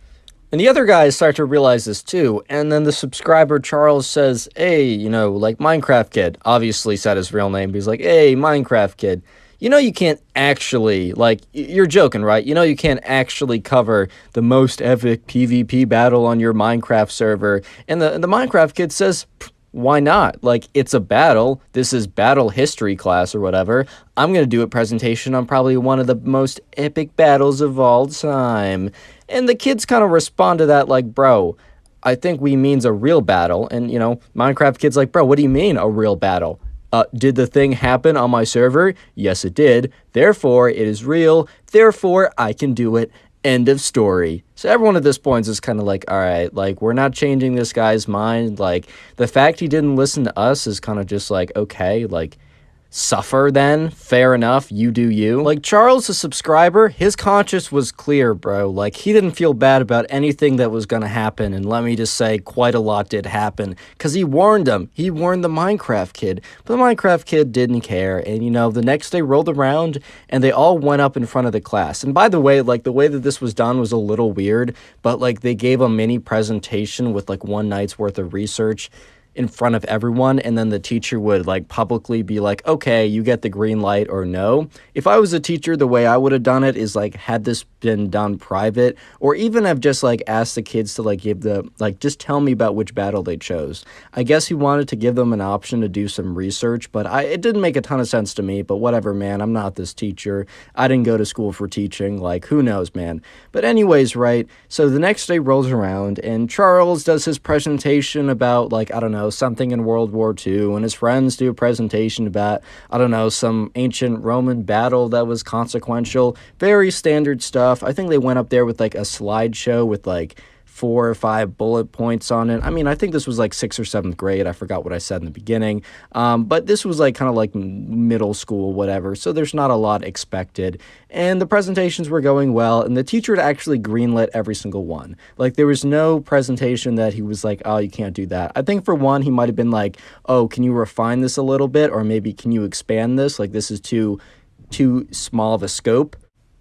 And the other guys start to realize this too. And then the subscriber Charles says, hey, like Minecraft kid, obviously said his real name. But he's like, hey, Minecraft kid, you can't actually, like, you're joking, right? You can't actually cover the most epic PvP battle on your Minecraft server. And the Minecraft kid says, why not? Like, it's a battle. This is battle history class or whatever. I'm going to do a presentation on probably one of the most epic battles of all time. And the kids kind of respond to that like, bro, I think we means a real battle. And, Minecraft kid's like, bro, what do you mean a real battle? Did the thing happen on my server? Yes, it did. Therefore, it is real. Therefore, I can do it. End of story. So everyone at this point is kind of like, all right, like, we're not changing this guy's mind. Like, the fact he didn't listen to us is kind of just like, okay, like, suffer then, fair enough, you do you. Like, Charles, the subscriber, his conscience was clear, bro. Like, he didn't feel bad about anything that was gonna happen, and let me just say, quite a lot did happen, because he warned him. He warned the Minecraft kid, but the Minecraft kid didn't care, and the next day rolled around, and they all went up in front of the class. And by the way, like, the way that this was done was a little weird, but like, they gave a mini presentation with like 1 night's worth of research in front of everyone, and then the teacher would like publicly be like, okay, you get the green light or no. If I was a teacher, the way I would have done it is like, had this been done private, or even have just like asked the kids to like just tell me about which battle they chose. I guess he wanted to give them an option to do some research, but it didn't make a ton of sense to me. But whatever, man, I'm not this teacher. I didn't go to school for teaching. Like, who knows, man. But anyways, right, so the next day rolls around, and Charles does his presentation about, like, I don't know, something in World War II, and his friends do a presentation about, I don't know, some ancient Roman battle that was consequential. Very standard stuff. I think they went up there with like a slideshow with like 4 or 5 bullet points on it. I mean, I think this was like 6th or 7th grade. I forgot what I said in the beginning. But this was like kind of like middle school, whatever. So there's not a lot expected. And the presentations were going well. And the teacher had actually greenlit every single one. Like, there was no presentation that he was like, oh, you can't do that. I think for one, he might have been like, oh, can you refine this a little bit? Or maybe can you expand this? Like, this is too small of a scope.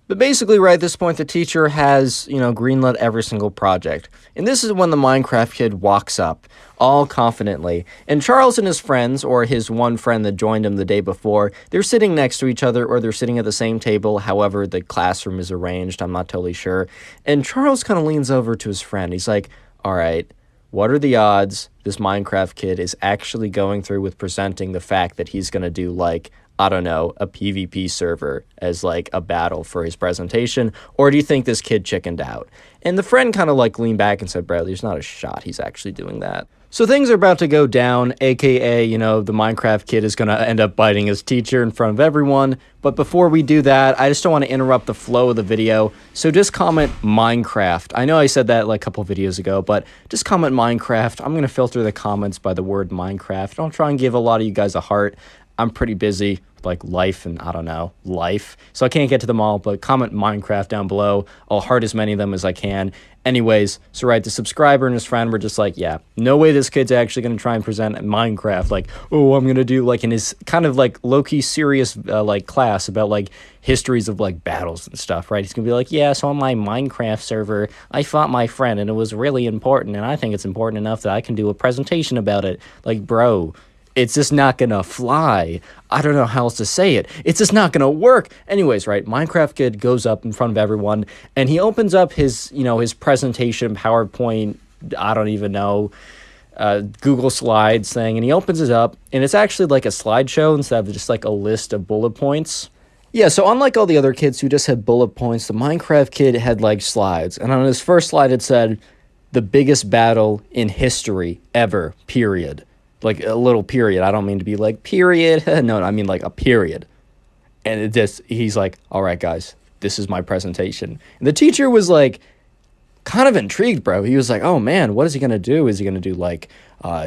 But basically, right at this point, the teacher has, greenlit every single project. And this is when the Minecraft kid walks up, all confidently. And Charles and his friends, or his one friend that joined him the day before, they're sitting next to each other, or they're sitting at the same table. However, the classroom is arranged. I'm not totally sure. And Charles kind of leans over to his friend. He's like, all right, what are the odds this Minecraft kid is actually going through with presenting the fact that he's going to do, like, I don't know, a PvP server as like a battle for his presentation? Or do you think this kid chickened out? And the friend kind of like leaned back and said, bro, there's not a shot he's actually doing that. So things are about to go down, aka, the Minecraft kid is going to end up biting his teacher in front of everyone. But before we do that, I just don't want to interrupt the flow of the video. So just comment Minecraft. I know I said that like a couple videos ago, but just comment Minecraft. I'm going to filter the comments by the word Minecraft. I'll try and give a lot of you guys a heart. I'm pretty busy with like life and I don't know, life. So I can't get to them all, but comment Minecraft down below. I'll heart as many of them as I can. Anyways, so right, the subscriber and his friend were just like, yeah, no way this kid's actually going to try and present Minecraft. Like, oh, I'm going to do like in his kind of like low-key serious like class about like histories of like battles and stuff, right? He's going to be like, yeah, so on my Minecraft server, I fought my friend and it was really important. And I think it's important enough that I can do a presentation about it. Like, bro, it's just not gonna fly. I don't know how else to say it. It's just not gonna work. Anyways, right, Minecraft kid goes up in front of everyone and he opens up his, his presentation, PowerPoint, I don't even know, Google Slides thing, and he opens it up and it's actually like a slideshow instead of just like a list of bullet points. Yeah, so unlike all the other kids who just had bullet points, the Minecraft kid had like slides. And on his first slide it said, the biggest battle in history ever, period. Like a little period. I don't mean to be like period. No, I mean like a period. And he's like, all right, guys, this is my presentation. And the teacher was like kind of intrigued, bro. He was like, oh man, what is he going to do? Is he going to do like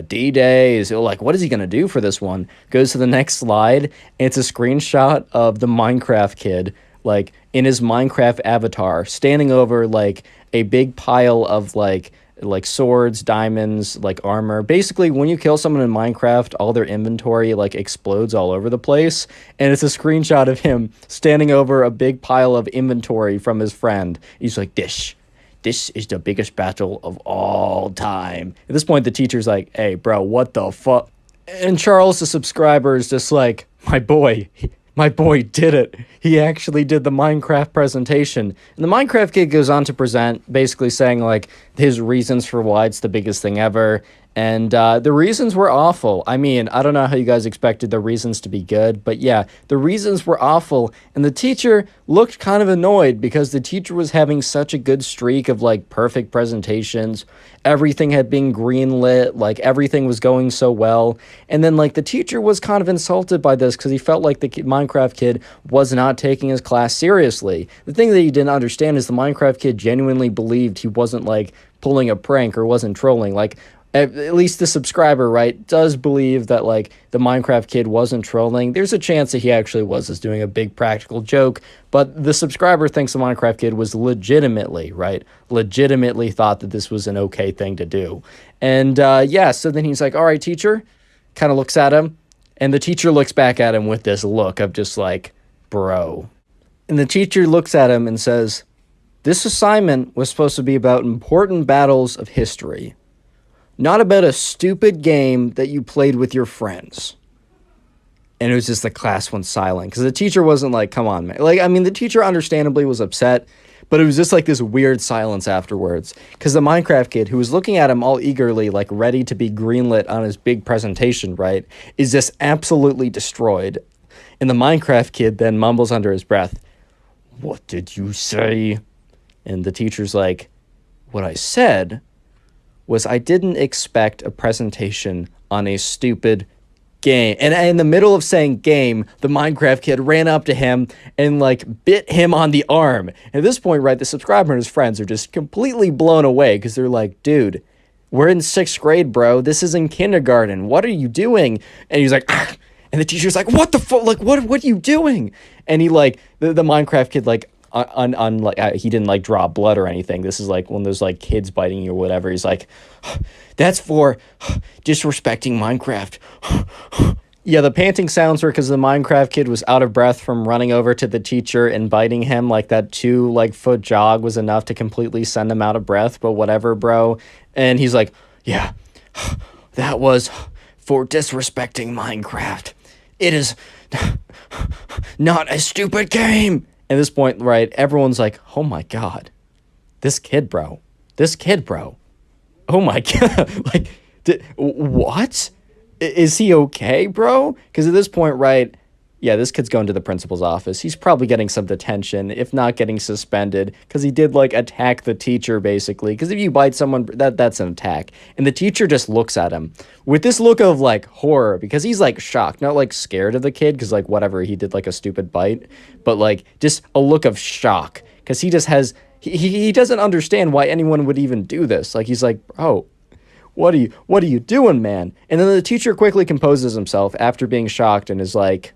D-Day? Is it like, what is he going to do for this one? Goes to the next slide. And it's a screenshot of the Minecraft kid, like in his Minecraft avatar, standing over like a big pile of like swords, diamonds, like armor. Basically, when you kill someone in Minecraft, all their inventory like explodes all over the place. And it's a screenshot of him standing over a big pile of inventory from his friend. He's like, this is the biggest battle of all time. At this point, the teacher's like, hey, bro, what the fuck? And Charles, the subscriber, is just like, my boy did it. He actually did the Minecraft presentation. And the Minecraft kid goes on to present, basically saying like his reasons for why it's the biggest thing ever. And the reasons were awful. I mean, I don't know how you guys expected the reasons to be good, but yeah, the reasons were awful. And the teacher looked kind of annoyed because the teacher was having such a good streak of like perfect presentations. Everything had been greenlit, like everything was going so well. And then like the teacher was kind of insulted by this because he felt like the Minecraft kid was not taking his class seriously. The thing that he didn't understand is the Minecraft kid genuinely believed he wasn't like pulling a prank or wasn't trolling. Like, at least the subscriber, right, does believe that, like, the Minecraft kid wasn't trolling. There's a chance that he actually was just doing a big practical joke, but the subscriber thinks the Minecraft kid was legitimately thought that this was an okay thing to do. And, yeah, so then he's like, all right, teacher, kind of looks at him, and the teacher looks back at him with this look of just like, bro. And the teacher looks at him and says, this assignment was supposed to be about important battles of history. Not about a stupid game that you played with your friends. And it was just the class went silent. Because the teacher wasn't like, come on, man. Like, I mean, the teacher understandably was upset. But it was just like this weird silence afterwards. Because the Minecraft kid, who was looking at him all eagerly, like ready to be greenlit on his big presentation, right, is just absolutely destroyed. And the Minecraft kid then mumbles under his breath, what did you say? And the teacher's like, what I said was I didn't expect a presentation on a stupid game. And in the middle of saying game, the Minecraft kid ran up to him and like bit him on the arm. At this point, right, the subscriber and his friends are just completely blown away because they're like, dude, we're in 6th grade, bro. This is in kindergarten. What are you doing? And he's like, ah! And the teacher's like, what the fuck? Like, what are you doing? And he like, the Minecraft kid like, he didn't like draw blood or anything. This is like one of those like kids biting you or whatever. He's like, that's for disrespecting Minecraft. Yeah, the panting sounds were because the Minecraft kid was out of breath from running over to the teacher and biting him. Like that 2-foot jog was enough to completely send him out of breath, but whatever, bro. And he's like, yeah, that was for disrespecting Minecraft. It is not a stupid game. At this point, right, everyone's like, oh my God, this kid, bro. Oh my God. Like, what? Is he okay, bro? Because at this point, right, yeah, this kid's going to the principal's office. He's probably getting some detention, if not getting suspended, because he did like attack the teacher basically. Because if you bite someone, that's an attack. And the teacher just looks at him with this look of like horror, because he's like shocked, not like scared of the kid, because like whatever, he did like a stupid bite, but like just a look of shock, because he just has he doesn't understand why anyone would even do this. Like he's like, bro, what are you doing, man? And then the teacher quickly composes himself after being shocked and is like,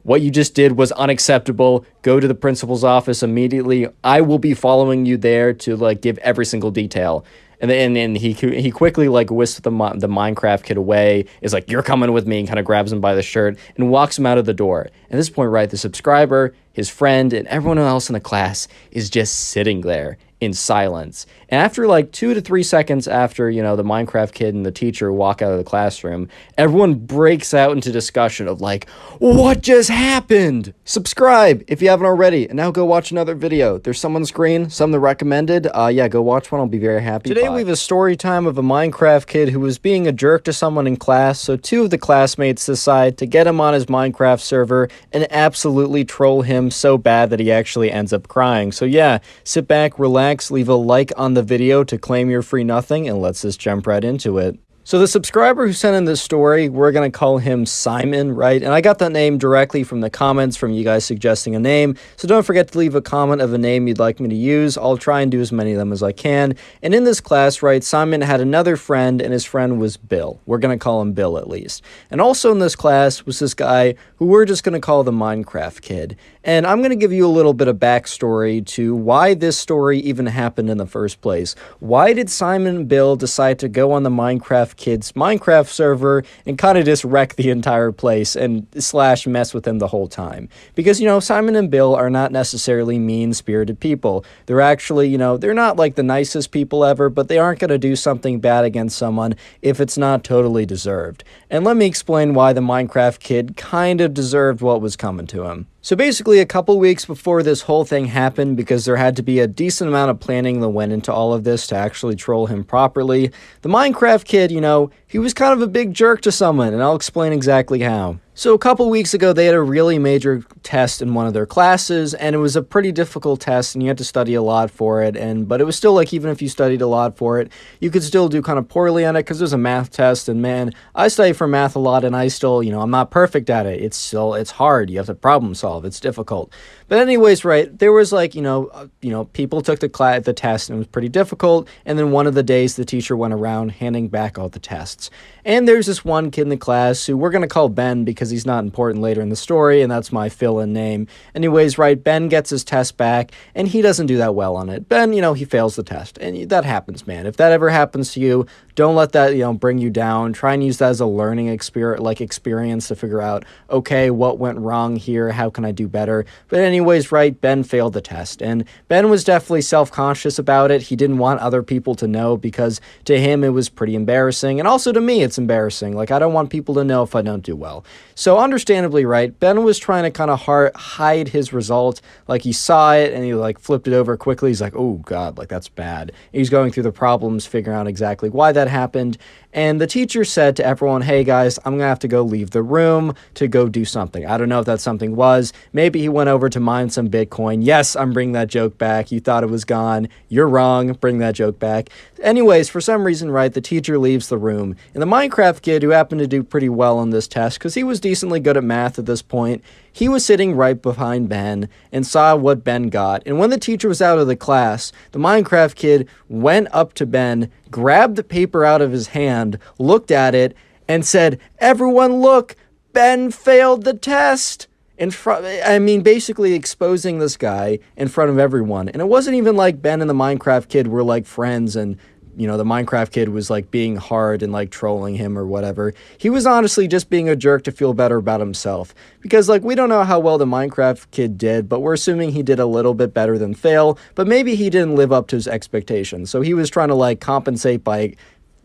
what you just did was unacceptable. Go to the principal's office immediately. I will be following you there to like give every single detail. And then he quickly like whisks the Minecraft kid away, is like, you're coming with me, and kind of grabs him by the shirt and walks him out of the door. At this point, right, the subscriber, his friend, and everyone else in the class is just sitting there in silence. And after like 2 to 3 seconds after, you know, the Minecraft kid and the teacher walk out of the classroom, everyone breaks out into discussion of like, what just happened? Subscribe if you haven't already, and now go watch another video. There's some on the screen, some that recommended. Yeah, go watch one. I'll be very happy. Today we have a story time of a Minecraft kid who was being a jerk to someone in class, so 2 of the classmates decide to get him on his Minecraft server and absolutely troll him so bad that he actually ends up crying. So yeah, sit back, relax, leave a like on the video to claim your free nothing, and let's just jump right into it. So the subscriber who sent in this story, we're going to call him Simon, right? And I got that name directly from the comments from you guys suggesting a name. So don't forget to leave a comment of a name you'd like me to use. I'll try and do as many of them as I can. And in this class, right, Simon had another friend, and his friend was Bill. We're going to call him Bill at least. And also in this class was this guy who we're just going to call the Minecraft kid. And I'm going to give you a little bit of backstory to why this story even happened in the first place. Why did Simon and Bill decide to go on the Minecraft kid's Minecraft server and kind of just wreck the entire place and slash mess with him the whole time? Because, you know, Simon and Bill are not necessarily mean-spirited people. They're actually, you know, they're not like the nicest people ever, but they aren't going to do something bad against someone if it's not totally deserved. And let me explain why the Minecraft kid kind of deserved what was coming to him. So basically, a couple weeks before this whole thing happened, because there had to be a decent amount of planning that went into all of this to actually troll him properly, the Minecraft kid, you know, he was kind of a big jerk to someone, and I'll explain exactly how. So a couple weeks ago, they had a really major test in one of their classes, and it was a pretty difficult test, and you had to study a lot for it, but it was still like, even if you studied a lot for it, you could still do kind of poorly on it, because it was a math test, and man, I study for math a lot, and I still, you know, I'm not perfect at it. It's hard. You have to problem solve. It's difficult. But anyways, right, there was like, people took the test, and it was pretty difficult, and then one of the days, the teacher went around handing back all the tests. And there's this one kid in the class who we're going to call Ben because he's not important later in the story, and that's my fill-in name. Anyways, right, Ben gets his test back, and he doesn't do that well on it. Ben, he fails the test, and that happens, man. If that ever happens to you, don't let that, bring you down. Try and use that as a learning experience to figure out, okay, what went wrong here? How can I do better? But anyways, right, Ben failed the test, and Ben was definitely self-conscious about it. He didn't want other people to know because to him it was pretty embarrassing, and also to me it's embarrassing. Like, I don't want people to know if I don't do well. So understandably, right, Ben was trying to kind of hide his result. Like, he saw it and he flipped it over quickly. He's like, oh God, that's bad. He's going through the problems, figuring out exactly why that happened. And the teacher said to everyone, hey guys, I'm gonna have to go leave the room to go do something. I don't know if that something was. Maybe he went over to mine some Bitcoin. Yes, I'm bringing that joke back. You thought it was gone. You're wrong. Bring that joke back. Anyways, for some reason, right, the teacher leaves the room. And the Minecraft kid, who happened to do pretty well on this test, because he was decently good at math at this point, he was sitting right behind Ben and saw what Ben got. And when the teacher was out of the class, the Minecraft kid went up to Ben, grabbed the paper out of his hand, looked at it, and said, everyone look, Ben failed the test. Basically exposing this guy in front of everyone. And it wasn't even like Ben and the Minecraft kid were like friends and the Minecraft kid was being hard and trolling him or whatever. He was honestly just being a jerk to feel better about himself. Because we don't know how well the Minecraft kid did, but we're assuming he did a little bit better than fail, but maybe he didn't live up to his expectations. So he was trying to compensate by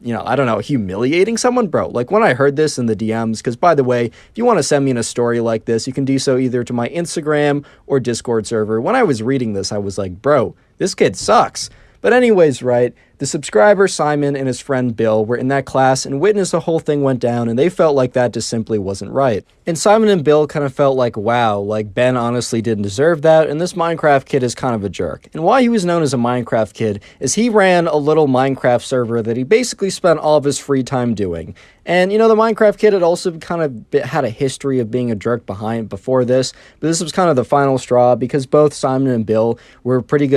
I don't know, humiliating someone, bro. When I heard this in the DMs, because by the way, if you want to send me in a story like this, you can do so either to my Instagram or Discord server. When I was reading this, I was like, bro, this kid sucks. But anyways, right, the subscriber Simon and his friend Bill were in that class and witnessed the whole thing went down, and they felt like that just simply wasn't right. And Simon and Bill kind of felt like, wow, like Ben honestly didn't deserve that, and this Minecraft kid is kind of a jerk. And why he was known as a Minecraft kid is he ran a little Minecraft server that he basically spent all of his free time doing. And, you know, the Minecraft kid had also kind of had a history of being a jerk before this, but this was kind of the final straw because both Simon and Bill were pretty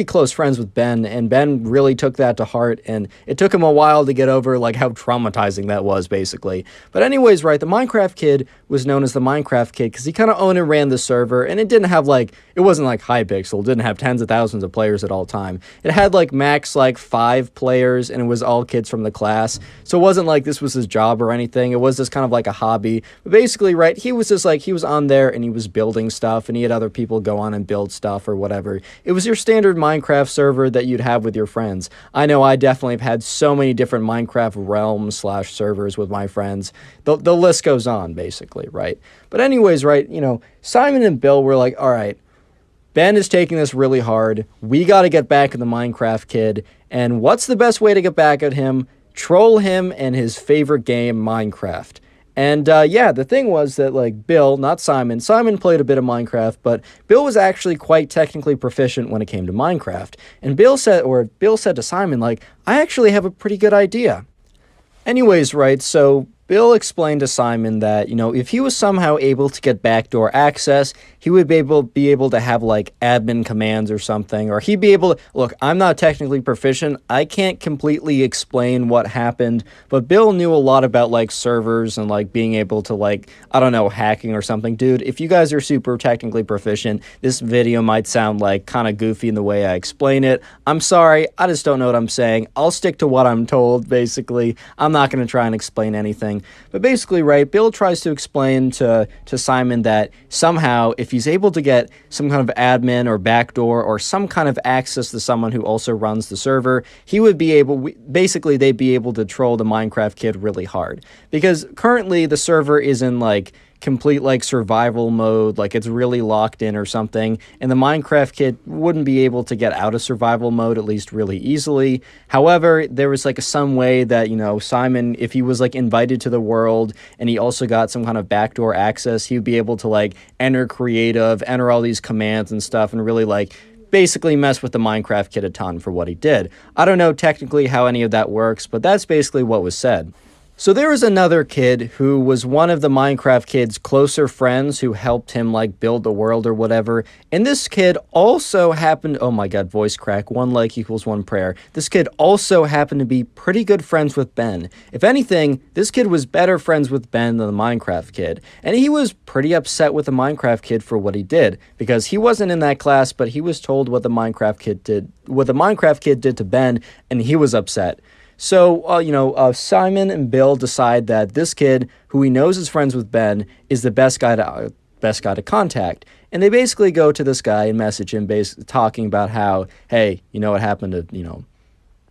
close friends with Ben, and Ben really took that to heart, and it took him a while to get over, like, how traumatizing that was, basically. But anyways, right, the Minecraft kid was known as the Minecraft kid because he kind of owned and ran the server, and it didn't have, like, it wasn't like Hypixel, it didn't have tens of thousands of players at all time. It had, like, max, like, 5 players, and it was all kids from the class, so it wasn't like this was his job or anything. It was just kind of like a hobby. But basically, right, he was just like, he was on there and he was building stuff, and he had other people go on and build stuff or whatever. It was your standard Minecraft server that you'd have with your friends. I know I definitely have had so many different Minecraft realms / servers with my friends. The list goes on, basically, right? But anyways, right, you know, Simon and Bill were like, all right, Ben is taking this really hard. We got to get back at the Minecraft kid. And what's the best way to get back at him? Troll him and his favorite game, Minecraft. And yeah, the thing was that, like, Bill, not Simon, Simon played a bit of Minecraft, but Bill was actually quite technically proficient when it came to Minecraft. And Bill said to Simon, like, I actually have a pretty good idea. Anyways, right, so Bill explained to Simon that, you know, if he was somehow able to get backdoor access, he would be able to have, like, admin commands or something, or he'd be able to, look, I'm not technically proficient, I can't completely explain what happened, but Bill knew a lot about, like, servers and, like, being able to, like, I don't know, hacking or something. Dude, if you guys are super technically proficient, this video might sound, like, kind of goofy in the way I explain it. I'm sorry, I just don't know what I'm saying. I'll stick to what I'm told, basically. I'm not going to try and explain anything. But basically, right, Bill tries to explain to Simon that somehow, if he's able to get some kind of admin or backdoor or some kind of access to someone who also runs the server, he would be able, basically, they'd be able to troll the Minecraft kid really hard. Because currently, the server is in, like, complete, like, survival mode, like it's really locked in or something, and the Minecraft kid wouldn't be able to get out of survival mode, at least really easily. However, there was, like, some way that, you know, Simon, if he was, like, invited to the world and he also got some kind of backdoor access, he would be able to, like, enter creative, enter all these commands and stuff, and really, like, basically mess with the Minecraft kid a ton for what he did. I don't know technically how any of that works, but that's basically what was said. So there was another kid who was one of the Minecraft kid's closer friends who helped him, like, build the world or whatever. And this kid also happened, oh my god, voice crack, 1 like equals 1 prayer. This kid also happened to be pretty good friends with Ben. If anything, this kid was better friends with Ben than the Minecraft kid. And he was pretty upset with the Minecraft kid for what he did, because he wasn't in that class, but he was told what the Minecraft kid did to Ben, and he was upset. So, you know, Simon and Bill decide that this kid, who he knows is friends with Ben, is the best guy to contact. And they basically go to this guy and message him, talking about how, hey, you know what happened to, you know,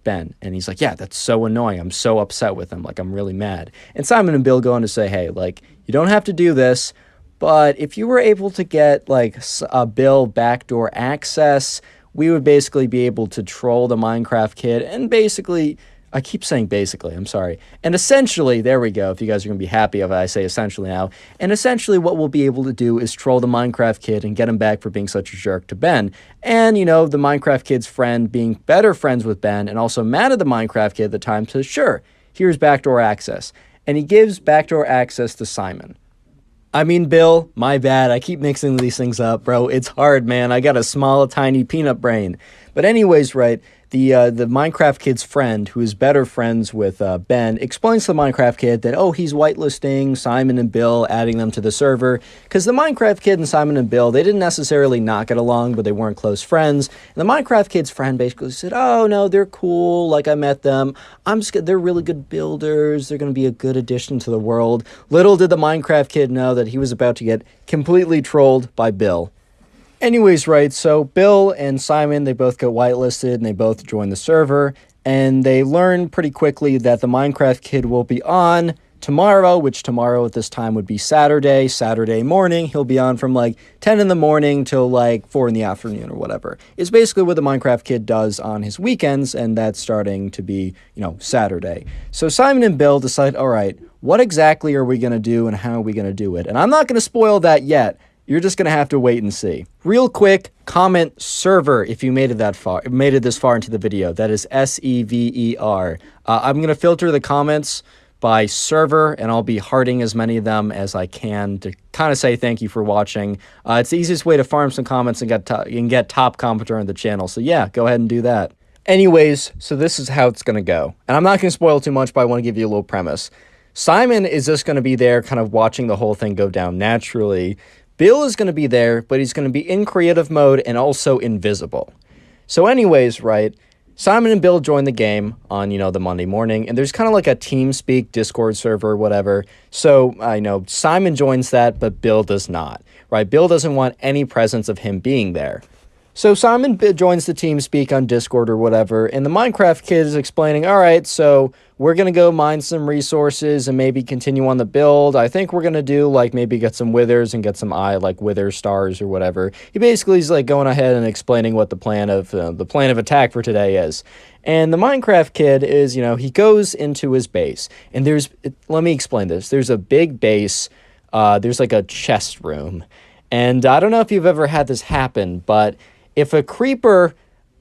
Ben? And he's like, yeah, that's so annoying. I'm so upset with him. Like, I'm really mad. And Simon and Bill go on to say, hey, like, you don't have to do this, but if you were able to get, like, a Bill backdoor access, we would basically be able to troll the Minecraft kid and basically... I keep saying basically, I'm sorry. And essentially, there we go, if you guys are going to be happy if I say essentially now. And essentially what we'll be able to do is troll the Minecraft kid and get him back for being such a jerk to Ben. And, you know, the Minecraft kid's friend being better friends with Ben and also mad at the Minecraft kid at the time says, sure, here's backdoor access. And he gives backdoor access to Simon. I mean, Bill, my bad. I keep mixing these things up, bro. It's hard, man. I got a small, tiny peanut brain. But anyways, right, the Minecraft kid's friend, who is better friends with Ben, explains to the Minecraft kid that, oh, he's whitelisting Simon and Bill, adding them to the server, because the Minecraft kid and Simon and Bill, they didn't necessarily not get along, but they weren't close friends. And the Minecraft kid's friend basically said, oh, no, they're cool, like, I met them, they're really good builders, they're going to be a good addition to the world. Little did the Minecraft kid know that he was about to get completely trolled by Bill. Anyways, right, so Bill and Simon, they both get whitelisted and they both join the server, and they learn pretty quickly that the Minecraft kid will be on tomorrow, which tomorrow at this time would be Saturday morning, he'll be on from like 10 in the morning till like 4 in the afternoon or whatever. It's basically what the Minecraft Kid does on his weekends, and that's starting to be, Saturday. So Simon and Bill decide, all right, what exactly are we going to do and how are we going to do it? And I'm not going to spoil that yet. You're just going to have to wait and see. Real quick, comment server if you made it this far into the video. That is SEVER. I'm going to filter the comments by server, and I'll be hearting as many of them as I can to kind of say thank you for watching. It's the easiest way to farm some comments and get top commenter on the channel. So yeah, go ahead and do that. Anyways, so this is how it's going to go. And I'm not going to spoil too much, but I want to give you a little premise. Simon is just going to be there kind of watching the whole thing go down naturally. Bill is going to be there, but he's going to be in creative mode and also invisible. So anyways, right, Simon and Bill join the game on, the Monday morning, and there's kind of like a TeamSpeak Discord server or whatever. So I know Simon joins that, but Bill does not, right? Bill doesn't want any presence of him being there. So Simon joins the TeamSpeak on Discord or whatever, and the Minecraft Kid is explaining, all right, so we're going to go mine some resources and maybe continue on the build. I think we're going to do, maybe get some withers and get some wither stars or whatever. He basically is, going ahead and explaining what the plan of attack for today is. And the Minecraft Kid is, he goes into his base, and let me explain this. There's a big base, there's like a chest room, and I don't know if you've ever had this happen, but if a creeper,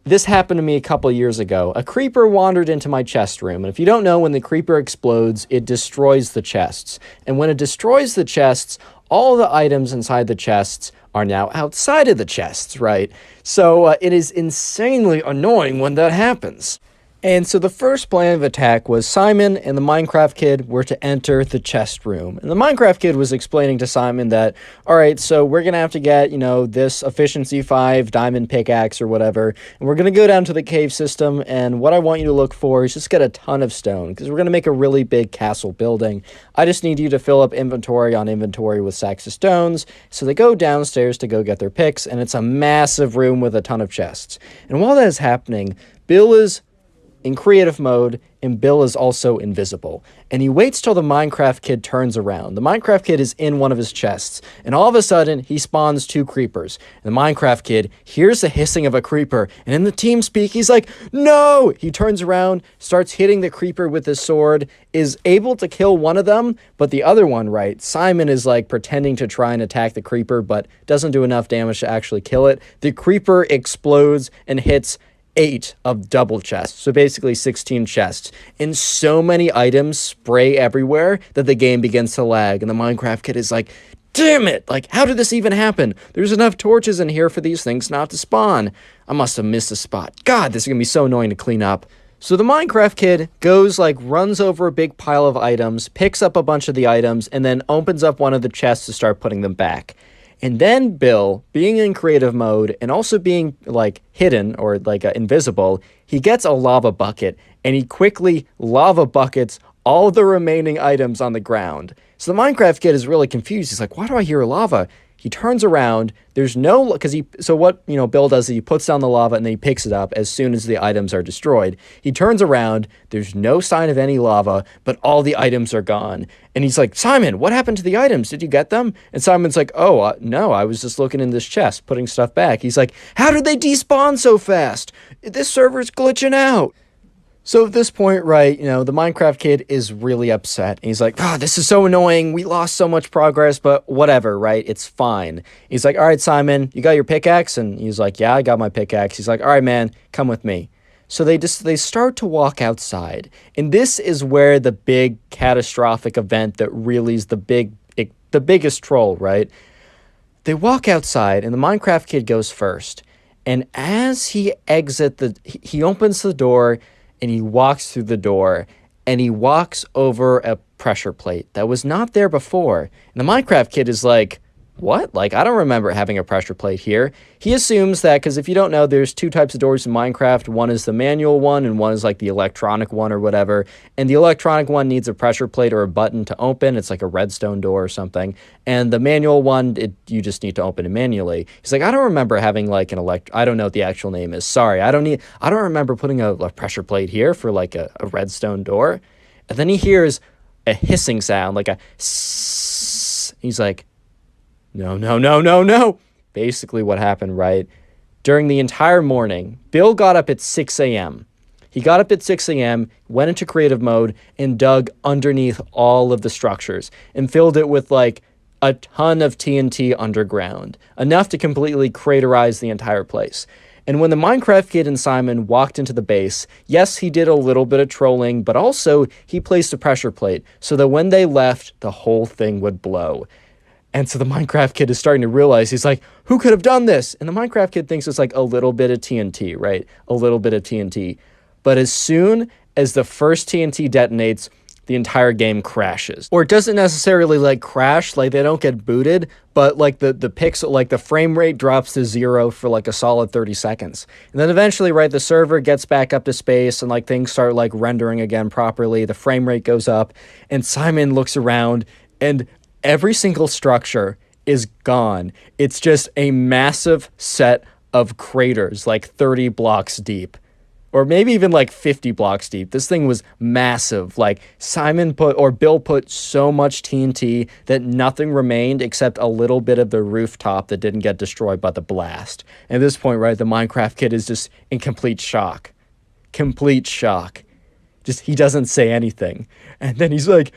this happened to me a couple years ago, a creeper wandered into my chest room, and if you don't know, when the creeper explodes, it destroys the chests. And when it destroys the chests, all the items inside the chests are now outside of the chests, right? So it is insanely annoying when that happens. And so the first plan of attack was Simon and the Minecraft Kid were to enter the chest room. And the Minecraft Kid was explaining to Simon that, all right, so we're going to have to get, this efficiency 5 diamond pickaxe or whatever. And we're going to go down to the cave system. And what I want you to look for is just get a ton of stone, because we're going to make a really big castle building. I just need you to fill up inventory on inventory with sacks of stones. So they go downstairs to go get their picks. And it's a massive room with a ton of chests. And while that is happening, Bill is in creative mode, and Bill is also invisible. And he waits till the Minecraft Kid turns around. The Minecraft Kid is in one of his chests, and all of a sudden, he spawns 2 creepers. And the Minecraft Kid hears the hissing of a creeper, and in the TeamSpeak, he's like, no! He turns around, starts hitting the creeper with his sword, is able to kill one of them, but the other one, right, Simon is pretending to try and attack the creeper, but doesn't do enough damage to actually kill it. The creeper explodes and hits 8 of double chests, so basically 16 chests, and so many items spray everywhere that the game begins to lag, and the Minecraft Kid is like, damn it, how did this even happen? There's enough torches in here for these things not to spawn. I must have missed a spot. God, this is gonna be so annoying to clean up. So the Minecraft Kid goes, runs over a big pile of items, picks up a bunch of the items, and then opens up one of the chests to start putting them back. And then Bill, being in creative mode and also being hidden or invisible, he gets a lava bucket and he quickly lava buckets all the remaining items on the ground. So the Minecraft Kid is really confused. He's like, why do I hear lava? He turns around, there's no, so what, Bill does is he puts down the lava and then he picks it up as soon as the items are destroyed. He turns around, there's no sign of any lava, but all the items are gone. And he's like, Simon, what happened to the items? Did you get them? And Simon's like, oh, no, I was just looking in this chest, putting stuff back. He's like, how did they despawn so fast? This server's glitching out. So at this point, right, the Minecraft Kid is really upset. He's like, God, this is so annoying. We lost so much progress, but whatever, right? It's fine. He's like, all right, Simon, you got your pickaxe? And he's like, yeah, I got my pickaxe. He's like, all right, man, come with me. So they start to walk outside. And this is where the big catastrophic event that really is the biggest troll, right? They walk outside and the Minecraft Kid goes first. And as he he opens the door and he walks through the door, and he walks over a pressure plate that was not there before. And the Minecraft Kid is like, what? I don't remember having a pressure plate here. He assumes that, because if you don't know, there's 2 types of doors in Minecraft. One is the manual one, and one is the electronic one or whatever. And the electronic one needs a pressure plate or a button to open. It's like a redstone door or something. And the manual one, you just need to open it manually. He's like, I don't remember having I don't know what the actual name is. Sorry, I don't remember putting a pressure plate here for a redstone door. And then he hears a hissing sound, like a sss. He's like, no, no, no, no, no. Basically what happened, right? During the entire morning, Bill got up at 6 a.m. He got up at 6 a.m., went into creative mode, and dug underneath all of the structures and filled it with like a ton of TNT underground, enough to completely craterize the entire place. And when the Minecraft Kid and Simon walked into the base, yes, he did a little bit of trolling, but also he placed a pressure plate so that when they left, the whole thing would blow. And so the Minecraft Kid is starting to realize, he's like, who could have done this? And the Minecraft Kid thinks it's like a little bit of TNT, right? A little bit of TNT. But as soon as the first TNT detonates, the entire game crashes. Or it doesn't necessarily like crash, like they don't get booted, but like the pixel, like the frame rate drops to 0 for like a solid 30 seconds. And then eventually, right, the server gets back up to space and like things start like rendering again properly. The frame rate goes up and Simon looks around and every single structure is gone. It's just a massive set of craters, like 30 blocks deep. Or maybe even like 50 blocks deep. This thing was massive. Like Bill put so much TNT that nothing remained except a little bit of the rooftop that didn't get destroyed by the blast. And at this point, right, the Minecraft Kid is just in complete shock. Complete shock. Just, he doesn't say anything. And then he's like,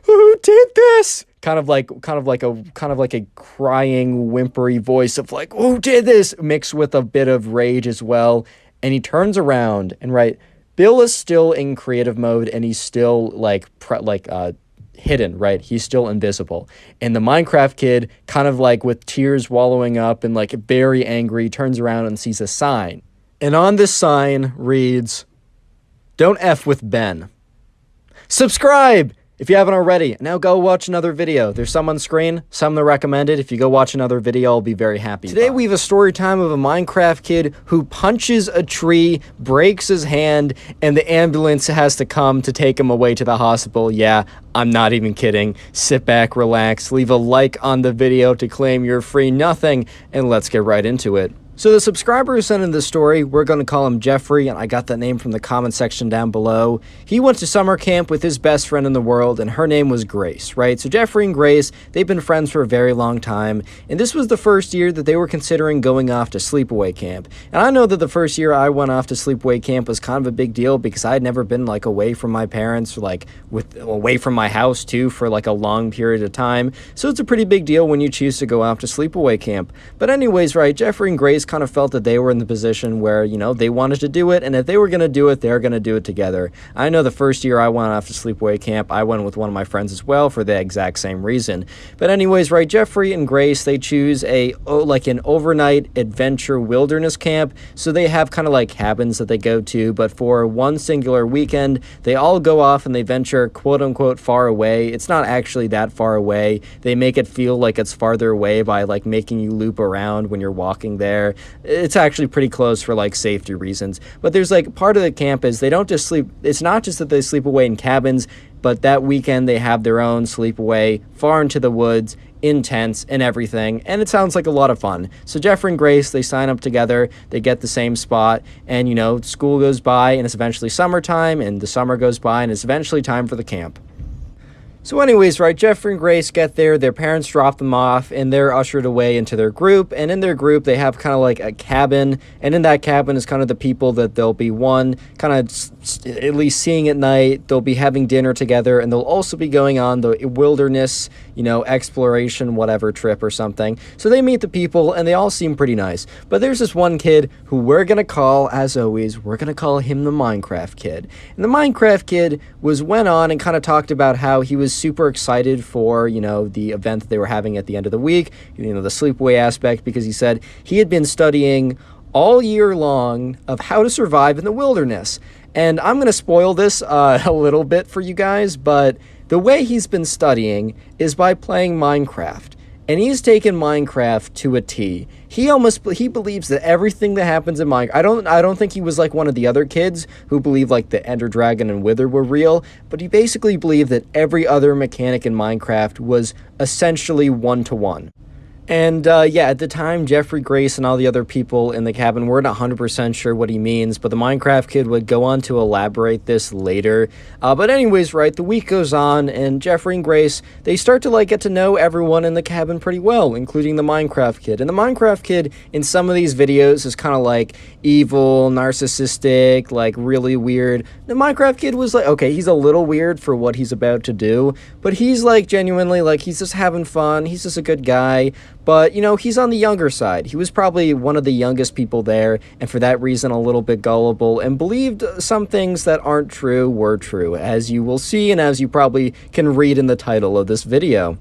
who did this? Kind of like a crying, whimpery voice of like, who did this? Mixed with a bit of rage as well. And he turns around and, right, Bill is still in creative mode and he's still hidden, right? He's still invisible. And the Minecraft Kid, kind of like with tears wallowing up and like very angry, turns around and sees a sign. And on this sign reads, "Don't F with Ben." Subscribe if you haven't already. Now go watch another video. There's some on screen, some that are recommended. If you go watch another video, I'll be very happy. Today we have a story time of a Minecraft kid who punches a tree, breaks his hand, and the ambulance has to come to take him away to the hospital. Yeah, I'm not even kidding. Sit back, relax, leave a like on the video to claim your free nothing, and let's get right into it. So the subscriber who sent in this story, we're going to call him Jeffrey, and I got that name from the comment section down below. He went to summer camp with his best friend in the world, and her name was Grace, right? So Jeffrey and Grace, they've been friends for a very long time, and this was the first year that they were considering going off to sleepaway camp. And I know that the first year I went off to sleepaway camp was kind of a big deal because I had never been like away from my parents, like away from my house too for like a long period of time. So it's a pretty big deal when you choose to go off to sleepaway camp. But anyways, right, Jeffrey and Grace kind of felt that they were in the position where, you know, they wanted to do it, and if they were going to do it, they're going to do it together. I know the first year I went off to sleepaway camp, I went with one of my friends as well for the exact same reason. But anyways, right, Jeffrey and Grace, they choose an overnight adventure wilderness camp, so they have kind of like cabins that they go to, but for one singular weekend, they all go off and they venture quote-unquote far away. It's not actually that far away. They make it feel like it's farther away by like making you loop around when you're walking there. It's actually pretty close for like safety reasons. But there's like part of the camp is they don't just sleep. It's not just that they sleep away in cabins, but that weekend they have their own sleepaway far into the woods, in tents and everything, and it sounds like a lot of fun. So Jeffrey and Grace, they sign up together, they get the same spot, and you know, school goes by and it's eventually summertime, and the summer goes by and it's eventually time for the camp. So anyways, right, Jeffrey and Grace get there, their parents drop them off, and they're ushered away into their group, and in their group, they have kind of like a cabin, and in that cabin is kind of the people that they'll be kind of at least seeing at night, they'll be having dinner together, and they'll also be going on the wilderness, you know, exploration, whatever trip or something. So they meet the people, and they all seem pretty nice. But there's this one kid who we're gonna call, as always, we're gonna call him the Minecraft Kid. And the Minecraft Kid went on and kind of talked about how he was super excited for, you know, the event that they were having at the end of the week, you know, the sleepaway aspect, because he said he had been studying all year long of how to survive in the wilderness. And I'm going to spoil this a little bit for you guys, but the way he's been studying is by playing Minecraft. And he's taken Minecraft to a T. He believes that everything that happens in Minecraft, I don't think he was like one of the other kids who believed like the Ender Dragon and Wither were real, but he basically believed that every other mechanic in Minecraft was essentially one-to-one. And yeah, at the time, Jeffrey Grace and all the other people in the cabin weren't 100% sure what he means, but the Minecraft kid would go on to elaborate this later. But anyways, right, the week goes on, and Jeffrey and Grace, they start to like get to know everyone in the cabin pretty well, including the Minecraft kid. And the Minecraft kid in some of these videos is kind of like evil, narcissistic, like really weird. The Minecraft kid was like, okay, he's a little weird for what he's about to do, but he's like genuinely like, he's just having fun, he's just a good guy. But, you know, he's on the younger side. He was probably one of the youngest people there, and for that reason, a little bit gullible, and believed some things that aren't true were true, as you will see, and as you probably can read in the title of this video.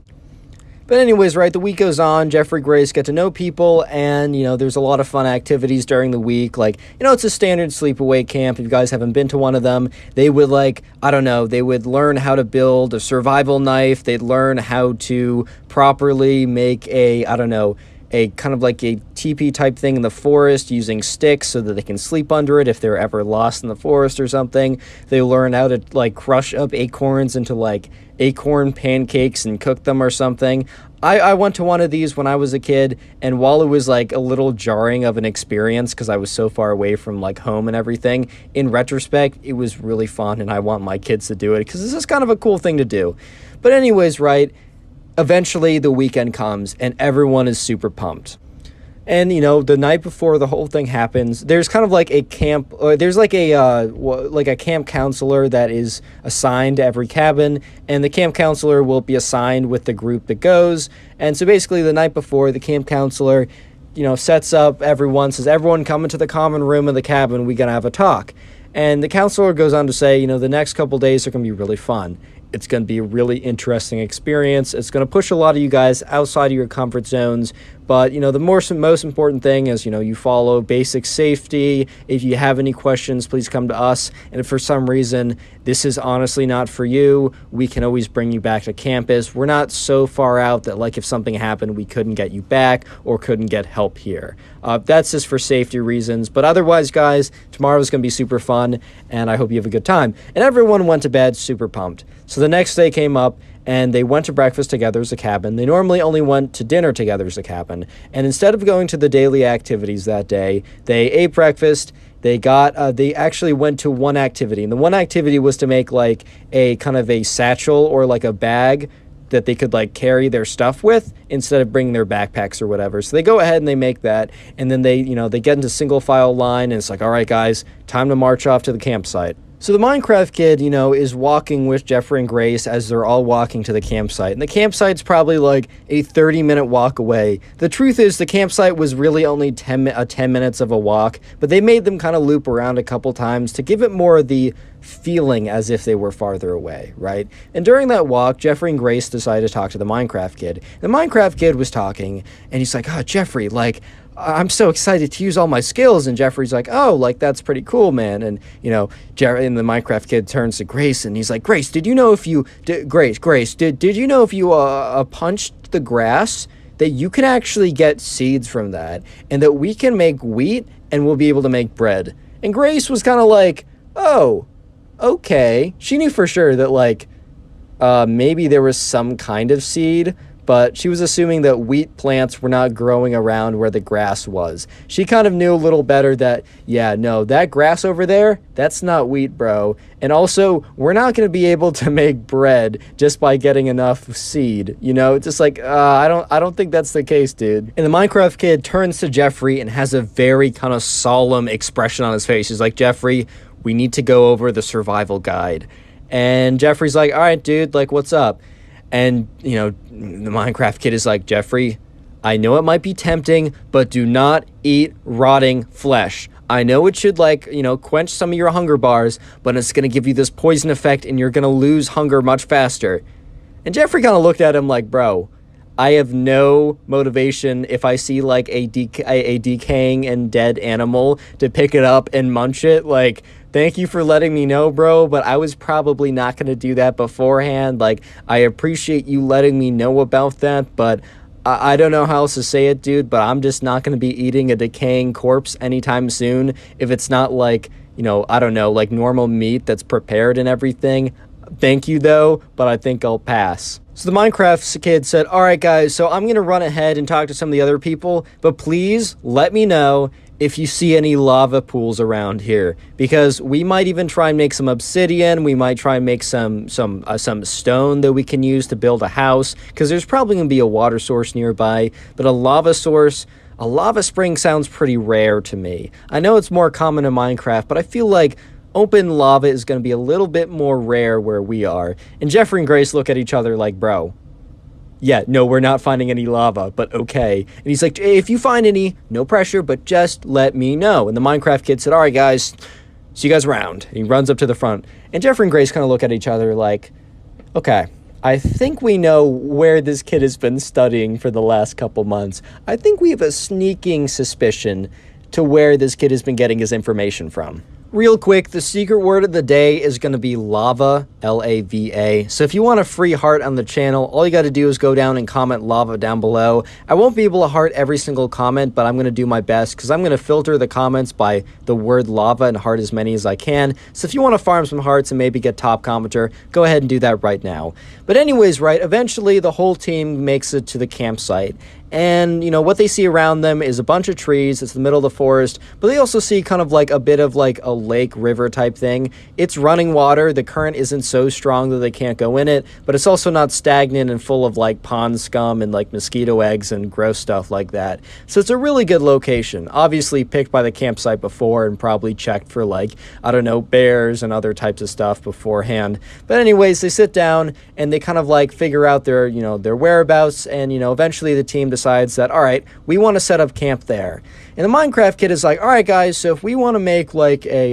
But anyways, right, the week goes on, Jeffrey Grace get to know people, and, you know, there's a lot of fun activities during the week. Like, you know, it's a standard sleepaway camp. If you guys haven't been to one of them, they would, like, I don't know, they would learn how to build a survival knife. They'd learn how to properly make a, I don't know, a kind of like a teepee type thing in the forest using sticks so that they can sleep under it if they're ever lost in the forest or something. They learn how to like crush up acorns into like acorn pancakes and cook them or something. I went to one of these when I was a kid, and while it was like a little jarring of an experience because I was so far away from like home and everything, in retrospect, it was really fun, and I want my kids to do it because this is kind of a cool thing to do. But anyways, right, eventually the weekend comes and everyone is super pumped. And, you know, the night before the whole thing happens, there's kind of like a camp, there's like a camp counselor that is assigned to every cabin, and the camp counselor will be assigned with the group that goes. And so basically the night before, the camp counselor, you know, sets up everyone, says, everyone come into the common room of the cabin, we gotta have a talk. And the counselor goes on to say, you know, the next couple days are gonna be really fun. It's going to be a really interesting experience. It's going to push a lot of you guys outside of your comfort zones. But, you know, the most important thing is, you know, you follow basic safety. If you have any questions, please come to us. And if for some reason this is honestly not for you, we can always bring you back to campus. We're not so far out that, like, if something happened, we couldn't get you back or couldn't get help here. That's just for safety reasons. But otherwise, guys, tomorrow's going to be super fun, and I hope you have a good time. And everyone went to bed super pumped. So the next day came up, and they went to breakfast together as a cabin. They normally only went to dinner together as a cabin. And instead of going to the daily activities that day, they ate breakfast. They actually went to one activity. And the one activity was to make like a kind of a satchel or like a bag that they could like carry their stuff with instead of bringing their backpacks or whatever. So they go ahead and they make that. And then they, you know, they get into single file line, and it's like, all right, guys, time to march off to the campsite. So the Minecraft kid, you know, is walking with Jeffrey and Grace as they're all walking to the campsite. And the campsite's probably like a 30-minute walk away. The truth is the campsite was really only 10 minutes of a walk, but they made them kind of loop around a couple times to give it more of the feeling as if they were farther away, right? And during that walk, Jeffrey and Grace decided to talk to the Minecraft kid. The Minecraft kid was talking, and he's like, oh, Jeffrey, like, I'm so excited to use all my skills. And Jeffrey's like, oh, like, that's pretty cool, man. And, you know, and the Minecraft kid turns to Grace, and he's like, Grace, did you know if you, Grace, did you know if you punched the grass, that you can actually get seeds from that, and that we can make wheat, and we'll be able to make bread? And Grace was kind of like, oh, okay. She knew for sure that, like, maybe there was some kind of seed, but she was assuming that wheat plants were not growing around where the grass was. She kind of knew a little better that, yeah, no, that grass over there, that's not wheat, bro. And also, we're not going to be able to make bread just by getting enough seed. You know, just like, I don't think that's the case, dude. And the Minecraft kid turns to Jeffrey and has a very kind of solemn expression on his face. He's like, Jeffrey, we need to go over the survival guide. And Jeffrey's like, all right, dude, like, what's up? And, you know, the Minecraft kid is like, Jeffrey, I know it might be tempting, but do not eat rotting flesh. I know it should, like, you know, quench some of your hunger bars, but it's going to give you this poison effect, and you're going to lose hunger much faster. And Jeffrey kind of looked at him like, bro, I have no motivation if I see, like, a decaying and dead animal to pick it up and munch it. Like, thank you for letting me know, bro, but I was probably not going to do that beforehand. Like, I appreciate you letting me know about that, but I don't know how else to say it, dude, but I'm just not going to be eating a decaying corpse anytime soon if it's not, like, you know, I don't know, like normal meat that's prepared and everything. Thank you, though, but I think I'll pass. So the Minecraft kid said, all right, guys, so I'm going to run ahead and talk to some of the other people, but please let me know if you see any lava pools around here, because we might even try and make some obsidian. We might try and make some stone that we can use to build a house, because there's probably going to be a water source nearby, but a lava source... A lava spring sounds pretty rare to me. I know it's more common in Minecraft, but I feel like open lava is going to be a little bit more rare where we are. And Jeffrey and Grace look at each other like, bro, yeah, no, we're not finding any lava, but okay. And he's like, if you find any, no pressure, but just let me know. And the Minecraft kid said, all right, guys, see you guys around. And he runs up to the front. And Jeffrey and Grace kind of look at each other like, okay, I think we know where this kid has been studying for the last couple months. I think we have a sneaking suspicion to where this kid has been getting his information from. Real quick, the secret word of the day is going to be lava, L-A-V-A. So if you want a free heart on the channel, all you got to do is go down and comment lava down below. I won't be able to heart every single comment, but I'm going to do my best because I'm going to filter the comments by the word lava and heart as many as I can. So if you want to farm some hearts and maybe get top commenter, go ahead and do that right now. But anyways, right, eventually the whole team makes it to the campsite. And, you know, what they see around them is a bunch of trees. It's the middle of the forest. But they also see kind of like a bit of like a lake, river type thing. It's running water. The current isn't so strong that they can't go in it. But it's also not stagnant and full of like pond scum and like mosquito eggs and gross stuff like that. So it's a really good location. Obviously picked by the campsite before and probably checked for like, I don't know, bears and other types of stuff beforehand. But anyways, they sit down and they kind of like figure out their, you know, their whereabouts. And, you know, eventually the team decides that, all right, we want to set up camp there. And the Minecraft kid is like, all right, guys, so if we want to make like a,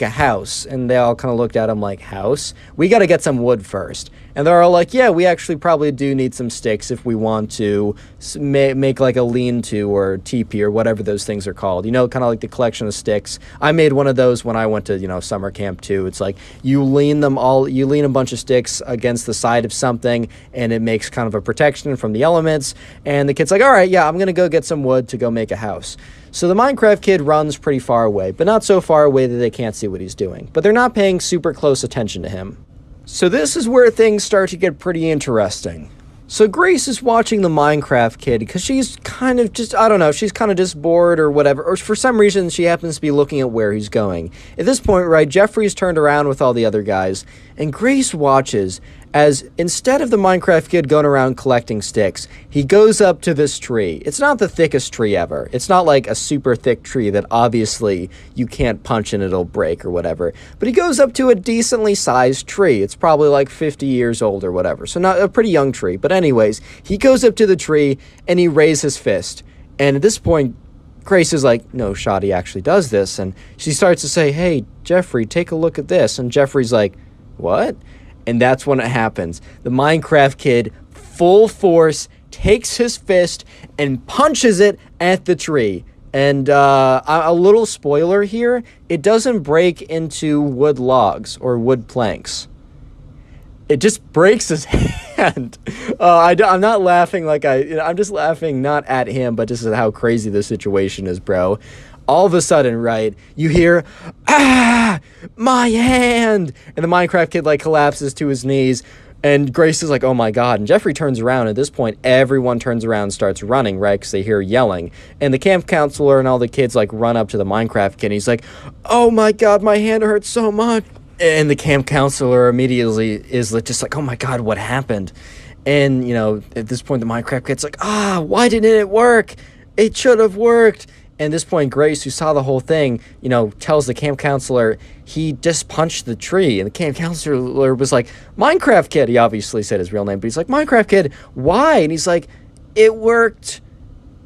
house, and they all kind of looked at him like, house? We got to get some wood first. And they're all like, yeah, we actually probably do need some sticks if we want to make like a lean-to or teepee or whatever those things are called. You know, kind of like the collection of sticks. I made one of those when I went to, you know, summer camp too. It's like you lean a bunch of sticks against the side of something, and it makes kind of a protection from the elements. And the kid's like, all right, yeah, I'm going to go get some wood to go make a house. So the Minecraft kid runs pretty far away, but not so far away that they can't see what he's doing. But they're not paying super close attention to him. So this is where things start to get pretty interesting. So Grace is watching the Minecraft kid because she's kind of just, I don't know, she's kind of just bored or whatever. Or for some reason, she happens to be looking at where he's going. At this point, right, Jeffrey's turned around with all the other guys, and Grace watches as instead of the Minecraft kid going around collecting sticks, he goes up to this tree. It's not the thickest tree ever. It's not like a super thick tree that obviously you can't punch and it'll break or whatever. But he goes up to a decently sized tree. It's probably like 50 years old or whatever. So not a pretty young tree. But anyways, he goes up to the tree and he raises his fist. And at this point, Grace is like, no shot he actually does this. And she starts to say, hey, Jeffrey, take a look at this. And Jeffrey's like, what? And that's when it happens. The Minecraft kid, full force, takes his fist and punches it at the tree. And a little spoiler here, it doesn't break into wood logs or wood planks. It just breaks his hand. I'm not laughing like I'm just laughing not at him, but just at how crazy the situation is, bro. All of a sudden, right, you hear, ah, my hand! And the Minecraft kid, like, collapses to his knees, and Grace is like, oh my god. And Jeffrey turns around. At this point, everyone turns around and starts running, right, because they hear yelling. And the camp counselor and all the kids, like, run up to the Minecraft kid, and he's like, oh my god, my hand hurts so much. And the camp counselor immediately is just like, oh my god, what happened? And, you know, at this point, the Minecraft kid's like, why didn't it work? It should have worked. And at this point, Grace, who saw the whole thing, you know, tells the camp counselor he just punched the tree. And the camp counselor was like, Minecraft kid. He obviously said his real name, but he's like, Minecraft kid, why? And he's like, it worked.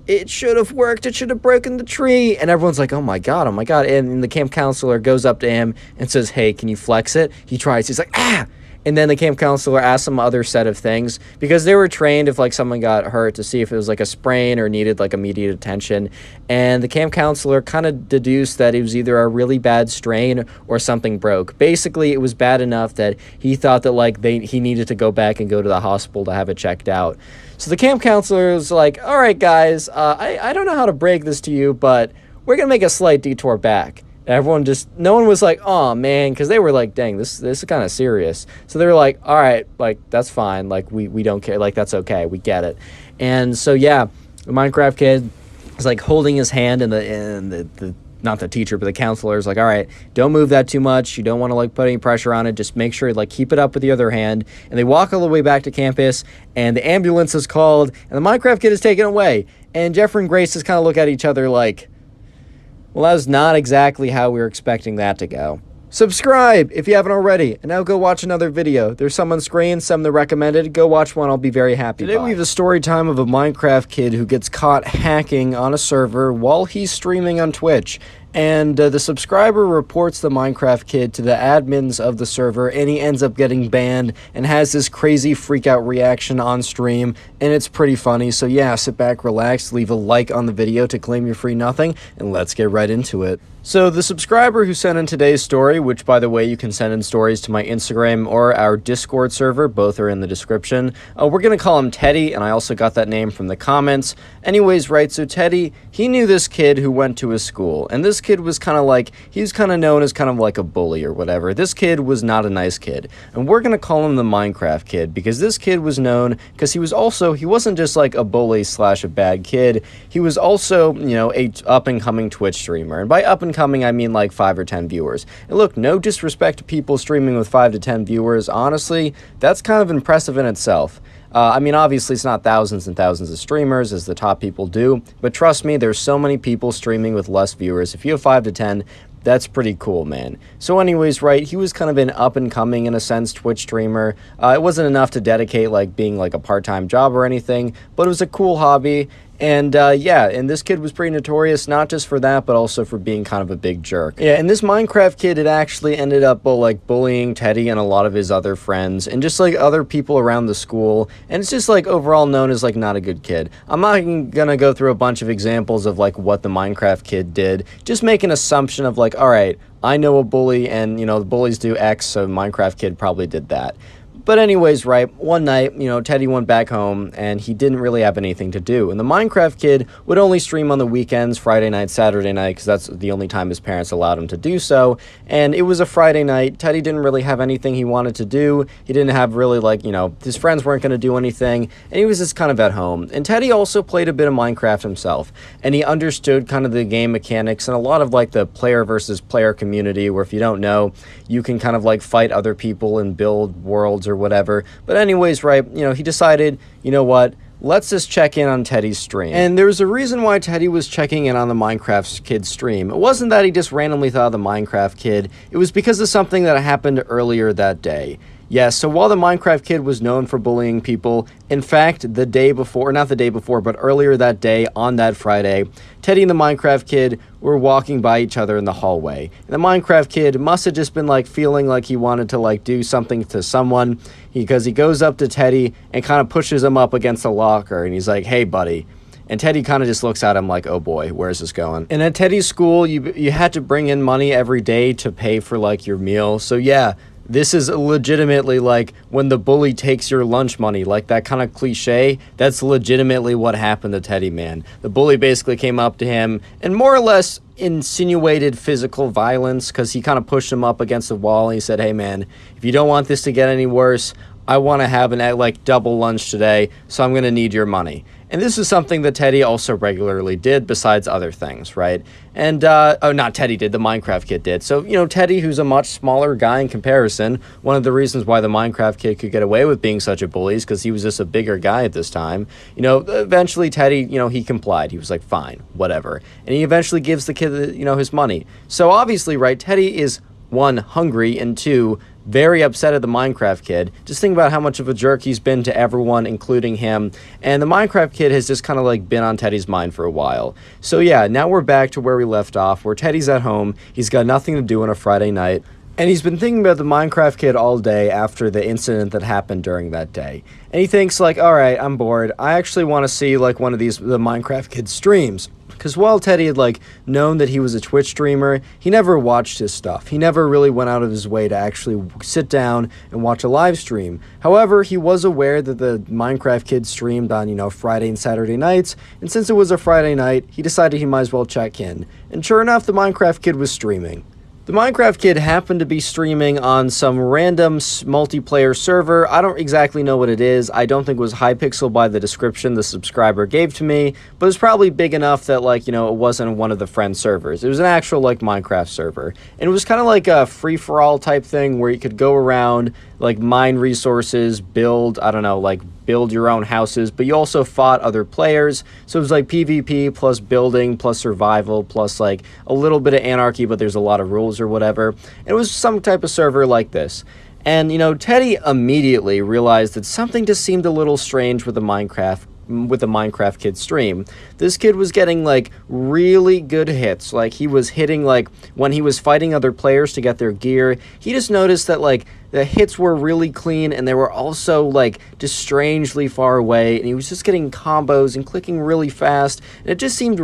It should have worked. It should have broken the tree. And everyone's like, oh my god, oh my god. And the camp counselor goes up to him and says, hey, can you flex it? He tries. He's like, ah! And then the camp counselor asked some other set of things because they were trained if like someone got hurt to see if it was like a sprain or needed like immediate attention. And the camp counselor kind of deduced that it was either a really bad strain or something broke. Basically, it was bad enough that he thought that like he needed to go back and go to the hospital to have it checked out. So the camp counselor was like, all right, guys, I don't know how to break this to you, but we're going to make a slight detour back. Everyone just, no one was like, oh man, because they were like, dang, this is kind of serious. So they were like, all right, like, that's fine. Like, we don't care. Like, that's okay. We get it. And so, yeah, the Minecraft kid is like holding his hand, and the not the teacher, but the counselor is like, all right, don't move that too much. You don't want to like put any pressure on it. Just make sure like keep it up with the other hand. And they walk all the way back to campus, and the ambulance is called, and the Minecraft kid is taken away. And Jeffrey and Grace just kind of look at each other like, well, that was not exactly how we were expecting that to go. Subscribe if you haven't already, and now go watch another video. There's some on screen, some that recommended. Go watch one, I'll be very happy. Today we have a story time of a Minecraft kid who gets caught hacking on a server while he's streaming on Twitch. And the subscriber reports the Minecraft kid to the admins of the server, and he ends up getting banned and has this crazy freak-out reaction on stream, and it's pretty funny. So yeah, sit back, relax, leave a like on the video to claim your free nothing, and let's get right into it. So the subscriber who sent in today's story, which by the way you can send in stories to my Instagram or our Discord server, both are in the description. We're gonna call him Teddy, and I also got that name from the comments. Anyways, right, so Teddy, he knew this kid who went to his school, and this kid was kind of like, he was kind of known as kind of like a bully or whatever. This kid was not a nice kid, and we're gonna call him the Minecraft kid, because this kid was known, because he wasn't just like a bully slash a bad kid, he was also, you know, a up-and-coming Twitch streamer, and by up-and-coming I mean like 5 or 10 viewers. And look, no disrespect to people streaming with 5 to 10 viewers, honestly, that's kind of impressive in itself. I mean, obviously, it's not thousands and thousands of streamers, as the top people do, but trust me, there's so many people streaming with less viewers. If you have 5 to 10, that's pretty cool, man. So anyways, right, he was kind of an up-and-coming, in a sense, Twitch streamer. It wasn't enough to dedicate, like, being, like, a part-time job or anything, but it was a cool hobby. And, yeah, and this kid was pretty notorious, not just for that, but also for being kind of a big jerk. Yeah, and this Minecraft kid had actually ended up, like, bullying Teddy and a lot of his other friends, and just, like, other people around the school, and it's just, like, overall known as, like, not a good kid. I'm not gonna go through a bunch of examples of, like, what the Minecraft kid did, just make an assumption of, like, alright, I know a bully, and, you know, the bullies do X, so Minecraft kid probably did that. But anyways, right, one night, you know, Teddy went back home, and he didn't really have anything to do. And the Minecraft kid would only stream on the weekends, Friday night, Saturday night, because that's the only time his parents allowed him to do so. And it was a Friday night. Teddy didn't really have anything he wanted to do. He didn't have really, like, you know, his friends weren't going to do anything, and he was just kind of at home. And Teddy also played a bit of Minecraft himself, and he understood kind of the game mechanics and a lot of, like, the player versus player community, where if you don't know, you can kind of, like, fight other people and build worlds or whatever. But anyways, right, you know, he decided, you know what, let's just check in on Teddy's stream. And there was a reason why Teddy was checking in on the Minecraft kid's stream. It wasn't that he just randomly thought of the Minecraft kid, it was because of something that happened earlier that day. Yes, so while the Minecraft kid was known for bullying people, in fact, the day before, not the day before, but earlier that day, on that Friday, Teddy and the Minecraft kid were walking by each other in the hallway. And the Minecraft kid must have just been, like, feeling like he wanted to, like, do something to someone, because he goes up to Teddy and kind of pushes him up against a locker, and he's like, hey, buddy. And Teddy kind of just looks at him like, oh boy, where's this going? And at Teddy's school, you had to bring in money every day to pay for, like, your meal. So yeah, this is legitimately like when the bully takes your lunch money, like that kind of cliche. That's legitimately what happened to Teddy, man. The bully basically came up to him and more or less insinuated physical violence, because he kind of pushed him up against the wall and he said, hey man, if you don't want this to get any worse, I want to have an, like, double lunch today, so I'm going to need your money. And this is something that Teddy also regularly did, besides other things, right? And, oh, not Teddy did, the Minecraft kid did. So, you know, Teddy, who's a much smaller guy in comparison, one of the reasons why the Minecraft kid could get away with being such a bully is because he was just a bigger guy at this time. You know, eventually Teddy, you know, he complied. He was like, fine, whatever. And he eventually gives the kid, you know, his money. So obviously, right, Teddy is, 1, hungry, and 2, very upset at the Minecraft kid. Just think about how much of a jerk he's been to everyone, including him. And the Minecraft kid has just kind of, like, been on Teddy's mind for a while. So yeah, now we're back to where we left off, where Teddy's at home. He's got nothing to do on a Friday night. And he's been thinking about the Minecraft kid all day after the incident that happened during that day. And he thinks, like, alright, I'm bored. I actually want to see, like, one of the Minecraft kid's streams. Because while Teddy had, like, known that he was a Twitch streamer, he never watched his stuff. He never really went out of his way to actually sit down and watch a live stream. However, he was aware that the Minecraft kid streamed on, you know, Friday and Saturday nights, and since it was a Friday night, he decided he might as well check in. And sure enough, the Minecraft kid was streaming. The Minecraft kid happened to be streaming on some random multiplayer server. I don't exactly know what it is. I don't think it was Hypixel by the description the subscriber gave to me, but it's probably big enough that, like, you know, it wasn't one of the friend servers. It was an actual, like, Minecraft server. And it was kind of like a free-for-all type thing where you could go around, like, mine resources, build, I don't know, like, build your own houses, but you also fought other players. So it was like PvP plus building plus survival plus like a little bit of anarchy, but there's a lot of rules or whatever. And it was some type of server like this. And, you know, Teddy immediately realized that something just seemed a little strange with the Minecraft kid stream. This kid was getting like really good hits. Like he was hitting, like when he was fighting other players to get their gear, he just noticed that like the hits were really clean and they were also like just strangely far away, and he was just getting combos and clicking really fast, and it just seemed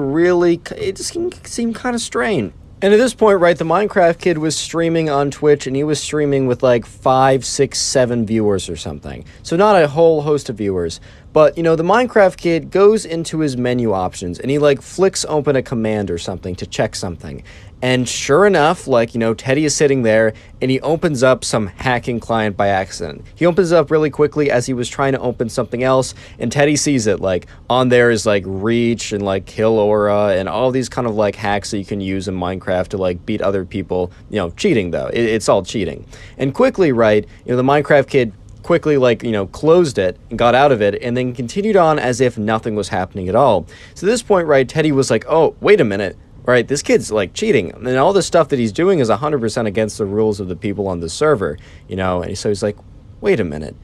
kind of strange. And at this point, right, the Minecraft kid was streaming on Twitch, and he was streaming with like 5, 6, 7 viewers or something. So not a whole host of viewers. But, you know, the Minecraft kid goes into his menu options, and he like flicks open a command or something to check something. And sure enough, like, you know, Teddy is sitting there, and he opens up some hacking client by accident. He opens it up really quickly as he was trying to open something else, and Teddy sees it. Like, on there is, like, reach and, like, kill aura and all these kind of, like, hacks that you can use in Minecraft to, like, beat other people. You know, cheating, though. It's all cheating. And quickly, right, you know, the Minecraft kid quickly, like, you know, closed it and got out of it and then continued on as if nothing was happening at all. So at this point, right, Teddy was like, oh, wait a minute. Right, this kid's like cheating, and all the stuff that he's doing is 100% against the rules of the people on the server, you know. And so he's like, wait a minute,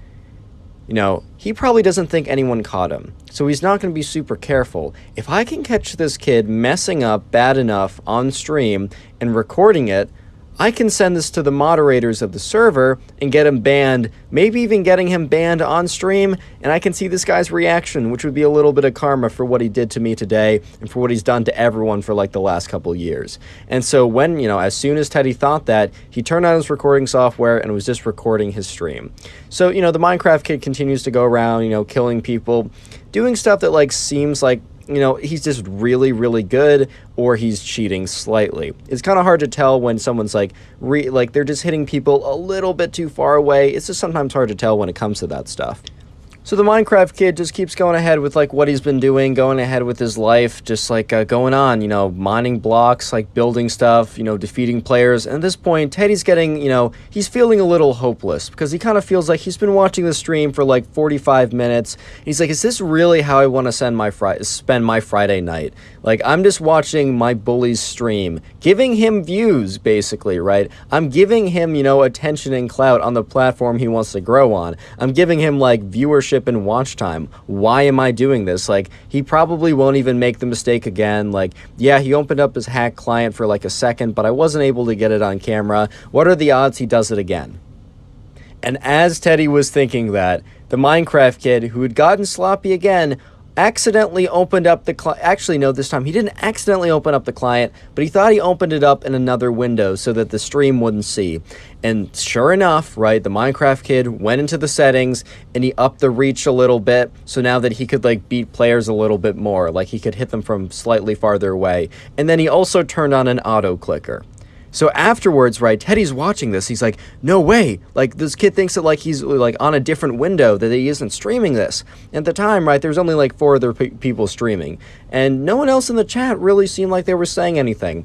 you know, he probably doesn't think anyone caught him, so he's not going to be super careful. If I can catch this kid messing up bad enough on stream and recording it, I can send this to the moderators of the server and get him banned, maybe even getting him banned on stream, and I can see this guy's reaction, which would be a little bit of karma for what he did to me today and for what he's done to everyone for like the last couple years. And so when, you know, as soon as Teddy thought that, he turned on his recording software and was just recording his stream. So, you know, the Minecraft kid continues to go around, you know, killing people, doing stuff that like seems like, you know, he's just really, really good, or he's cheating slightly. It's kind of hard to tell when someone's like, they're just hitting people a little bit too far away. It's just sometimes hard to tell when it comes to that stuff. So the Minecraft kid just keeps going ahead with, like, what he's been doing, going ahead with his life, just, like, going on, you know, mining blocks, like, building stuff, you know, defeating players. And at this point, Teddy's getting, you know, he's feeling a little hopeless because he kind of feels like he's been watching the stream for, like, 45 minutes. He's like, is this really how I want to spend my Friday night? Like, I'm just watching my bully's stream, giving him views, basically, right? I'm giving him, you know, attention and clout on the platform he wants to grow on. I'm giving him, like, viewership and watch time. Why am I doing this? Like, he probably won't even make the mistake again. Like, yeah, he opened up his hack client for, like, a second, but I wasn't able to get it on camera. What are the odds he does it again? And as Teddy was thinking that, the Minecraft kid, who had gotten sloppy again, accidentally opened up the client. Actually, no, this time he didn't accidentally open up the client, but he thought he opened it up in another window so that the stream wouldn't see. And sure enough, right, the Minecraft kid went into the settings and he upped the reach a little bit, so now that he could, like, beat players a little bit more, like he could hit them from slightly farther away. And then he also turned on an auto clicker. So afterwards, right, Teddy's watching this. He's like, no way. Like, this kid thinks that, like, he's, like, on a different window, that he isn't streaming this. And at the time, right, there's only, like, 4 other people streaming. And no one else in the chat really seemed like they were saying anything.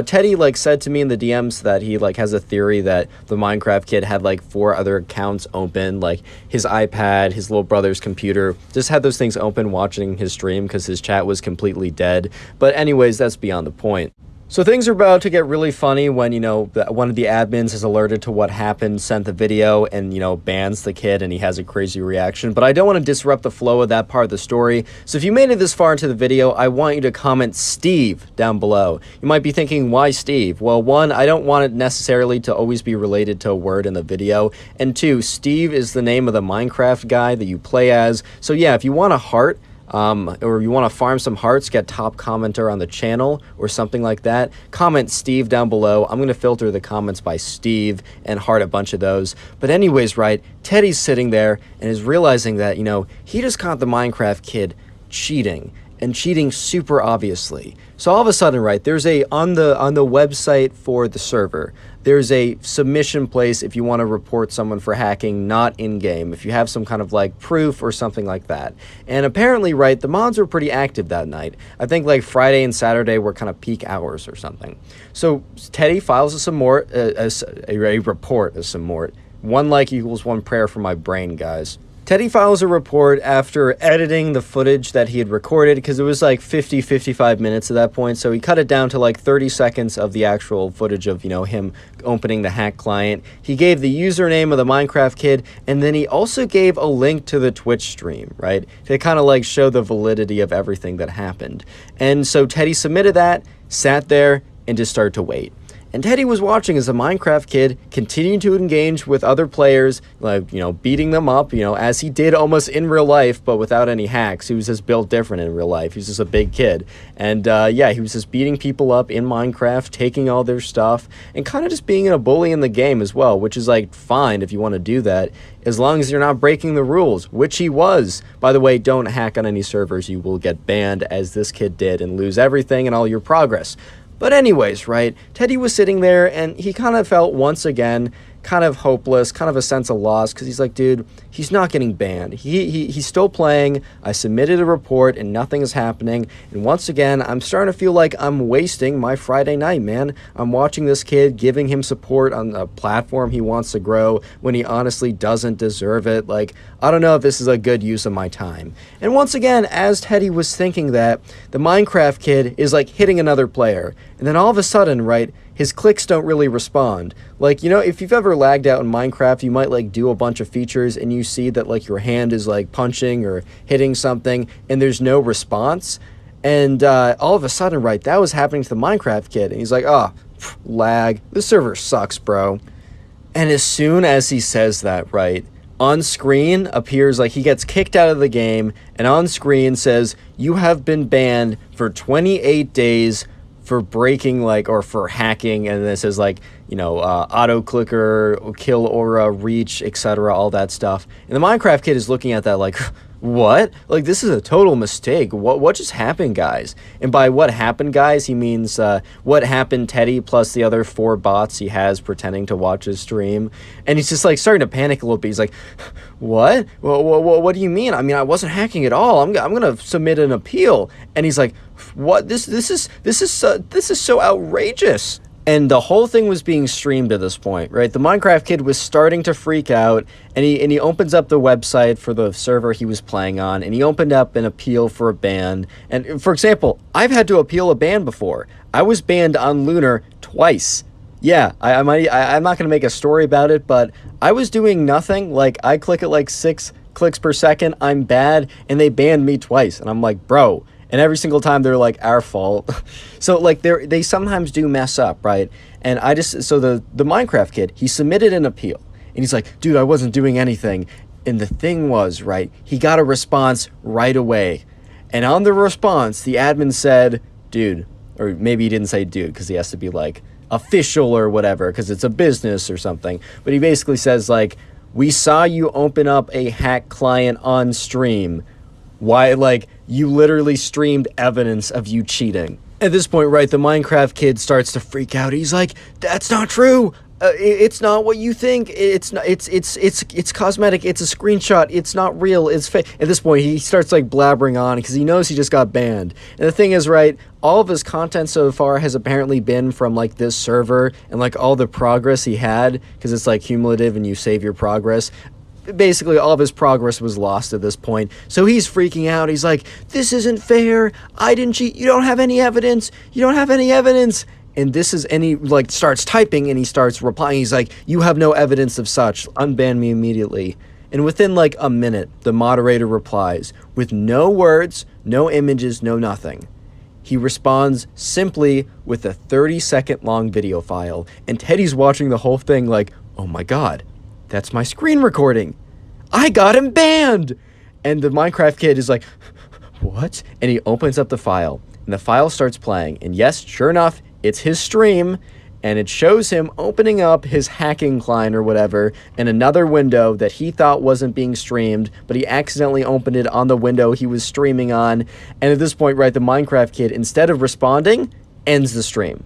Teddy, like, said to me in the DMs that he, like, has a theory that the Minecraft kid had, like, 4 other accounts open. Like, his iPad, his little brother's computer, just had those things open watching his stream because his chat was completely dead. But anyways, that's beyond the point. So things are about to get really funny when, you know, one of the admins is alerted to what happened, sent the video, and, you know, bans the kid, and he has a crazy reaction. But I don't want to disrupt the flow of that part of the story. So if you made it this far into the video, I want you to comment Steve down below. You might be thinking, why Steve? Well, 1, I don't want it necessarily to always be related to a word in the video. And 2, Steve is the name of the Minecraft guy that you play as. So yeah, if you want a heart, or you want to farm some hearts, get top commenter on the channel or something like that, comment Steve down below. I'm going to filter the comments by Steve and heart a bunch of those. But anyways, right, Teddy's sitting there and is realizing that, you know, he just caught the Minecraft kid cheating, and cheating super obviously. So all of a sudden, right, there's on the website for the server, there's a submission place if you want to report someone for hacking not in game, if you have some kind of like proof or something like that. And apparently, right, the mods were pretty active that night. I think like Friday and Saturday were kind of peak hours or something. So Teddy files a report. One like equals one prayer for my brain, guys. Teddy files a report after editing the footage that he had recorded, because it was like 55 minutes at that point, so he cut it down to like 30 seconds of the actual footage of, you know, him opening the hack client. He gave the username of the Minecraft kid, and then he also gave a link to the Twitch stream, right, to kind of like show the validity of everything that happened. And so Teddy submitted that, sat there, and just started to wait. And Teddy was watching as the Minecraft kid continued to engage with other players, like, you know, beating them up, you know, as he did almost in real life, but without any hacks. He was just built different in real life. He was just a big kid. And yeah, he was just beating people up in Minecraft, taking all their stuff, and kind of just being a bully in the game as well, which is like fine if you want to do that, as long as you're not breaking the rules, which he was. By the way, don't hack on any servers. You will get banned, as this kid did, and lose everything and all your progress. But anyways, right, Teddy was sitting there and he kind of felt once again kind of hopeless, kind of a sense of loss, because he's like, dude, he's not getting banned. He's still playing. I submitted a report and nothing is happening. And once again, I'm starting to feel like I'm wasting my Friday night, man. I'm watching this kid, giving him support on a platform he wants to grow when he honestly doesn't deserve it. Like, I don't know if this is a good use of my time. And once again, as Teddy was thinking that, the Minecraft kid is like hitting another player. And then all of a sudden, right, his clicks don't really respond. Like, you know, if you've ever lagged out in Minecraft, you might like do a bunch of features and you see that like your hand is like punching or hitting something and there's no response. And all of a sudden, right, that was happening to the Minecraft kid. And he's like, oh, lag. This server sucks, bro. And as soon as he says that, right, on screen appears like he gets kicked out of the game, and on screen says, you have been banned for 28 days for breaking, like, or for hacking, and this is like, you know, auto clicker, kill aura, reach, etc., all that stuff. And the Minecraft kid is looking at that like, what? Like, this is a total mistake. What just happened, guys? And by what happened, guys, he means what happened, Teddy, plus the other 4 bots he has pretending to watch his stream. And he's just like starting to panic a little bit. He's like, what? What do you mean? I mean, I wasn't hacking at all. I'm gonna submit an appeal. And he's like, what? This is so outrageous. And the whole thing was being streamed at this point, right? The Minecraft kid was starting to freak out, and he opens up the website for the server he was playing on, and he opened up an appeal for a ban. And for example, I've had to appeal a ban before. I was banned on Lunar twice. Yeah, I'm not going to make a story about it, but I was doing nothing. Like, I click at like 6 clicks per second, I'm bad, and they banned me twice. And I'm like, bro. And every single time they're like, our fault. So like they sometimes do mess up, right? And so the Minecraft kid, he submitted an appeal. And he's like, dude, I wasn't doing anything. And the thing was, right, he got a response right away. And on the response, the admin said, dude, or maybe he didn't say dude because he has to be like official or whatever because it's a business or something. But he basically says like, we saw you open up a hack client on stream. Why, like, you literally streamed evidence of you cheating. At this point, right, the Minecraft kid starts to freak out. He's like, that's not true. It's not what you think. It's not, it's cosmetic. It's a screenshot. It's not real. It's fake. At this point, he starts like blabbering on because he knows he just got banned. And the thing is, right, all of his content so far has apparently been from like this server and like all the progress he had, because it's like cumulative and you save your progress. Basically, all of his progress was lost at this point. So he's freaking out. He's like, this isn't fair. I didn't cheat. You don't have any evidence. You don't have any evidence. And he like starts typing and he starts replying. He's like, you have no evidence of such. Unban me immediately. And within like a minute, the moderator replies with no words, no images, no nothing. He responds simply with a 30-second long video file. And Teddy's watching the whole thing like, oh my God. That's my screen recording. I got him banned. And the Minecraft kid is like, what? And he opens up the file, and the file starts playing. And yes, sure enough, it's his stream, and it shows him opening up his hacking client or whatever in another window that he thought wasn't being streamed, but he accidentally opened it on the window he was streaming on. And at this point, right, the Minecraft kid, instead of responding, ends the stream.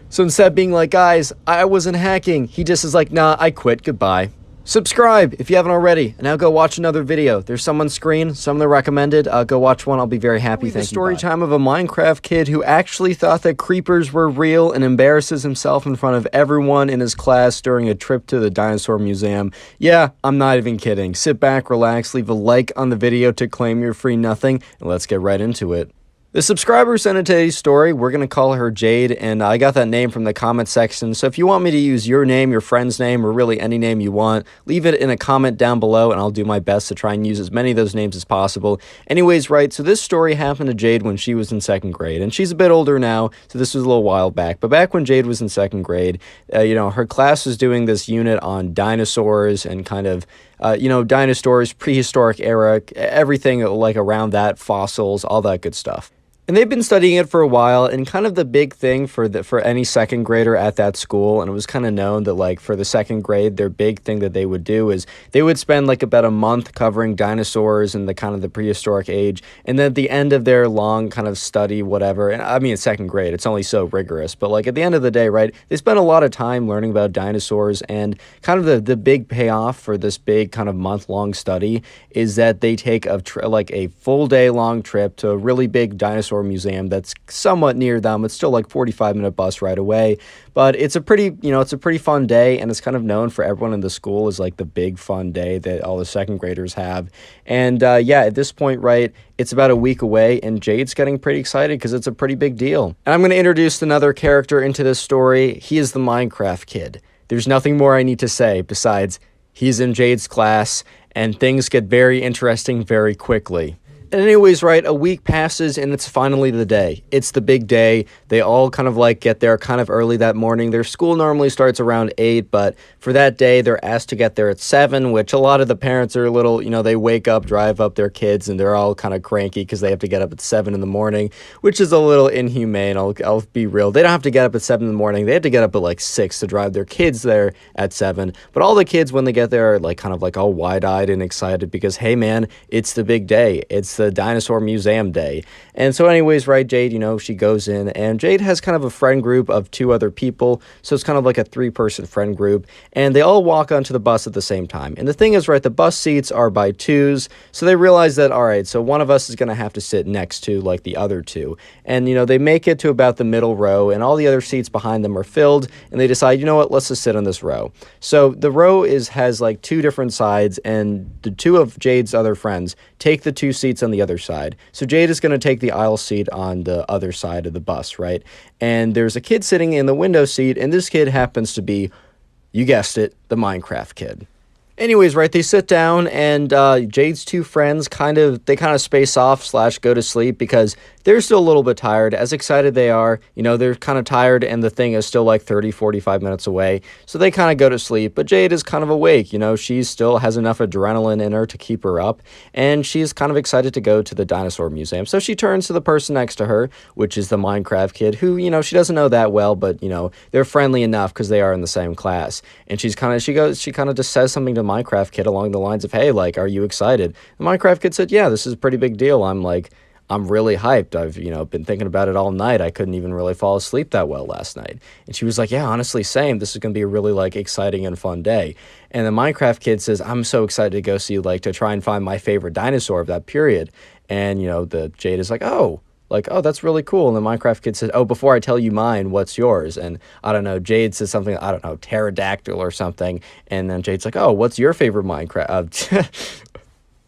So instead of being like, guys, I wasn't hacking, he just is like, nah, I quit, goodbye. Subscribe if you haven't already, and now go watch another video. There's some on screen, some that are recommended. Go watch one. I'll be very happy. Thank you. Story time of a Minecraft kid who actually thought that creepers were real and embarrasses himself in front of everyone in his class during a trip to the dinosaur museum. Yeah, I'm not even kidding. Sit back, relax, leave a like on the video to claim your free nothing, and let's get right into it. The subscriber sent in today's story. We're going to call her Jade, and I got that name from the comment section. So if you want me to use your name, your friend's name, or really any name you want, leave it in a comment down below, and I'll do my best to try and use as many of those names as possible. Anyways, right, so this story happened to Jade when she was in 2nd grade, and she's a bit older now, so this was a little while back. But back when Jade was in 2nd grade, her class was doing this unit on dinosaurs and kind of dinosaurs, prehistoric era, everything like around that, fossils, all that good stuff. And they've been studying it for a while, and kind of the big thing for any 2nd grader at that school, and it was kind of known that like for the 2nd grade, their big thing that they would do is they would spend like about a month covering dinosaurs and the kind of the prehistoric age, and then at the end of their long kind of study, whatever, and I mean it's 2nd grade, it's only so rigorous, but like at the end of the day, right, they spent a lot of time learning about dinosaurs, and kind of the big payoff for this big kind of month-long study is that they take a full day-long trip to a really big dinosaur museum that's somewhat near them. It's still like 45-minute bus ride away, but it's a pretty fun day, and it's kind of known for everyone in the school as like the big fun day that all the 2nd graders have. And yeah, at this point, right, it's about a week away, and Jade's getting pretty excited because it's a pretty big deal. And I'm going to introduce another character into this story. He is the Minecraft kid. There's nothing more I need to say besides he's in Jade's class, and things get very interesting very quickly. And anyways, right, a week passes, and it's finally the day. It's the big day. They all kind of like get there kind of early that morning. Their school normally starts around 8, but for that day, they're asked to get there at 7, which a lot of the parents are a little, they wake up, drive up their kids, and they're all kind of cranky because they have to get up at 7 in the morning, which is a little inhumane. I'll be real. They don't have to get up at 7 in the morning. They have to get up at like 6 to drive their kids there at 7. But all the kids, when they get there, are like kind of like all wide-eyed and excited because, hey, man, it's the big day. It's the dinosaur museum day. And so anyways, right, Jade, she goes in, and Jade has kind of a friend group of 2 other people, so it's kind of like a 3-person friend group, and they all walk onto the bus at the same time. And the thing is, right, the bus seats are by 2s, so they realize that, all right, so one of us is going to have to sit next to like the other 2. And they make it to about the middle row, and all the other seats behind them are filled, and they decide, you know what, let's just sit on this row. So the row has like 2 different sides, and the 2 of Jade's other friends take the 2 seats on the other side. So Jade is going to take the aisle seat on the other side of the bus, right? And there's a kid sitting in the window seat, and this kid happens to be, you guessed it, the Minecraft kid. Anyways, right, they sit down, and Jade's 2 friends kind of space off / go to sleep because they're still a little bit tired. As excited they are, they're kind of tired, and the thing is still like 30-45 minutes away, so they kind of go to sleep. But Jade is kind of awake, she still has enough adrenaline in her to keep her up, and she's kind of excited to go to the dinosaur museum. So she turns to the person next to her, which is the Minecraft kid, who, she doesn't know that well, but, they're friendly enough because they are in the same class. And she kind of just says something to Minecraft kid along the lines of, hey, like, are you excited? The Minecraft kid said, yeah, this is a pretty big deal. I'm really hyped. I've, been thinking about it all night. I couldn't even really fall asleep that well last night. And she was like, yeah, honestly, same. This is going to be a really, like, exciting and fun day. And the Minecraft kid says, I'm so excited to go see, like, to try and find my favorite dinosaur of that period. And, the Jade is like, oh, that's really cool. And the Minecraft kid says, oh, before I tell you mine, what's yours? And I don't know, Jade says something, I don't know, pterodactyl or something. And then Jade's like, oh, what's your favorite Minecraft?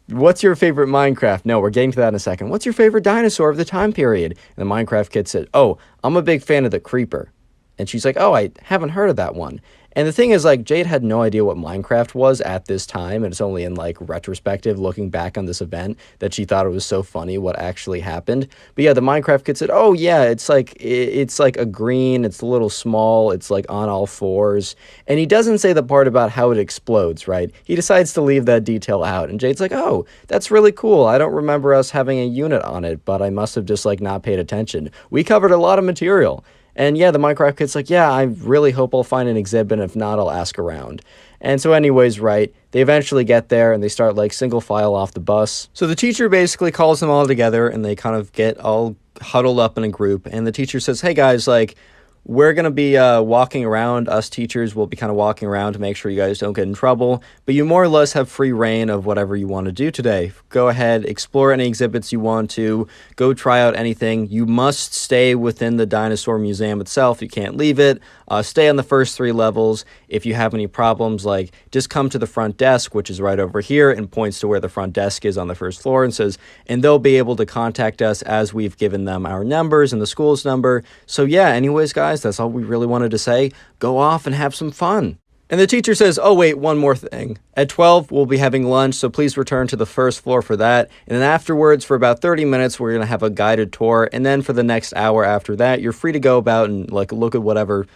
What's your favorite Minecraft? No, we're getting to that in a second. What's your favorite dinosaur of the time period? And the Minecraft kid said, oh, I'm a big fan of the creeper. And she's like, oh, I haven't heard of that one. And the thing is, like, Jade had no idea what Minecraft was at this time, and it's only in, like, retrospective, looking back on this event, that she thought it was so funny what actually happened. But yeah, the Minecraft kid said, oh yeah, it's like a green, it's a little small, it's like on all fours. And he doesn't say the part about how it explodes, right? He decides to leave that detail out, and Jade's like, oh, that's really cool. I don't remember us having a unit on it, but I must have just, like, not paid attention. We covered a lot of material. And yeah, the Minecraft kid's like, yeah, I really hope I'll find an exhibit, and if not, I'll ask around. And so anyways, right, they eventually get there, and they start, like, single file off the bus. So the teacher basically calls them all together, and they kind of get all huddled up in a group, and the teacher says, hey guys, like, we're going to be walking around. Us teachers will be kind of walking around to make sure you guys don't get in trouble. But you more or less have free reign of whatever you want to do today. Go ahead, explore any exhibits you want to. Go try out anything. You must stay within the dinosaur museum itself. You can't leave it. Stay on the first 3 levels. If you have any problems, like, just come to the front desk, which is right over here, and points to where the front desk is on the first floor, and says, and they'll be able to contact us as we've given them our numbers and the school's number. So yeah, anyways, guys, that's all we really wanted to say. Go off and have some fun. And the teacher says, oh wait, one more thing. At 12, we'll be having lunch, so please return to the first floor for that. And then afterwards, for about 30 minutes, we're going to have a guided tour. And then for the next hour after that, you're free to go about and, like, look at whatever,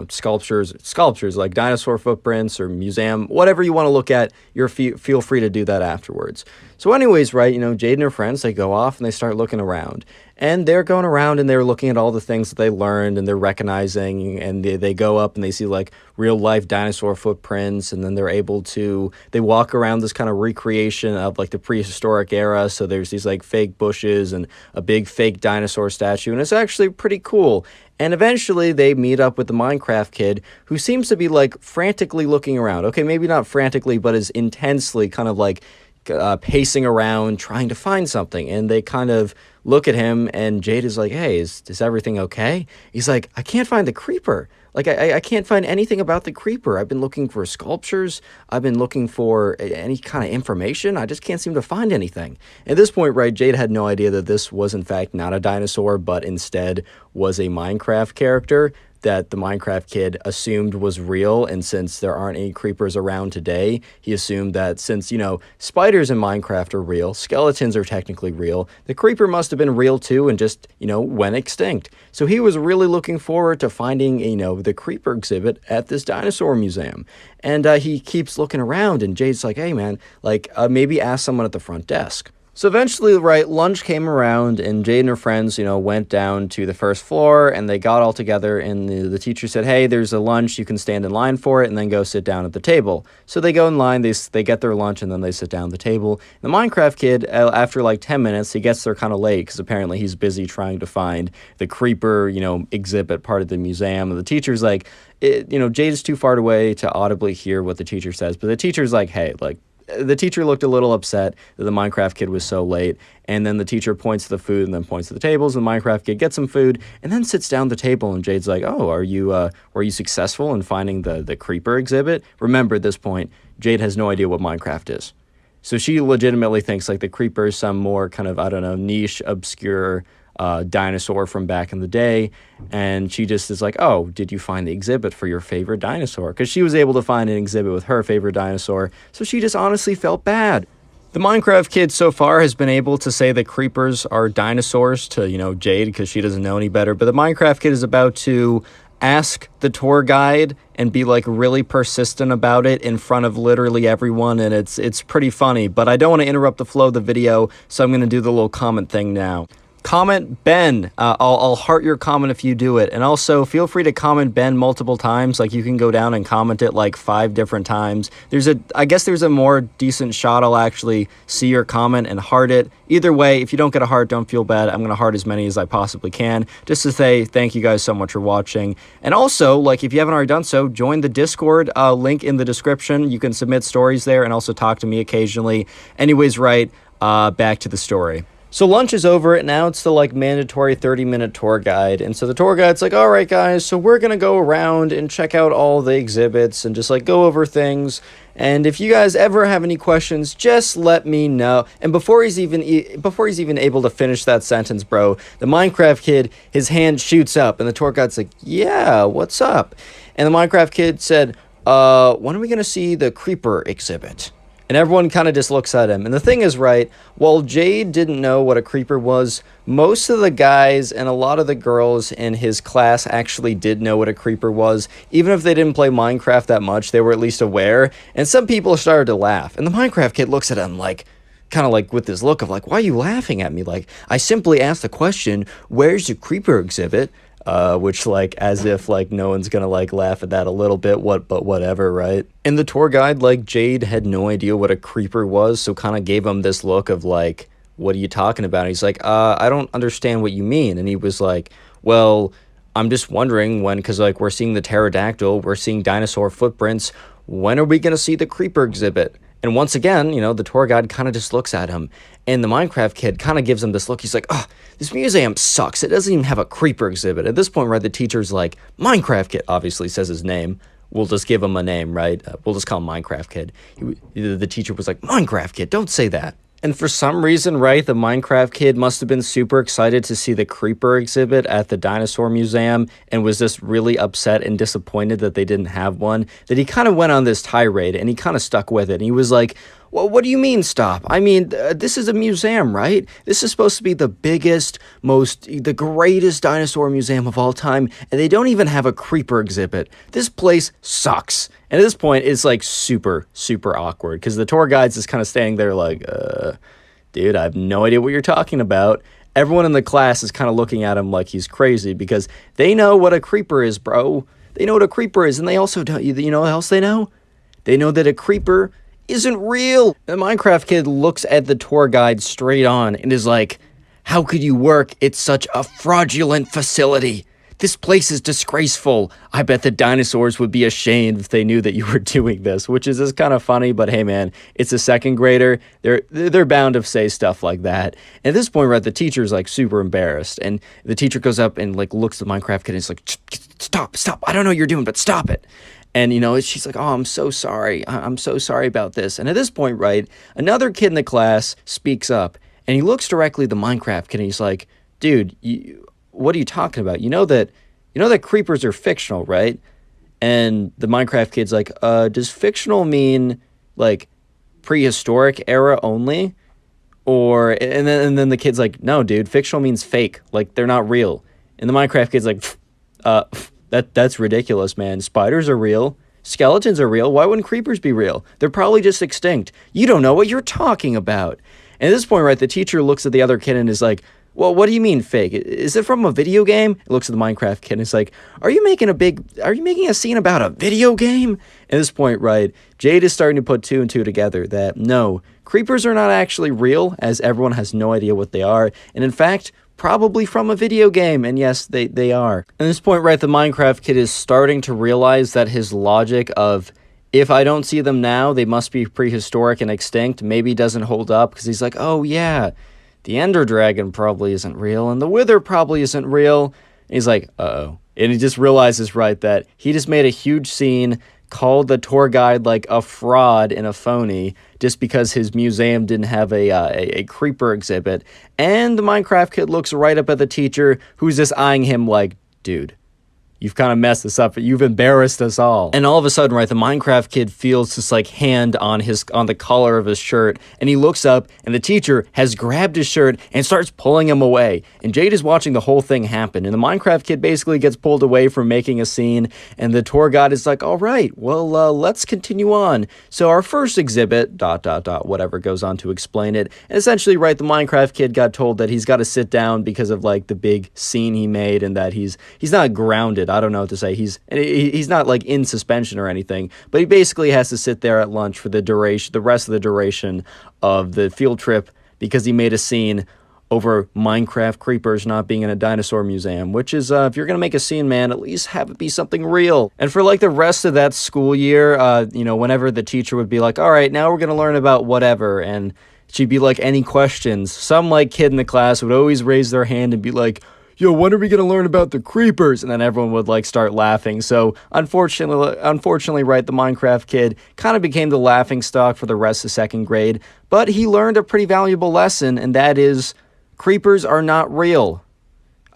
sculptures like dinosaur footprints or museum, whatever you want to look at, feel free to do that afterwards. So anyways, right, Jade and her friends, they go off and they start looking around. And they're going around and they're looking at all the things that they learned, and they're recognizing, and they go up and they see, like, real life dinosaur footprints, and then they walk around this kind of recreation of, like, the prehistoric era. So there's these, like, fake bushes and a big fake dinosaur statue, and it's actually pretty cool. And eventually they meet up with the Minecraft kid, who seems to be, like, frantically looking around. Okay, maybe not frantically, but is intensely kind of, like, pacing around trying to find something. And they kind of look at him, and Jade is like, hey, is everything okay? He's like, I can't find the creeper. Like, I can't find anything about the creeper. I've been looking for sculptures. I've been looking for any kind of information. I just can't seem to find anything. At this point, right, Jade had no idea that this was, in fact, not a dinosaur, but instead was a Minecraft character that the Minecraft kid assumed was real. And since there aren't any creepers around today, he assumed that since, spiders in Minecraft are real, skeletons are technically real, the creeper must have been real too and just, went extinct. So he was really looking forward to finding, the creeper exhibit at this dinosaur museum. And he keeps looking around, and Jade's like, hey man, like, maybe ask someone at the front desk. So eventually, right, lunch came around, and Jade and her friends, went down to the first floor, and they got all together, and the teacher said, hey, there's a lunch, you can stand in line for it, and then go sit down at the table. So they go in line, they get their lunch, and then they sit down at the table. The Minecraft kid, after like 10 minutes, he gets there kind of late, because apparently he's busy trying to find the creeper, exhibit part of the museum, and the teacher's like, Jade is too far away to audibly hear what the teacher says, but the teacher's like, hey, like, the teacher looked a little upset that the Minecraft kid was so late, and then the teacher points to the food and then points to the tables, and the Minecraft kid gets some food and then sits down at the table, and Jade's like, oh, were you successful in finding the creeper exhibit? Remember, at this point, Jade has no idea what Minecraft is. So she legitimately thinks, like, the creeper is some more kind of, I don't know, niche, obscure dinosaur from back in the day, and she just is like, oh, did you find the exhibit for your favorite dinosaur? Because she was able to find an exhibit with her favorite dinosaur, so she just honestly felt bad. The Minecraft kid so far has been able to say that creepers are dinosaurs to, Jade, because she doesn't know any better, but the Minecraft kid is about to ask the tour guide and be, like, really persistent about it in front of literally everyone, and it's pretty funny, but I don't want to interrupt the flow of the video, so I'm going to do the little comment thing now. Comment Ben. I'll heart your comment if you do it. And also, feel free to comment Ben multiple times. Like, you can go down and comment it like 5 different times. I guess there's a more decent shot I'll actually see your comment and heart it. Either way, if you don't get a heart, don't feel bad. I'm going to heart as many as I possibly can, just to say thank you guys so much for watching. And also, like, if you haven't already done so, join the Discord, link in the description. You can submit stories there and also talk to me occasionally. Anyways, right, back to the story. So lunch is over, and now it's the like mandatory 30-minute tour guide. And so the tour guide's like, all right, guys, so we're going to go around and check out all the exhibits and just like go over things. And if you guys ever have any questions, just let me know. And before he's even able to finish that sentence, bro, the Minecraft kid, his hand shoots up, and the tour guide's like, yeah, what's up? And the Minecraft kid said, when are we going to see the creeper exhibit? And everyone kind of just looks at him. And the thing is, right, while Jade didn't know what a creeper was, most of the guys and a lot of the girls in his class actually did know what a creeper was. Even if they didn't play Minecraft that much, they were at least aware. And some people started to laugh. And the Minecraft kid looks at him like, kind of like with this look of like, why are you laughing at me? Like, I simply asked the question, where's the creeper exhibit? Which, like, as if, like, no one's gonna, like, laugh at that a little bit, but whatever, right? And the tour guide, like, Jade had no idea what a creeper was, so kind of gave him this look of, like, what are you talking about? And he's like, I don't understand what you mean. And he was like, well, I'm just wondering when, because, like, we're seeing the pterodactyl, we're seeing dinosaur footprints, when are we gonna see the creeper exhibit? And once again, you know, the tour guide kind of just looks at him, and the Minecraft kid kind of gives him this look. He's like, oh, this museum sucks. It doesn't even have a creeper exhibit. At this point, right, the teacher's like, Minecraft kid, obviously says his name. We'll just give him a name, right? We'll just call him Minecraft kid. The teacher was like, Minecraft kid, don't say that. And for some reason, right, the Minecraft kid must have been super excited to see the creeper exhibit at the dinosaur museum and was just really upset and disappointed that they didn't have one, that he kind of went on this tirade and he kind of stuck with it. And he was like, well, what do you mean stop? I mean, this is a museum, right? This is supposed to be the biggest, the greatest dinosaur museum of all time, and they don't even have a creeper exhibit. This place sucks. And at this point, it's like super, super awkward because the tour guide's just kind of standing there like, dude, I have no idea what you're talking about. Everyone in the class is kind of looking at him like he's crazy because they know what a creeper is, bro. They know what a creeper is, and they also don't, you know what else they know? They know that a creeper isn't real. The Minecraft kid looks at the tour guide straight on and is like, how could you work at such a fraudulent facility? This place is disgraceful. I bet the dinosaurs would be ashamed if they knew that you were doing this, which is just kind of funny, but hey man, it's a second grader. They're bound to say stuff like that. And at this point, right, the teacher's like super embarrassed, and the teacher goes up and like looks at the Minecraft kid and is like, stop, I don't know what you're doing, but stop it. And, you know, she's like, oh, I'm so sorry. I'm so sorry about this. And at this point, right, another kid in the class speaks up, and he looks directly at the Minecraft kid, and he's like, dude, what are you talking about? You know that creepers are fictional, right? And the Minecraft kid's like, does fictional mean, like, prehistoric era only? And then the kid's like, no, dude, fictional means fake. Like, they're not real. And the Minecraft kid's like, That's ridiculous, man. Spiders are real. Skeletons are real. Why wouldn't creepers be real? They're probably just extinct. You don't know what you're talking about. And at this point, right, the teacher looks at the other kid and is like, well, what do you mean fake? Is it from a video game? It looks at the Minecraft kid and is like, are you making a scene about a video game? At this point, right, Jade is starting to put two and two together that no, creepers are not actually real, as everyone has no idea what they are. And in fact, probably from a video game, and yes, they are. At this point, right, the Minecraft kid is starting to realize that his logic of, if I don't see them now, they must be prehistoric and extinct, maybe doesn't hold up, because he's like, oh yeah, the Ender Dragon probably isn't real, and the Wither probably isn't real. And he's like, uh-oh. And he just realizes, right, that he just made a huge scene, called the tour guide like a fraud and a phony just because his museum didn't have a creeper exhibit. And the Minecraft kid looks right up at the teacher, who's just eyeing him like, dude, you've kind of messed this up. You've embarrassed us all. And all of a sudden, right, the Minecraft kid feels this like hand on the collar of his shirt, and he looks up, and the teacher has grabbed his shirt and starts pulling him away. And Jade is watching the whole thing happen, and the Minecraft kid basically gets pulled away from making a scene, and the tour guide is like, all right, well, let's continue on. So our first exhibit, ... whatever goes on to explain it. And essentially, right, the Minecraft kid got told that he's got to sit down because of like the big scene he made, and that he's not grounded. I don't know what to say. He's not like in suspension or anything, but he basically has to sit there at lunch for the rest of the duration of the field trip because he made a scene over Minecraft creepers not being in a dinosaur museum, which is, if you're going to make a scene, man, at least have it be something real. And for like the rest of that school year, whenever the teacher would be like, all right, now we're going to learn about whatever, and she'd be like, any questions? Some like kid in the class would always raise their hand and be like, yo, when are we going to learn about the creepers? And then everyone would like start laughing. So unfortunately, right, the Minecraft kid kind of became the laughing stock for the rest of second grade, but he learned a pretty valuable lesson, and that is creepers are not real.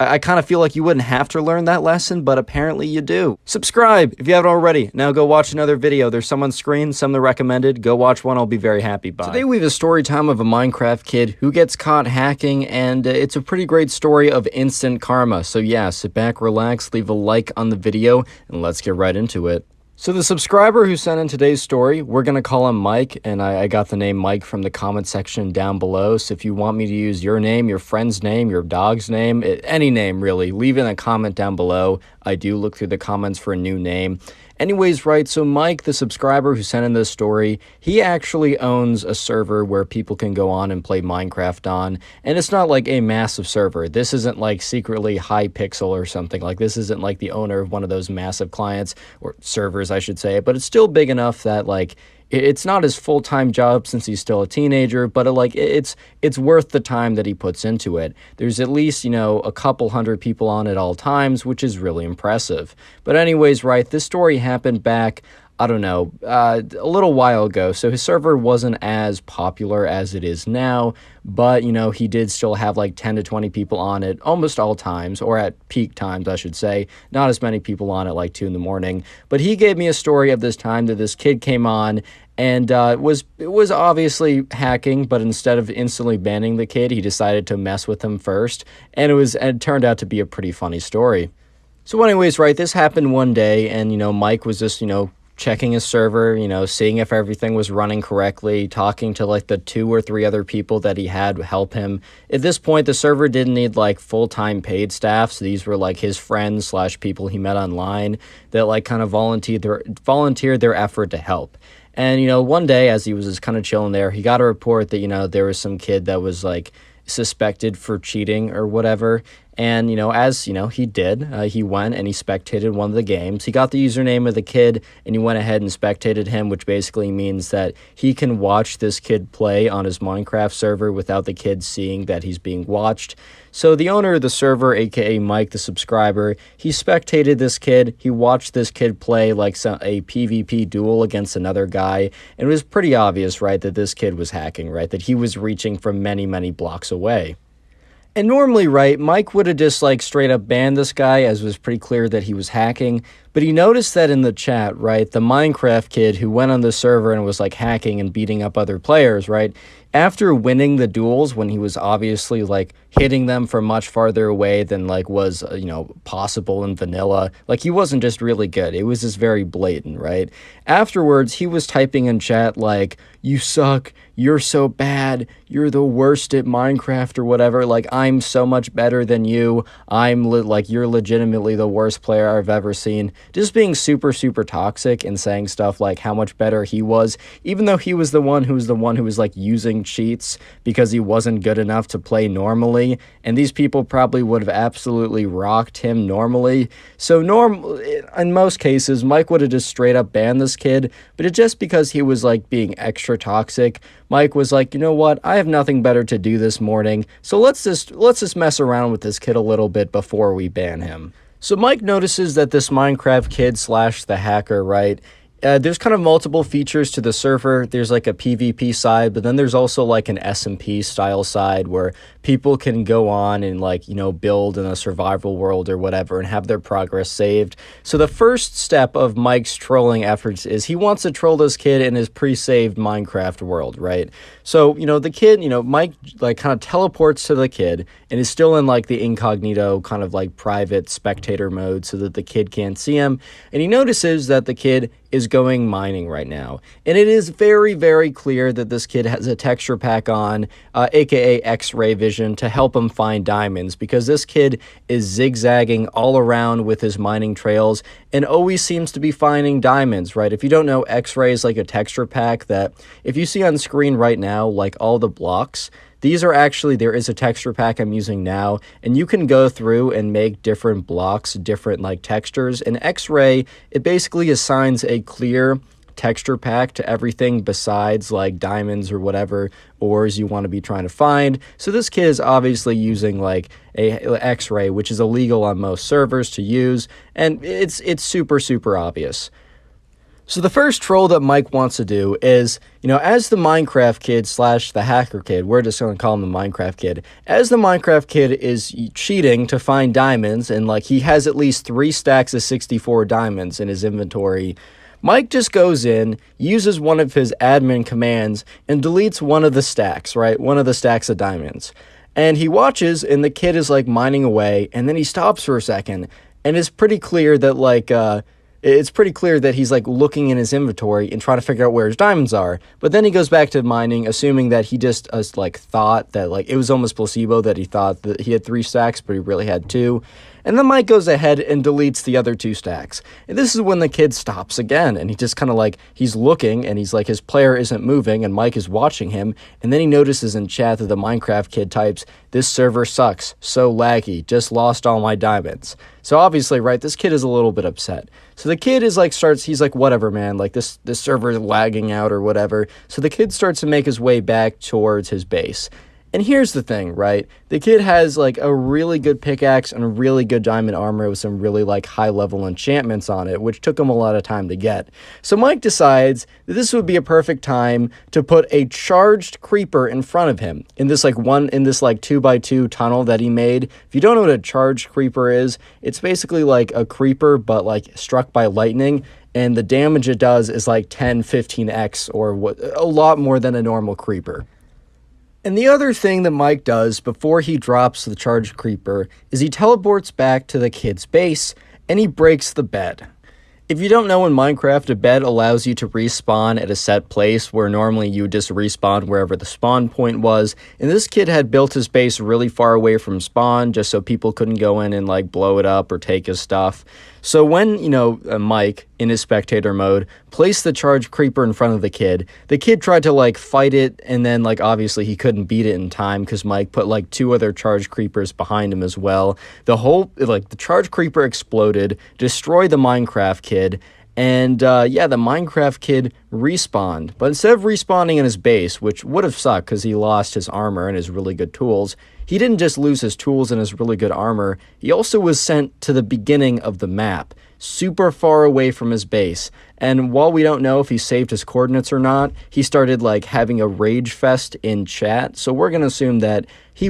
I kind of feel like you wouldn't have to learn that lesson, but apparently you do. Subscribe if you haven't already. Now go watch another video. There's some on screen, some that recommended. Go watch one. I'll be very happy by. Today we have a story time of a Minecraft kid who gets caught hacking, and it's a pretty great story of instant karma. So yeah, sit back, relax, leave a like on the video, and let's get right into it. So the subscriber who sent in today's story, we're going to call him Mike, and I got the name Mike from the comment section down below. So if you want me to use your name, your friend's name, your dog's name, any name really, leave in a comment down below. I do look through the comments for a new name. Anyways, right, so Mike, the subscriber who sent in this story, he actually owns a server where people can go on and play Minecraft on, and it's not like a massive server. This isn't like secretly Hypixel or something. Like, this isn't like the owner of one of those massive clients, or servers, I should say, but it's still big enough that, like, it's not his full-time job since he's still a teenager, but it's worth the time that he puts into it. There's at least, you know, a couple hundred people on at all times, which is really impressive. But anyways, right, this story happened back, I don't know, a little while ago, so his server wasn't as popular as it is now, but, you know, he did still have like 10 to 20 people on it almost all times, or at peak times, I should say. Not as many people on at like 2 in the morning, but he gave me a story of this time that this kid came on and it was obviously hacking, but instead of instantly banning the kid, he decided to mess with him first, and it turned out to be a pretty funny story. So anyways, right, this happened one day, and, you know, Mike was just, you know, checking his server, you know, seeing if everything was running correctly, talking to like the 2 or 3 other people that he had help him. At this point, the server didn't need like full-time paid staff, so these were like his friends slash people he met online that like kind of volunteered their effort to help. And, you know, one day as he was just kind of chilling there, he got a report that, you know, there was some kid that was like suspected for cheating or whatever. And, you know, as, you know, he did, he went and he spectated one of the games. He got the username of the kid and he went ahead and spectated him, which basically means that he can watch this kid play on his Minecraft server without the kid seeing that he's being watched. So the owner of the server, aka Mike, the subscriber, he spectated this kid. He watched this kid play like a PvP duel against another guy. And it was pretty obvious, right, that this kid was hacking, right, that he was reaching from many, many blocks away. And normally, right, Mike would have just like straight up banned this guy, as it was pretty clear that he was hacking. But he noticed that in the chat, right, the Minecraft kid who went on the server and was like hacking and beating up other players, right, after winning the duels, when he was obviously like hitting them from much farther away than like was, you know, possible in vanilla, like he wasn't just really good, it was just very blatant, right? Afterwards, he was typing in chat like, you suck, you're so bad, you're the worst at Minecraft or whatever, like I'm so much better than you, like you're legitimately the worst player I've ever seen. Just being super, super toxic and saying stuff like how much better he was, even though he was the one who was like using cheats because he wasn't good enough to play normally, and these people probably would have absolutely rocked him normally. So in most cases, Mike would have just straight up banned this kid, but it's just because he was like being extra toxic. Mike was like, you know what, I have nothing better to do this morning, so let's just mess around with this kid a little bit before we ban him. So Mike notices that this Minecraft kid slash the hacker, right, there's kind of multiple features to the server. There's like a PvP side, but then there's also like an SMP style side where people can go on and like, you know, build in a survival world or whatever and have their progress saved. So the first step of Mike's trolling efforts is he wants to troll this kid in his pre-saved Minecraft world, right? So, you know, the kid, you know, Mike like kind of teleports to the kid and is still in like the incognito kind of like private spectator mode so that the kid can't see him. And he notices that the kid is going mining right now. And it is very, very clear that this kid has a texture pack on, aka X-ray vision, to help him find diamonds, because this kid is zigzagging all around with his mining trails and always seems to be finding diamonds, right? If you don't know, X-ray is like a texture pack that if you see on screen right now, like all the blocks, these are actually, there is a texture pack I'm using now, and you can go through and make different blocks, different like textures. And X-ray, it basically assigns a clear texture pack to everything besides like diamonds or whatever ores you want to be trying to find. So this kid is obviously using like a X-ray, which is illegal on most servers to use, and it's super obvious. So the first troll that Mike wants to do is, as the Minecraft kid / the hacker kid, we're just going to call him the Minecraft kid, as the Minecraft kid is cheating to find diamonds, and like he has at least 3 stacks of 64 diamonds in his inventory, Mike just goes in, uses one of his admin commands, and deletes one of the stacks, right? One of the stacks of diamonds. And he watches, and the kid is like mining away, and then he stops for a second, and it's pretty clear that he's like looking in his inventory and trying to figure out where his diamonds are. But then he goes back to mining, assuming that he just thought that like it was almost placebo, that he thought that he had 3 stacks, but he really had 2. And then Mike goes ahead and deletes the other 2 stacks. And this is when the kid stops again, and he just kind of like, he's looking, and he's like, his player isn't moving, and Mike is watching him. And then he notices in chat that the Minecraft kid types, "This server sucks, so laggy, just lost all my diamonds." So obviously, right, this kid is a little bit upset. So the kid is like, he's like, whatever, man, like this server is lagging out or whatever. So the kid starts to make his way back towards his base. And here's the thing, right? The kid has like a really good pickaxe and a really good diamond armor with some really like high level enchantments on it, which took him a lot of time to get. So Mike decides that this would be a perfect time to put a charged creeper in front of him in this like 2x2 tunnel that he made. If you don't know what a charged creeper is, it's basically like a creeper but like struck by lightning. And the damage it does is like 10-15x or a lot more than a normal creeper. And the other thing that Mike does before he drops the charged creeper is he teleports back to the kid's base and he breaks the bed. If you don't know, in Minecraft, a bed allows you to respawn at a set place where normally you would just respawn wherever the spawn point was. And this kid had built his base really far away from spawn just so people couldn't go in and like blow it up or take his stuff. So when, Mike, in his spectator mode, placed the charged creeper in front of the kid tried to like fight it, and then like obviously he couldn't beat it in time because Mike put like 2 other charged creepers behind him as well. The charged creeper exploded, destroyed the Minecraft kid, and the Minecraft kid respawned. But instead of respawning in his base, which would have sucked because he lost his armor and his really good tools, he didn't just lose his tools and his really good armor, he also was sent to the beginning of the map, super far away from his base. And while we don't know if he saved his coordinates or not, he started like having a rage fest in chat. So we're going to assume that he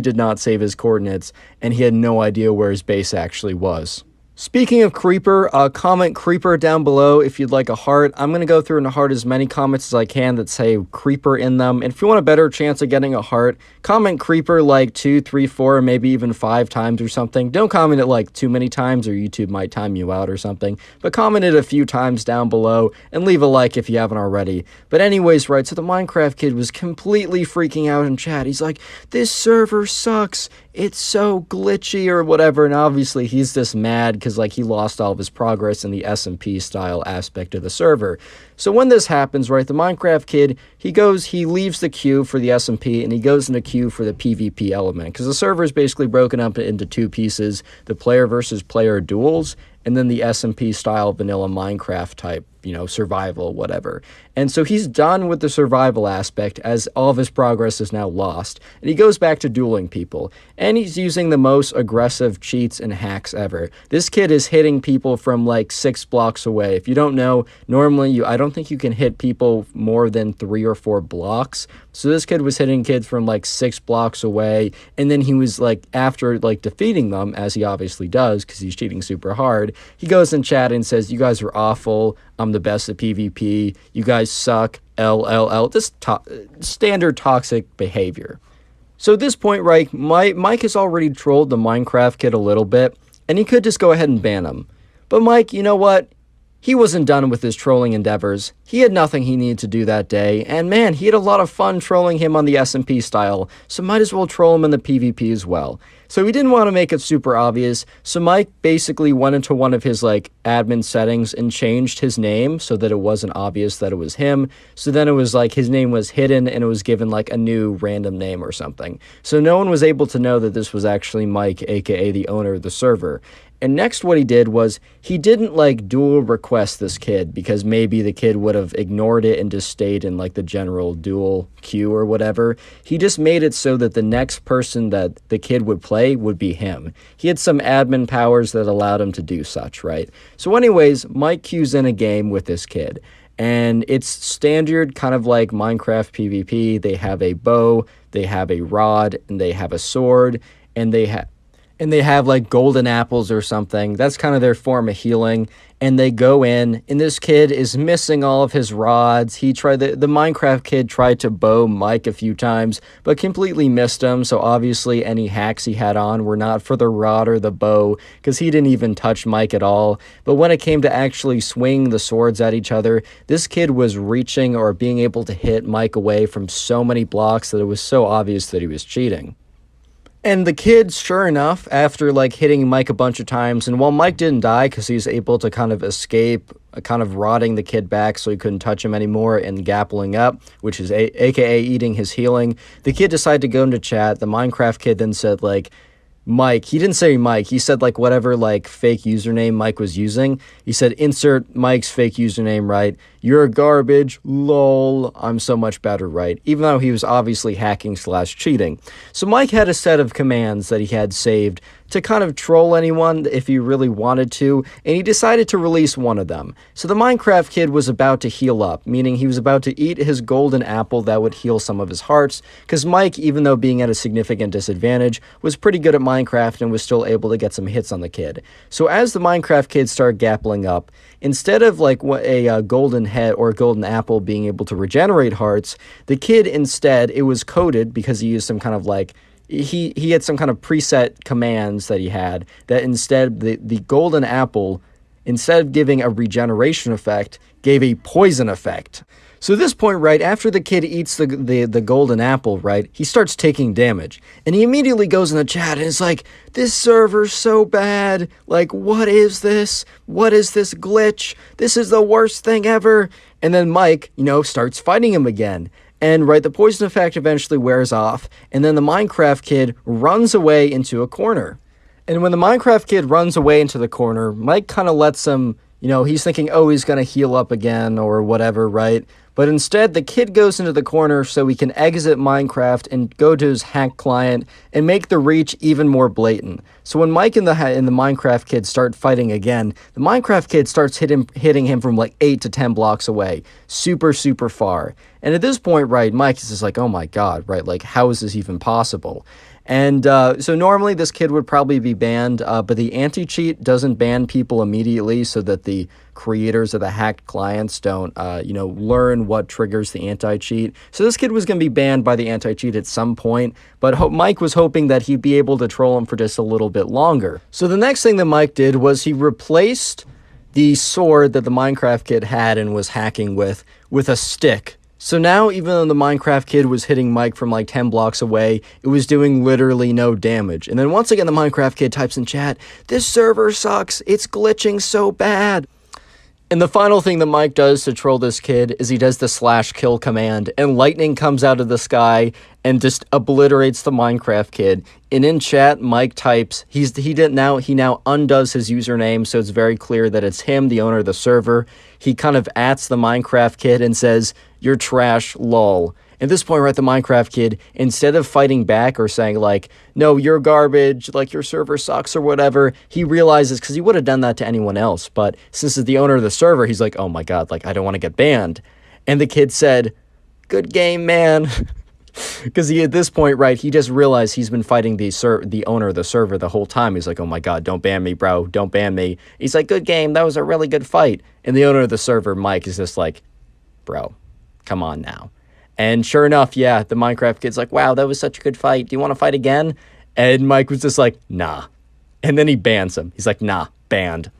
did not save his coordinates and he had no idea where his base actually was. Speaking of creeper, comment creeper down below if you'd like a heart. I'm going to go through and heart as many comments as I can that say creeper in them. And if you want a better chance of getting a heart, comment creeper like 2, 3, 4, maybe even 5 times or something. Don't comment it like too many times or YouTube might time you out or something. But comment it a few times down below and leave a like if you haven't already. But anyways, right, so the Minecraft kid was completely freaking out in chat. He's like, "This server sucks. It's so glitchy," or whatever. And obviously he's just mad because like he lost all of his progress in the SMP style aspect of the server. So when this happens, right, the Minecraft kid, he leaves the queue for the SMP and he goes in the queue for the PvP element, because the server is basically broken up into 2 pieces: the player versus player duels, and then the SMP style vanilla Minecraft type, survival, whatever. And so he's done with the survival aspect as all of his progress is now lost. And he goes back to dueling people. And he's using the most aggressive cheats and hacks ever. This kid is hitting people from like 6 blocks away. If you don't know, normally I don't think you can hit people more than 3 or 4 blocks. So this kid was hitting kids from like 6 blocks away. And then he was like, after like defeating them, as he obviously does because he's cheating super hard, he goes in chat and says, "You guys are awful. I'm the best at PvP. You guys suck. LLL." This standard toxic behavior. So at this point, right, Mike has already trolled the Minecraft kid a little bit, and he could just go ahead and ban him. But Mike, you know what? He wasn't done with his trolling endeavors. He had nothing he needed to do that day, and man, he had a lot of fun trolling him on the SMP style, so might as well troll him in the PvP as well. So he didn't want to make it super obvious, so Mike basically went into one of his like admin settings and changed his name so that it wasn't obvious that it was him. So then it was like his name was hidden and it was given like a new random name or something. So no one was able to know that this was actually Mike, aka the owner of the server. And next what he did was he didn't like duel request this kid because maybe the kid would have ignored it and just stayed in like the general duel queue or whatever. He just made it so that the next person that the kid would play would be him. He had some admin powers that allowed him to do such, right? So anyways, Mike queues in a game with this kid. And it's standard, kind of like Minecraft PvP. They have a bow, they have a rod, and they have a sword, and they have like golden apples or something. That's kind of their form of healing. And they go in, and this kid is missing all of his rods. The Minecraft kid tried to bow Mike a few times, but completely missed him. So obviously any hacks he had on were not for the rod or the bow, because he didn't even touch Mike at all. But when it came to actually swinging the swords at each other, this kid was reaching or being able to hit Mike away from so many blocks that it was so obvious that he was cheating. And the kid, sure enough, after like hitting Mike a bunch of times, and while Mike didn't die because he was able to kind of escape, kind of rotting the kid back so he couldn't touch him anymore and gappling up, which is aka eating his healing, the kid decided to go into chat. The Minecraft kid then said like, Mike, he didn't say Mike, he said like whatever like fake username Mike was using. He said insert Mike's fake username, right? You're garbage, lol, I'm so much better, right? Even though he was obviously hacking / cheating. So Mike had a set of commands that he had saved to kind of troll anyone if he really wanted to, and he decided to release one of them. So the Minecraft kid was about to heal up, meaning he was about to eat his golden apple that would heal some of his hearts, because Mike, even though being at a significant disadvantage, was pretty good at Minecraft and was still able to get some hits on the kid. So as the Minecraft kid started gappling up, instead of like a golden head or a golden apple being able to regenerate hearts, the kid instead, it was coded because he used some kind of like, he had some kind of preset commands that he had that instead the golden apple, instead of giving a regeneration effect, gave a poison effect. So at this point, right, after the kid eats the golden apple, right, he starts taking damage. And he immediately goes in the chat and is like, this server's so bad. Like, what is this? What is this glitch? This is the worst thing ever. And then Mike, starts fighting him again. And, right, the poison effect eventually wears off. And then the Minecraft kid runs away into a corner. And when the Minecraft kid runs away into the corner, Mike kind of lets him, he's thinking, oh, he's going to heal up again or whatever, right? But instead, the kid goes into the corner so he can exit Minecraft and go to his hack client and make the reach even more blatant. So when Mike and the Minecraft kid start fighting again, the Minecraft kid starts hitting him from like 8 to 10 blocks away. Super, super far. And at this point, right, Mike is just like, oh my god, right, like how is this even possible? And so normally this kid would probably be banned, but the anti-cheat doesn't ban people immediately so that the creators of the hacked clients don't, learn what triggers the anti-cheat. So this kid was going to be banned by the anti-cheat at some point, but Mike was hoping that he'd be able to troll him for just a little bit longer. So the next thing that Mike did was he replaced the sword that the Minecraft kid had and was hacking with a stick. So now, even though the Minecraft kid was hitting Mike from like 10 blocks away, it was doing literally no damage. And then once again, the Minecraft kid types in chat, this server sucks, it's glitching so bad. And the final thing that Mike does to troll this kid is he does the /kill command, and lightning comes out of the sky and just obliterates the Minecraft kid. And in chat, Mike types, he now undoes his username, so it's very clear that it's him, the owner of the server. He kind of ats the Minecraft kid and says, you're trash, lol. At this point, right, the Minecraft kid, instead of fighting back or saying like, no, you're garbage, like your server sucks or whatever, he realizes, because he would have done that to anyone else, but since he's the owner of the server, he's like, oh my god, like I don't want to get banned. And the kid said, good game, man. Because at this point, right, he just realized he's been fighting the owner of the server the whole time. He's like, oh my god, don't ban me, bro, don't ban me. He's like, good game, that was a really good fight. And the owner of the server, Mike, is just like, bro, come on now. And sure enough, yeah, the Minecraft kid's like, wow, that was such a good fight. Do you want to fight again? And Mike was just like, nah. And then he bans him. He's like, nah, banned.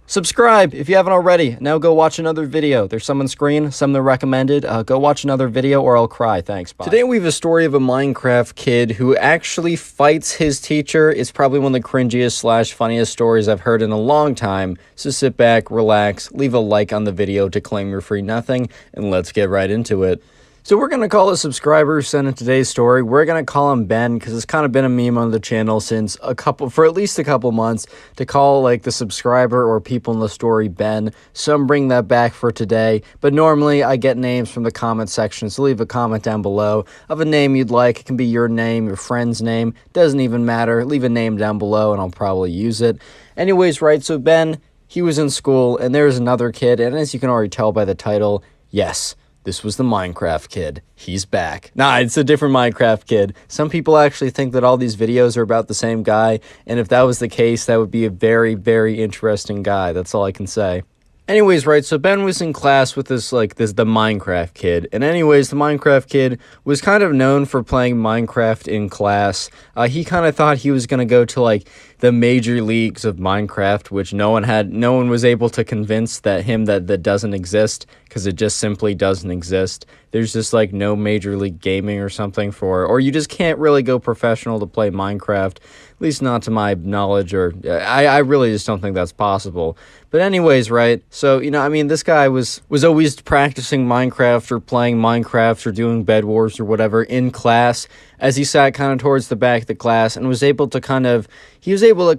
Subscribe if you haven't already. Now go watch another video. There's some on screen, some that are recommended. Go watch another video or I'll cry. Thanks, bye. Today we have a story of a Minecraft kid who actually fights his teacher. It's probably one of the cringiest / funniest stories I've heard in a long time. So sit back, relax, leave a like on the video to claim your free nothing, and let's get right into it. So we're going to call a subscriber who sent in today's story. We're going to call him Ben because it's kind of been a meme on the channel for at least a couple months to call like the subscriber or people in the story Ben. So I'm bringing that back for today. But normally I get names from the comment section. So leave a comment down below of a name you'd like. It can be your name, your friend's name. Doesn't even matter. Leave a name down below and I'll probably use it. Anyways, right, so Ben, he was in school and there's another kid. And as you can already tell by the title, yes, this was the Minecraft kid. He's back. Nah, it's a different Minecraft kid. Some people actually think that all these videos are about the same guy, and if that was the case, that would be a very, very interesting guy. That's all I can say. Anyways, right, so Ben was in class with the Minecraft kid. And anyways, the Minecraft kid was kind of known for playing Minecraft in class. He kind of thought he was going to go to, like, the major leagues of Minecraft, which no one was able to convince that doesn't exist, because it just simply doesn't exist. There's just, like, no major league gaming or something or you just can't really go professional to play Minecraft, at least not to my knowledge, or I really just don't think that's possible. But anyways, right, so, you know, I mean, this guy was always practicing Minecraft or playing Minecraft or doing bedwars or whatever in class as he sat kind of towards the back of the class and was able to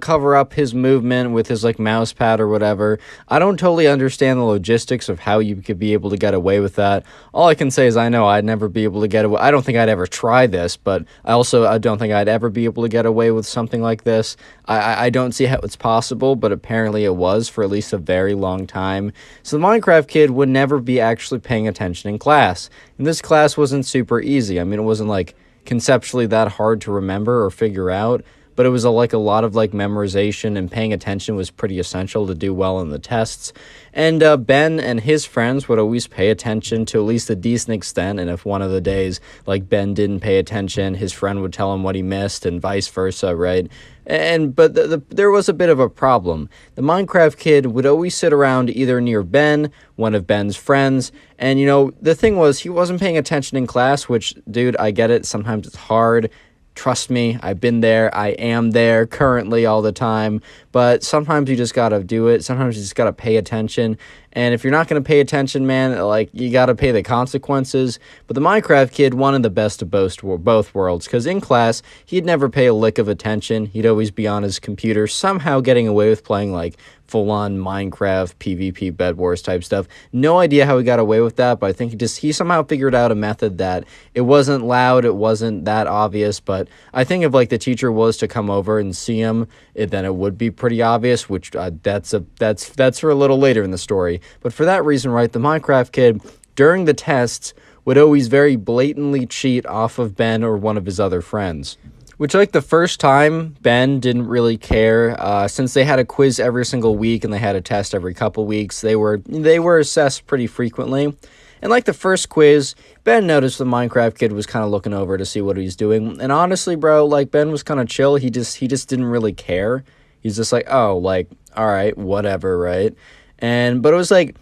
cover up his movement with his, like, mouse pad or whatever. I don't totally understand the logistics of how you could be able to get away with that. All I can say is I know I'd never be able to get away. I don't think I'd ever try this, but I don't think I'd ever be able to get away with something like this. I don't see how it's possible, but apparently it was for at least a very long time. So the Minecraft kid would never be actually paying attention in class. And this class wasn't super easy. I mean, it wasn't, like, conceptually that hard to remember or figure out, but it was a lot of memorization, and paying attention was pretty essential to do well in the tests. And Ben and his friends would always pay attention to at least a decent extent, and if one of the days, like, Ben didn't pay attention, his friend would tell him what he missed, and vice versa, right? But there was a bit of a problem. The Minecraft kid would always sit around either near Ben, one of Ben's friends, and, you know, the thing was, he wasn't paying attention in class, which, dude, I get it, sometimes it's hard. Trust me, I've been there, I am there currently all the time, but sometimes you just gotta do it, sometimes you just gotta pay attention, and if you're not gonna pay attention, man, like, you gotta pay the consequences. But the Minecraft kid wanted the best of both worlds, because in class, he'd never pay a lick of attention, he'd always be on his computer, somehow getting away with playing, like, full-on Minecraft, PvP, bedwars type stuff. No idea how he got away with that, but I think he somehow figured out a method that it wasn't loud, it wasn't that obvious, but I think if, like, the teacher was to come over and see him, then it would be pretty obvious, which that's for a little later in the story. But for that reason, right, the Minecraft kid, during the tests, would always very blatantly cheat off of Ben or one of his other friends. Which, like, the first time, Ben didn't really care. Since they had a quiz every single week and they had a test every couple weeks, they were assessed pretty frequently. And, like, the first quiz, Ben noticed the Minecraft kid was kind of looking over to see what he was doing. And honestly, bro, like, Ben was kind of chill. He just didn't really care. He's just like, oh, like, all right, whatever, right? But it was like,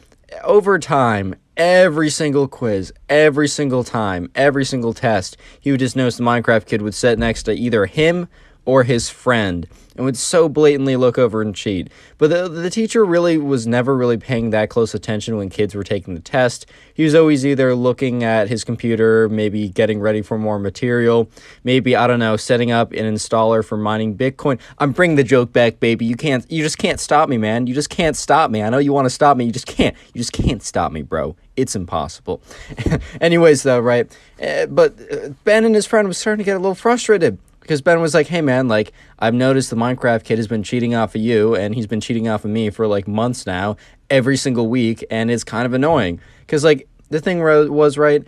over time, every single quiz, every single time, every single test, he would just notice the Minecraft kid would sit next to either him or his friend and would so blatantly look over and cheat. But the teacher really was never really paying that close attention when kids were taking the test. He was always either looking at his computer, maybe getting ready for more material, maybe, I don't know, setting up an installer for mining Bitcoin. I'm bringing the joke back, baby. You just can't stop me, man. You just can't stop me. I know you want to stop me. You just can't stop me, bro. It's impossible. Anyways, though, right? But Ben and his friend was starting to get a little frustrated. Because Ben was like, hey, man, like, I've noticed the Minecraft kid has been cheating off of you, and he's been cheating off of me for, like, months now, every single week, and it's kind of annoying. Because, like, the thing was, right,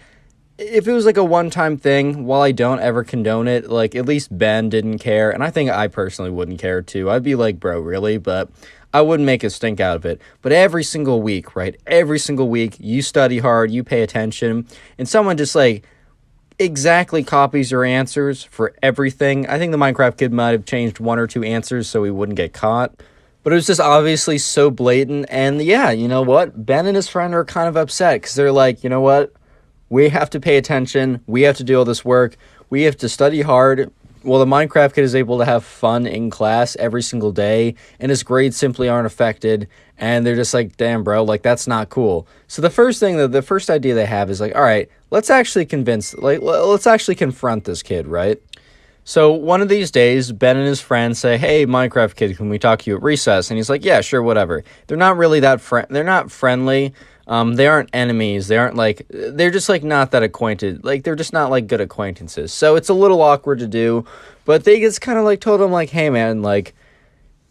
if it was, like, a one-time thing, while I don't ever condone it, like, at least Ben didn't care, and I think I personally wouldn't care, too. I'd be like, bro, really? But I wouldn't make a stink out of it. But every single week, right, every single week, you study hard, you pay attention, and someone just, like, exactly copies your answers for everything. I think the Minecraft kid might have changed one or two answers so he wouldn't get caught. But it was just obviously so blatant. And yeah, you know what? Ben and his friend are kind of upset because they're like, you know what? We have to pay attention. We have to do all this work. We have to study hard. Well, the Minecraft kid is able to have fun in class every single day, and his grades simply aren't affected, and they're just like, damn, bro, like, that's not cool. So the first idea they have is like, all right, let's actually let's actually confront this kid, right? So one of these days, Ben and his friends say, hey, Minecraft kid, can we talk to you at recess? And he's like, yeah, sure, whatever. They're not really they're not friendly. They aren't enemies. They're just like not that acquainted. Like, they're just not like good acquaintances. So it's a little awkward to do, but they just kind of like told him like, hey man, like,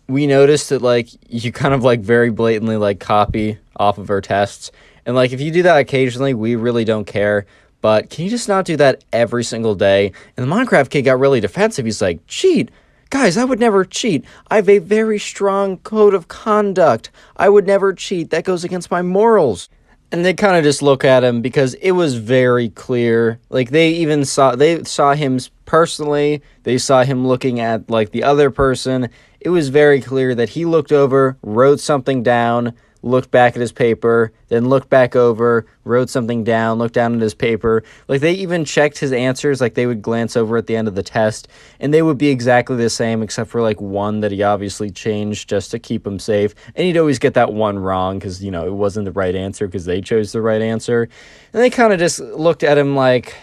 we noticed that like you kind of like very blatantly like copy off of our tests. And like, if you do that occasionally, we really don't care. But can you just not do that every single day? And the Minecraft kid got really defensive. He's like, cheat? Guys, I would never cheat. I have a very strong code of conduct. I would never cheat. That goes against my morals. And they kind of just look at him because it was very clear. Like, they saw him personally. They saw him looking at like the other person. It was very clear that he looked over, wrote something down, looked back at his paper, then looked back over, wrote something down, looked down at his paper. Like, they even checked his answers. Like, they would glance over at the end of the test, and they would be exactly the same, except for, like, one that he obviously changed just to keep him safe. And he'd always get that one wrong because, you know, it wasn't the right answer because they chose the right answer. And they kind of just looked at him like,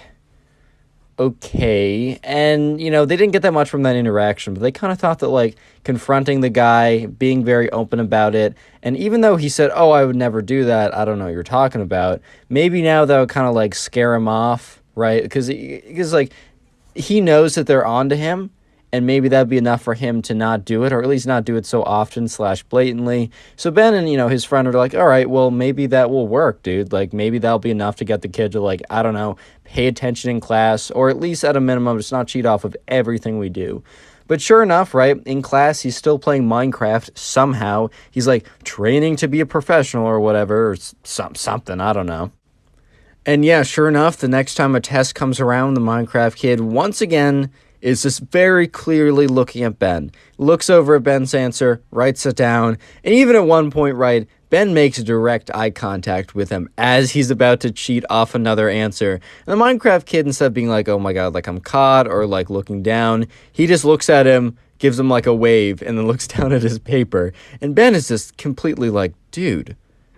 okay. And, you know, they didn't get that much from that interaction, but they kind of thought that, like, confronting the guy, being very open about it, and even though he said, oh, I would never do that, I don't know what you're talking about, maybe now that would kind of, like, scare him off, right? Because, like, he knows that they're onto him, and maybe that'd be enough for him to not do it, or at least not do it so often / blatantly. So Ben and, you know, his friend are like, all right, well, maybe that will work, dude. Like, maybe that'll be enough to get the kid to, like, I don't know, pay attention in class, or at least at a minimum, just not cheat off of everything we do. But sure enough, right, in class, he's still playing Minecraft somehow. He's, like, training to be a professional or whatever, or something, I don't know. And yeah, sure enough, the next time a test comes around, the Minecraft kid, once again, is just very clearly looking at Ben. Looks over at Ben's answer, writes it down, and even at one point, right, Ben makes direct eye contact with him as he's about to cheat off another answer. And the Minecraft kid, instead of being like, oh my god, like I'm caught, or like looking down, he just looks at him, gives him like a wave, and then looks down at his paper. And Ben is just completely like, dude,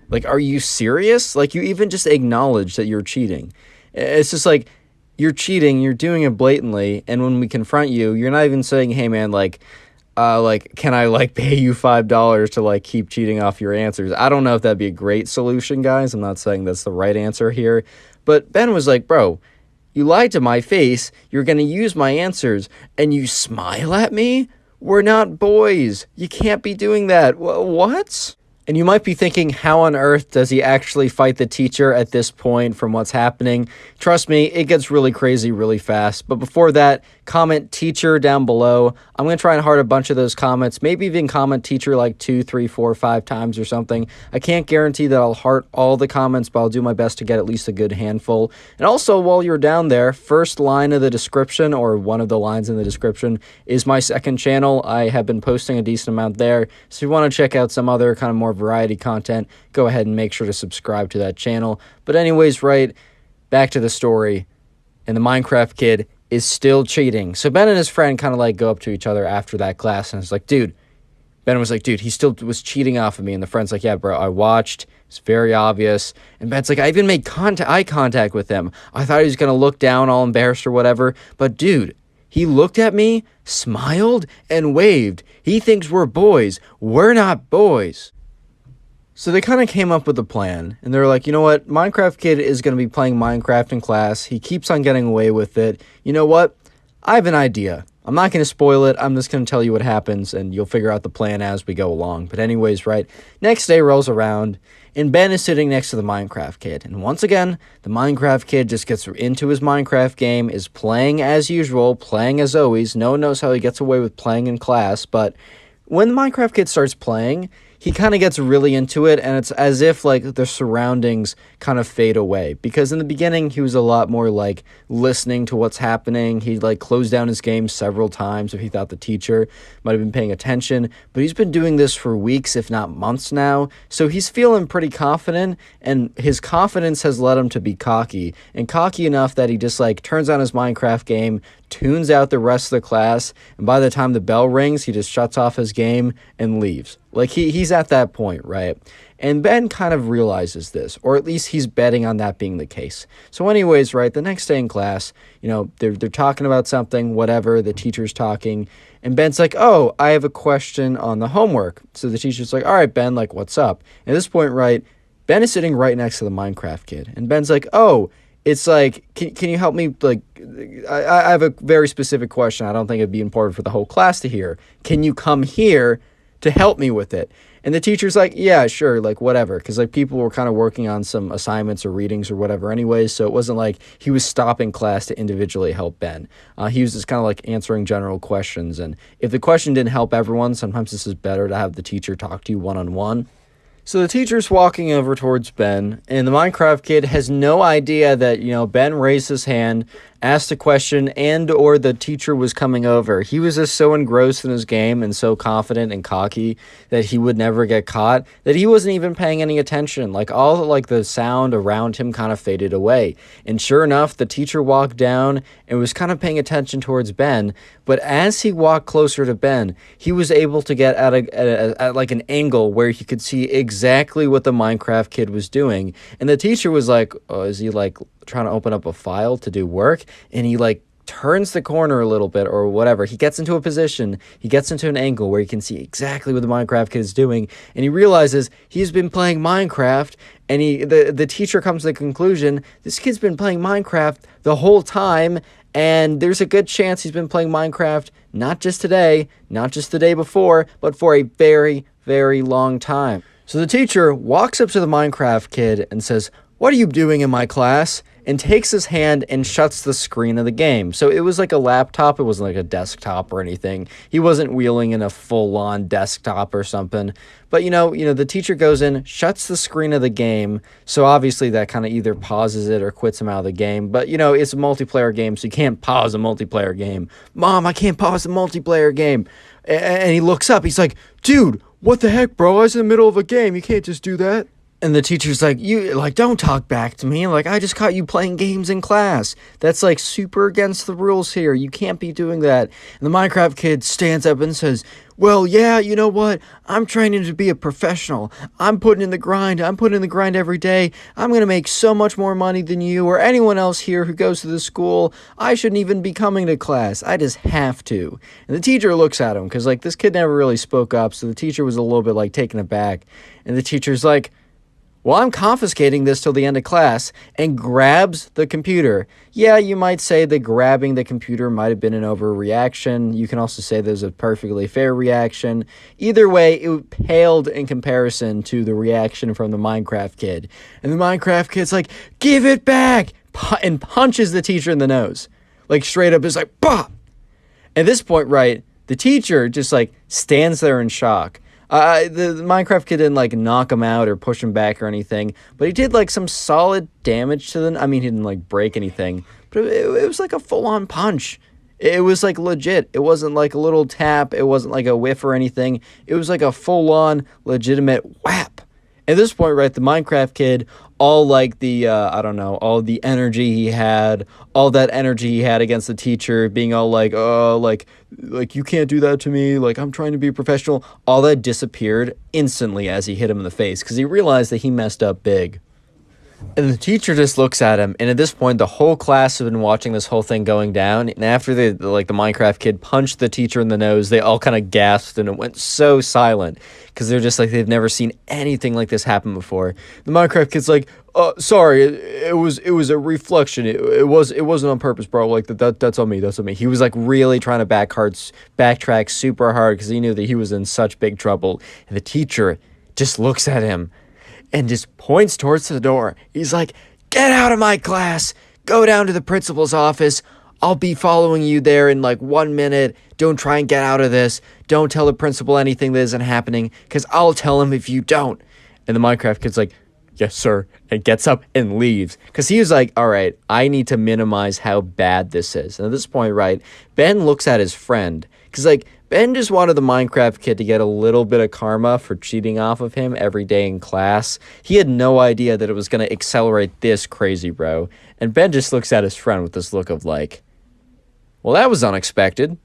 like, are you serious? Like, you even just acknowledge that you're cheating. It's just like, you're cheating, you're doing it blatantly, and when we confront you, you're not even saying, hey man, like, can I, like, pay you $5 to, like, keep cheating off your answers? I don't know if that'd be a great solution, guys. I'm not saying that's the right answer here, but Ben was like, bro, you lied to my face, you're gonna use my answers, and you smile at me? We're not boys. You can't be doing that. What? And you might be thinking, how on earth does he actually fight the teacher at this point from what's happening? Trust me, it gets really crazy really fast. But before that, comment teacher down below. I'm going to try and heart a bunch of those comments. Maybe even comment teacher like 2, 3, 4, 5 times or something. I can't guarantee that I'll heart all the comments, but I'll do my best to get at least a good handful. And also, while you're down there, first line of the description, or one of the lines in the description, is my second channel. I have been posting a decent amount there. So if you want to check out some other kind of more variety content, go ahead and make sure to subscribe to that channel. But anyways, right, back to the story. And the Minecraft kid is still cheating. So Ben and his friend kind of like go up to each other after that class, and it's like, dude, Ben was like, dude, he still was cheating off of me. And the friend's like, yeah, bro, I watched. It's very obvious. And Ben's like, I even made eye contact with him. I thought he was going to look down all embarrassed or whatever. But dude, he looked at me, smiled, and waved. He thinks we're boys. We're not boys. So they kind of came up with a plan, and they're like, you know what, Minecraft kid is going to be playing Minecraft in class. He keeps on getting away with it. You know what? I have an idea. I'm not going to spoil it. I'm just going to tell you what happens, and you'll figure out the plan as we go along. But anyways, right, next day rolls around, and Ben is sitting next to the Minecraft kid. And once again, the Minecraft kid just gets into his Minecraft game, is playing as usual, playing as always. No one knows how he gets away with playing in class, but when the Minecraft kid starts playing, he kind of gets really into it, and it's as if, like, the surroundings kind of fade away. Because in the beginning, he was a lot more, like, listening to what's happening. He'd, like, close down his game several times if he thought the teacher might have been paying attention. But he's been doing this for weeks, if not months now. So he's feeling pretty confident, and his confidence has led him to be cocky. And cocky enough that he just, like, turns on his Minecraft game, tunes out the rest of the class, and by the time the bell rings, he just shuts off his game and leaves. Like, he's at that point, right? And Ben kind of realizes this, or at least he's betting on that being the case. So anyways, right, the next day in class, you know, they're talking about something, whatever, the teacher's talking, and Ben's like, oh, I have a question on the homework. So the teacher's like, all right, Ben, like, what's up? At this point, right, Ben is sitting right next to the Minecraft kid, and Ben's like, oh, it's like, can you help me, like, I have a very specific question. I don't think it'd be important for the whole class to hear. Can you come here to help me with it? And the teacher's like, yeah, sure, like, whatever. Because, like, people were kind of working on some assignments or readings or whatever anyways, so it wasn't like he was stopping class to individually help Ben. He was just kind of, like, answering general questions. And if the question didn't help everyone, sometimes this is better to have the teacher talk to you one-on-one. So the teacher's walking over towards Ben, and the Minecraft kid has no idea that, you know, Ben raised his hand, asked a question, and or the teacher was coming over. He was just so engrossed in his game and so confident and cocky that he would never get caught that he wasn't even paying any attention. Like, all like the sound around him kind of faded away. And sure enough, the teacher walked down and was kind of paying attention towards Ben. But as he walked closer to Ben, he was able to get at like an angle where he could see exactly what the Minecraft kid was doing. And the teacher was like, oh, is he like trying to open up a file to do work? And he like turns the corner a little bit or whatever. He gets into a position, he gets into an angle where he can see exactly what the Minecraft kid is doing, and he realizes he's been playing Minecraft, and the teacher comes to the conclusion, this kid's been playing Minecraft the whole time, and there's a good chance he's been playing Minecraft not just today, not just the day before, but for a very, very long time. So the teacher walks up to the Minecraft kid and says, what are you doing in my class? And takes his hand and shuts the screen of the game. So it was like a laptop. It wasn't like a desktop or anything. He wasn't wheeling in a full-on desktop or something. But, you know, the teacher goes in, shuts the screen of the game. So obviously that kind of either pauses it or quits him out of the game. But, you know, it's a multiplayer game, so you can't pause a multiplayer game. Mom, I can't pause a multiplayer game. And he looks up. He's like, dude, what the heck, bro? I was in the middle of a game. You can't just do that. And the teacher's like, don't talk back to me. Like, I just caught you playing games in class. That's, like, super against the rules here. You can't be doing that. And the Minecraft kid stands up and says, well, yeah, you know what? I'm training to be a professional. I'm putting in the grind. I'm putting in the grind every day. I'm going to make so much more money than you or anyone else here who goes to the school. I shouldn't even be coming to class. I just have to. And the teacher looks at him because, like, this kid never really spoke up. So the teacher was a little bit, like, taken aback. And the teacher's like, well, I'm confiscating this till the end of class, and grabs the computer. Yeah, you might say that grabbing the computer might have been an overreaction. You can also say there's a perfectly fair reaction. Either way, it paled in comparison to the reaction from the Minecraft kid. And the Minecraft kid's like, give it back! And punches the teacher in the nose. Like, straight up is like, bah! At this point, right, the teacher just, like, stands there in shock. The Minecraft kid didn't, like, knock him out or push him back or anything, but he did, like, some solid damage to them. I mean, he didn't, like, break anything, but it was, like, a full-on punch. It was, like, legit. It wasn't, like, a little tap. It wasn't, like, a whiff or anything. It was, like, a full-on, legitimate whap. At this point, right, the Minecraft kid, all, like, the, all the energy he had, all that energy he had against the teacher, being all, like, oh, like, you can't do that to me, like, I'm trying to be a professional, all that disappeared instantly as he hit him in the face, because he realized that he messed up big. And the teacher just looks at him, and at this point, the whole class have been watching this whole thing going down, and after the Minecraft kid punched the teacher in the nose, they all kind of gasped, and it went so silent, because they're just like, they've never seen anything like this happen before. The Minecraft kid's like, sorry, it was a reflection, it wasn't on purpose, bro, like, that's on me, He was, like, really trying to backtrack super hard, because he knew that he was in such big trouble, and the teacher just looks at him, and just points towards the door. He's like, get out of my class. Go down to the principal's office. I'll be following you there in like 1 minute. Don't try and get out of this. Don't tell the principal anything that isn't happening, because I'll tell him if you don't. And the Minecraft kid's like, yes, sir. And gets up and leaves. Because he was like, all right, I need to minimize how bad this is. And at this point, right, Ben looks at his friend. Because, like, Ben just wanted the Minecraft kid to get a little bit of karma for cheating off of him every day in class. He had no idea that it was going to accelerate this crazy, bro. And Ben just looks at his friend with this look of like, Well, that was unexpected.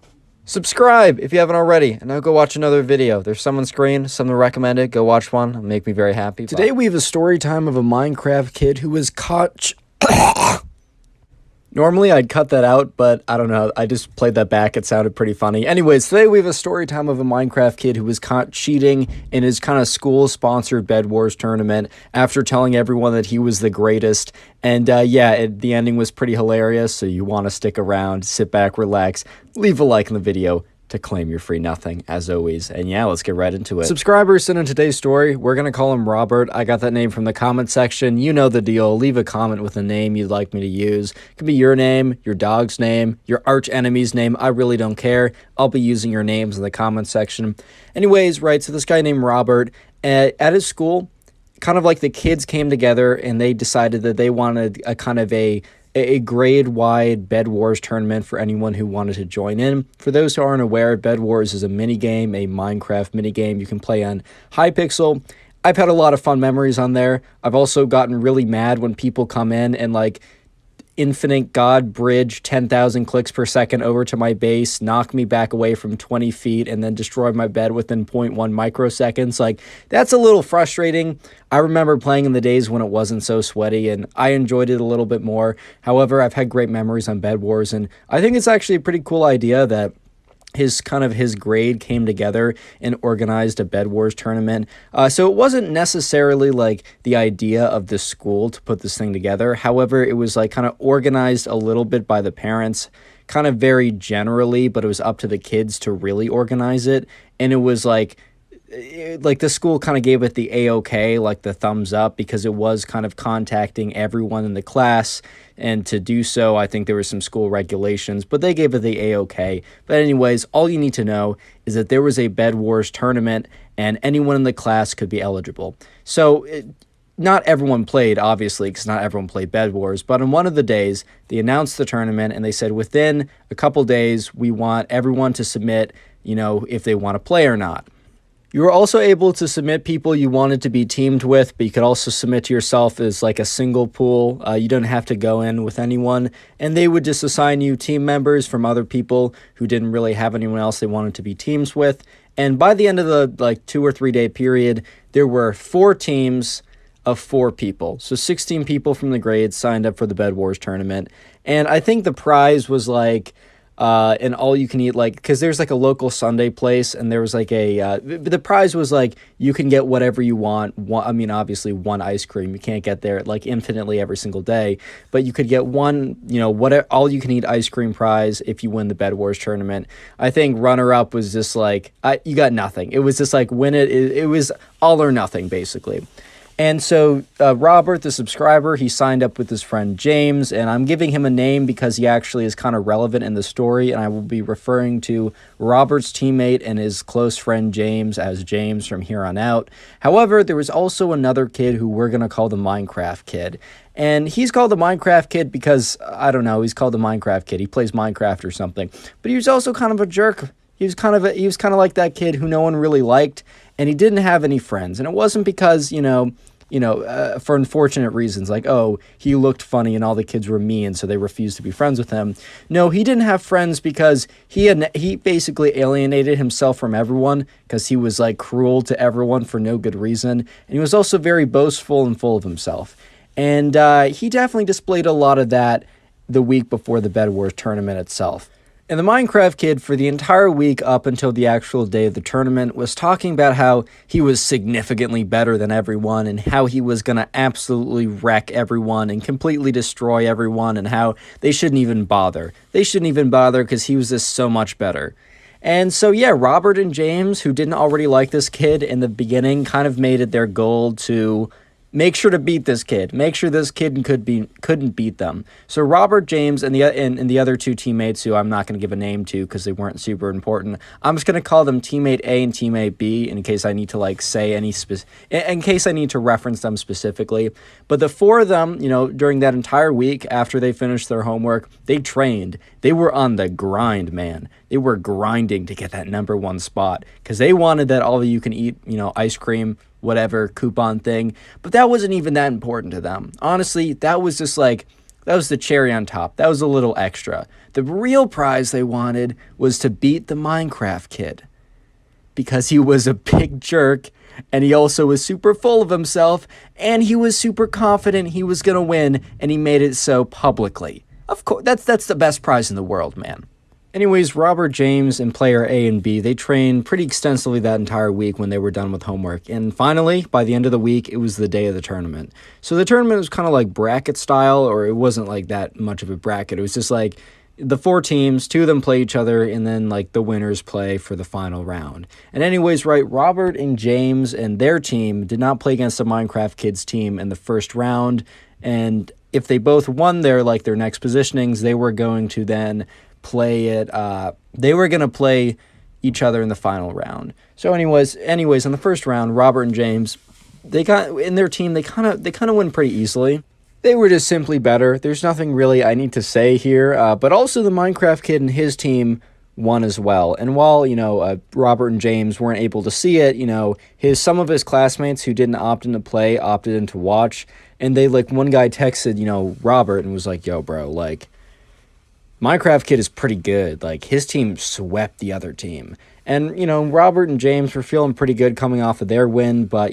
Subscribe if you haven't already, and now go watch another video. There's some on screen, some recommended. Go watch one. It'll make me very happy. Today we have a story time of a Minecraft kid who was caught... Normally I'd cut that out, but I don't know. I just played that back. It sounded pretty funny. Anyways, today we have a story time of a Minecraft kid who was caught cheating in his kind of school-sponsored bedwars tournament after telling everyone that he was the greatest. And yeah, the ending was pretty hilarious, so you want to stick around, sit back, relax, leave a like in the video to claim your free nothing, as always. And yeah, let's get right into it. Subscribers sent in today's story. We're going to call him Robert. I got that name from the comment section. You know the deal. Leave a comment with a name you'd like me to use. It could be your name, your dog's name, your arch enemy's name. I really don't care. I'll be using your names in the comment section. Anyways, right, so this guy named Robert, at his school, kind of like the kids came together and they decided that they wanted a kind of a grade-wide Bed Wars tournament for anyone who wanted to join in. For those who aren't aware, Bed Wars is a minigame, a Minecraft minigame you can play on Hypixel. I've had a lot of fun memories on there. I've also gotten really mad when people come in and like infinite god bridge 10,000 clicks per second over to my base, knock me back away from 20 feet, and then destroy my bed within 0.1 microseconds. Like, that's a little frustrating. I remember playing in the days when it wasn't so sweaty, and I enjoyed it a little bit more. However, I've had great memories on Bed Wars, and I think it's actually a pretty cool idea that his grade came together and organized a Bed Wars tournament. So it wasn't necessarily like the idea of the school to put this thing together. However, it was like kind of organized a little bit by the parents, kind of very generally, but it was up to the kids to really organize it. And it was like the school kind of gave it the A-OK, like the thumbs up, because it was kind of contacting everyone in the class. And to do so, I think there were some school regulations, but they gave it the A-OK. But anyways, all you need to know is that there was a Bed Wars tournament and anyone in the class could be eligible. So not everyone played, obviously, because not everyone played Bed Wars, but on one of the days, they announced the tournament and they said within a couple days, we want everyone to submit, you know, if they want to play or not. You were also able to submit people you wanted to be teamed with, but you could also submit to yourself as like a single pool. You don't have to go in with anyone, and they would just assign you team members from other people who didn't really have anyone else they wanted to be teams with. And by the end of the like 2 or 3 day period, there were 4 teams of 4 people. So 16 people from the grades signed up for the Bed Wars tournament. And I think the prize was like and all you can eat, like, because there's like a local Sunday place, and there was like the prize was like you can get whatever you want. I mean, obviously one ice cream, you can't get there like infinitely every single day, but you could get one, you know, whatever, all you can eat ice cream prize if you win the Bed Wars tournament. I think runner up was just like you got nothing. It was just like win it. It was all or nothing basically. And so Robert, the subscriber, he signed up with his friend James, and I'm giving him a name because he actually is kind of relevant in the story, and I will be referring to Robert's teammate and his close friend James as James from here on out. However, there was also another kid who we're going to call the Minecraft kid. And he's called the Minecraft kid because, I don't know, he's called the Minecraft kid. He plays Minecraft or something. But he was also kind of a jerk. He was kind of like that kid who no one really liked, and he didn't have any friends. And it wasn't because, for unfortunate reasons, like, oh, he looked funny and all the kids were mean, so they refused to be friends with him. No, he didn't have friends because he basically alienated himself from everyone because he was like cruel to everyone for no good reason. And he was also very boastful and full of himself. And he definitely displayed a lot of that the week before the Bed Wars tournament itself. And the Minecraft kid, for the entire week up until the actual day of the tournament, was talking about how he was significantly better than everyone and how he was going to absolutely wreck everyone and completely destroy everyone and how they shouldn't even bother. They shouldn't even bother because he was just so much better. And so, yeah, Robert and James, who didn't already like this kid in the beginning, kind of made it their goal to make sure to beat this kid. Make sure this kid couldn't beat them. So Robert, James, and the other 2 teammates who I'm not going to give a name to because they weren't super important. I'm just going to call them Teammate A and Teammate B in case I need to like say in case I need to reference them specifically. But the 4 of them, during that entire week after they finished their homework, they trained. They were on the grind, man. They were grinding to get that #1 spot because they wanted that all you can eat, ice cream, whatever coupon thing, but that wasn't even that important to them. Honestly, that was just like That was the cherry on top. That was a little extra. The real prize they wanted was to beat the Minecraft kid, because he was a big jerk, and he also was super full of himself, and he was super confident he was going to win, and he made it so publicly. Of course, that's the best prize in the world, man. Anyways, Robert, James, and player A and B, they trained pretty extensively that entire week when they were done with homework. And finally, by the end of the week, it was the day of the tournament. So the tournament was kind of like bracket style, or it wasn't like that much of a bracket. It was just like the 4 teams, 2 of them play each other, and then like the winners play for the final round. And anyways, right, Robert and James and their team did not play against the Minecraft Kids team in the first round. And if they both won their next positionings, they were going to then play it. They were going to play each other in the final round. So anyways, in the first round, Robert and James, they kind of win pretty easily. They were just simply better. There's nothing really I need to say here. But also the Minecraft kid and his team won as well. And while, Robert and James weren't able to see it, some of his classmates who didn't opt in to play opted in to watch. And they, one guy texted, Robert and was like, yo, bro, Minecraft kid is pretty good. His team swept the other team. And, Robert and James were feeling pretty good coming off of their win, but,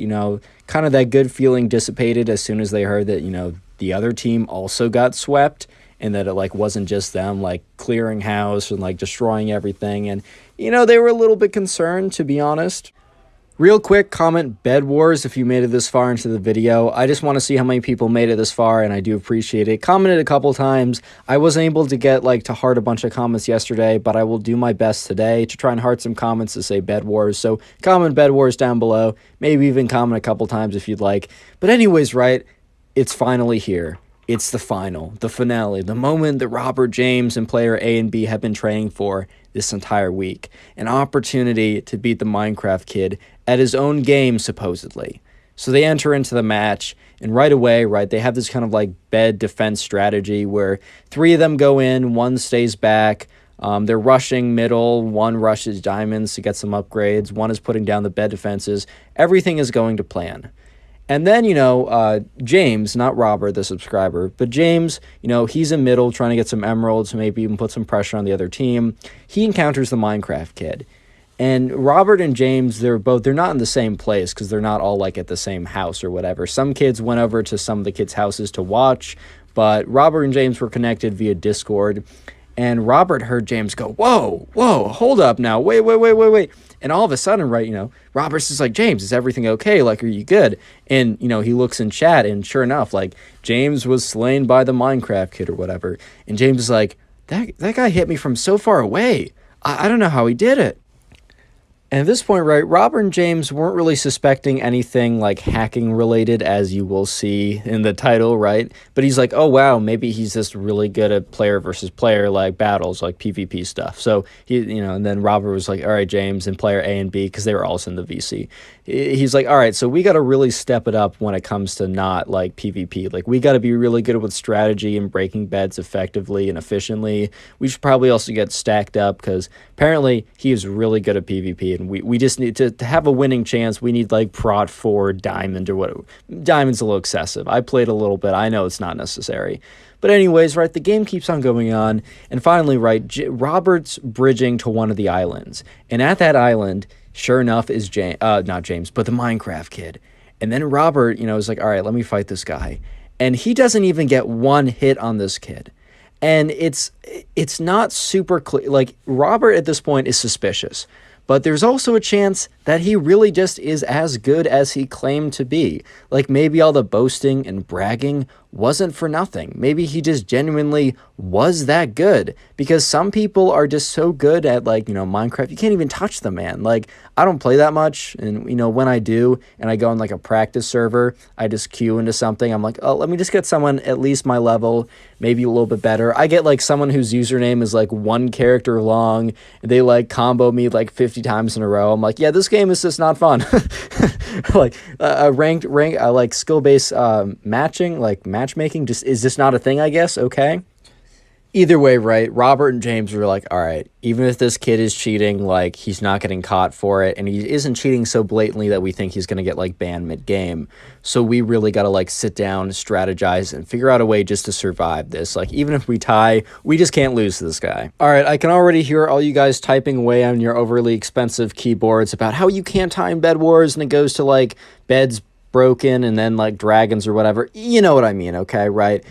kind of that good feeling dissipated as soon as they heard that, the other team also got swept, and that it, wasn't just them, clearing house and, destroying everything. And, they were a little bit concerned, to be honest. Real quick, comment bedwars if you made it this far into the video. I just want to see how many people made it this far, and I do appreciate it. Commented a couple times. I wasn't able to get to heart a bunch of comments yesterday, but I will do my best today to try and heart some comments to say bedwars. So comment bedwars down below. Maybe even comment a couple times if you'd like. But anyways, right, it's finally here. It's the final, the finale, the moment that Robert, James, and player A and B have been training for this entire week. An opportunity to beat the Minecraft kid at his own game, supposedly. So they enter into the match, and right away, right, they have this kind of bed defense strategy where 3 of them go in, 1 stays back. They're rushing middle, 1 rushes diamonds to get some upgrades, 1 is putting down the bed defenses. Everything is going to plan. And then, James, not Robert, the subscriber, but James, he's in middle trying to get some emeralds, maybe even put some pressure on the other team. He encounters the Minecraft kid. And Robert and James, they're not in the same place because they're not all at the same house or whatever. Some kids went over to some of the kids' houses to watch, but Robert and James were connected via Discord. And Robert heard James go, whoa, hold up now, wait. And all of a sudden, right, Robert's just like, James, is everything okay? Are you good? And, he looks in chat, and sure enough, James was slain by the Minecraft kid or whatever. And James is like, that guy hit me from so far away. I don't know how he did it. And at this point, right, Robert and James weren't really suspecting anything hacking related, as you will see in the title, right? But he's like, oh, wow, maybe he's just really good at player versus player, battles, PvP stuff. So, and then Robert was like, all right, James, and player A and B, because they were also in the VC. He's like, all right, so we got to really step it up when it comes to not, PvP. We got to be really good with strategy and breaking beds effectively and efficiently. We should probably also get stacked up, because apparently he is really good at PvP, and we just need to have a winning chance. We need Prot 4 diamond or what. Diamond's a little excessive. I played a little bit. I know it's not necessary. But anyways, right, the game keeps on going on. And finally, right, Robert's bridging to one of the islands. And at that island, sure enough, is not James, but the Minecraft kid. And then Robert, is like, all right, let me fight this guy. And he doesn't even get 1 hit on this kid. And it's not super clear. Robert at this point is suspicious. But there's also a chance that he really just is as good as he claimed to be. Maybe all the boasting and bragging wasn't for nothing. Maybe he just genuinely was that good. Because some people are just so good at, Minecraft, you can't even touch them, man. I don't play that much, and, when I do, and I go on, a practice server, I just queue into something, I'm like, oh, let me just get someone at least my level, maybe a little bit better. I get, someone whose username is, 1 character long, and they, combo me, 50 times in a row. I'm like, yeah, this game is just not fun. Skill-based matching, matchmaking, is just not a thing, I guess, okay? Either way, right, Robert and James were like, all right, even if this kid is cheating, like, he's not getting caught for it, and he isn't cheating so blatantly that we think he's going to get, like, banned mid-game. So we really got to, like, sit down, strategize, and figure out a way just to survive this. Like, even if we tie, we just can't lose to this guy. All right, I can already hear all you guys typing away on your overly expensive keyboards about how you can't tie in Bed Wars, and it goes to, like, beds broken and then like dragons or whatever. You know what I mean, okay, right?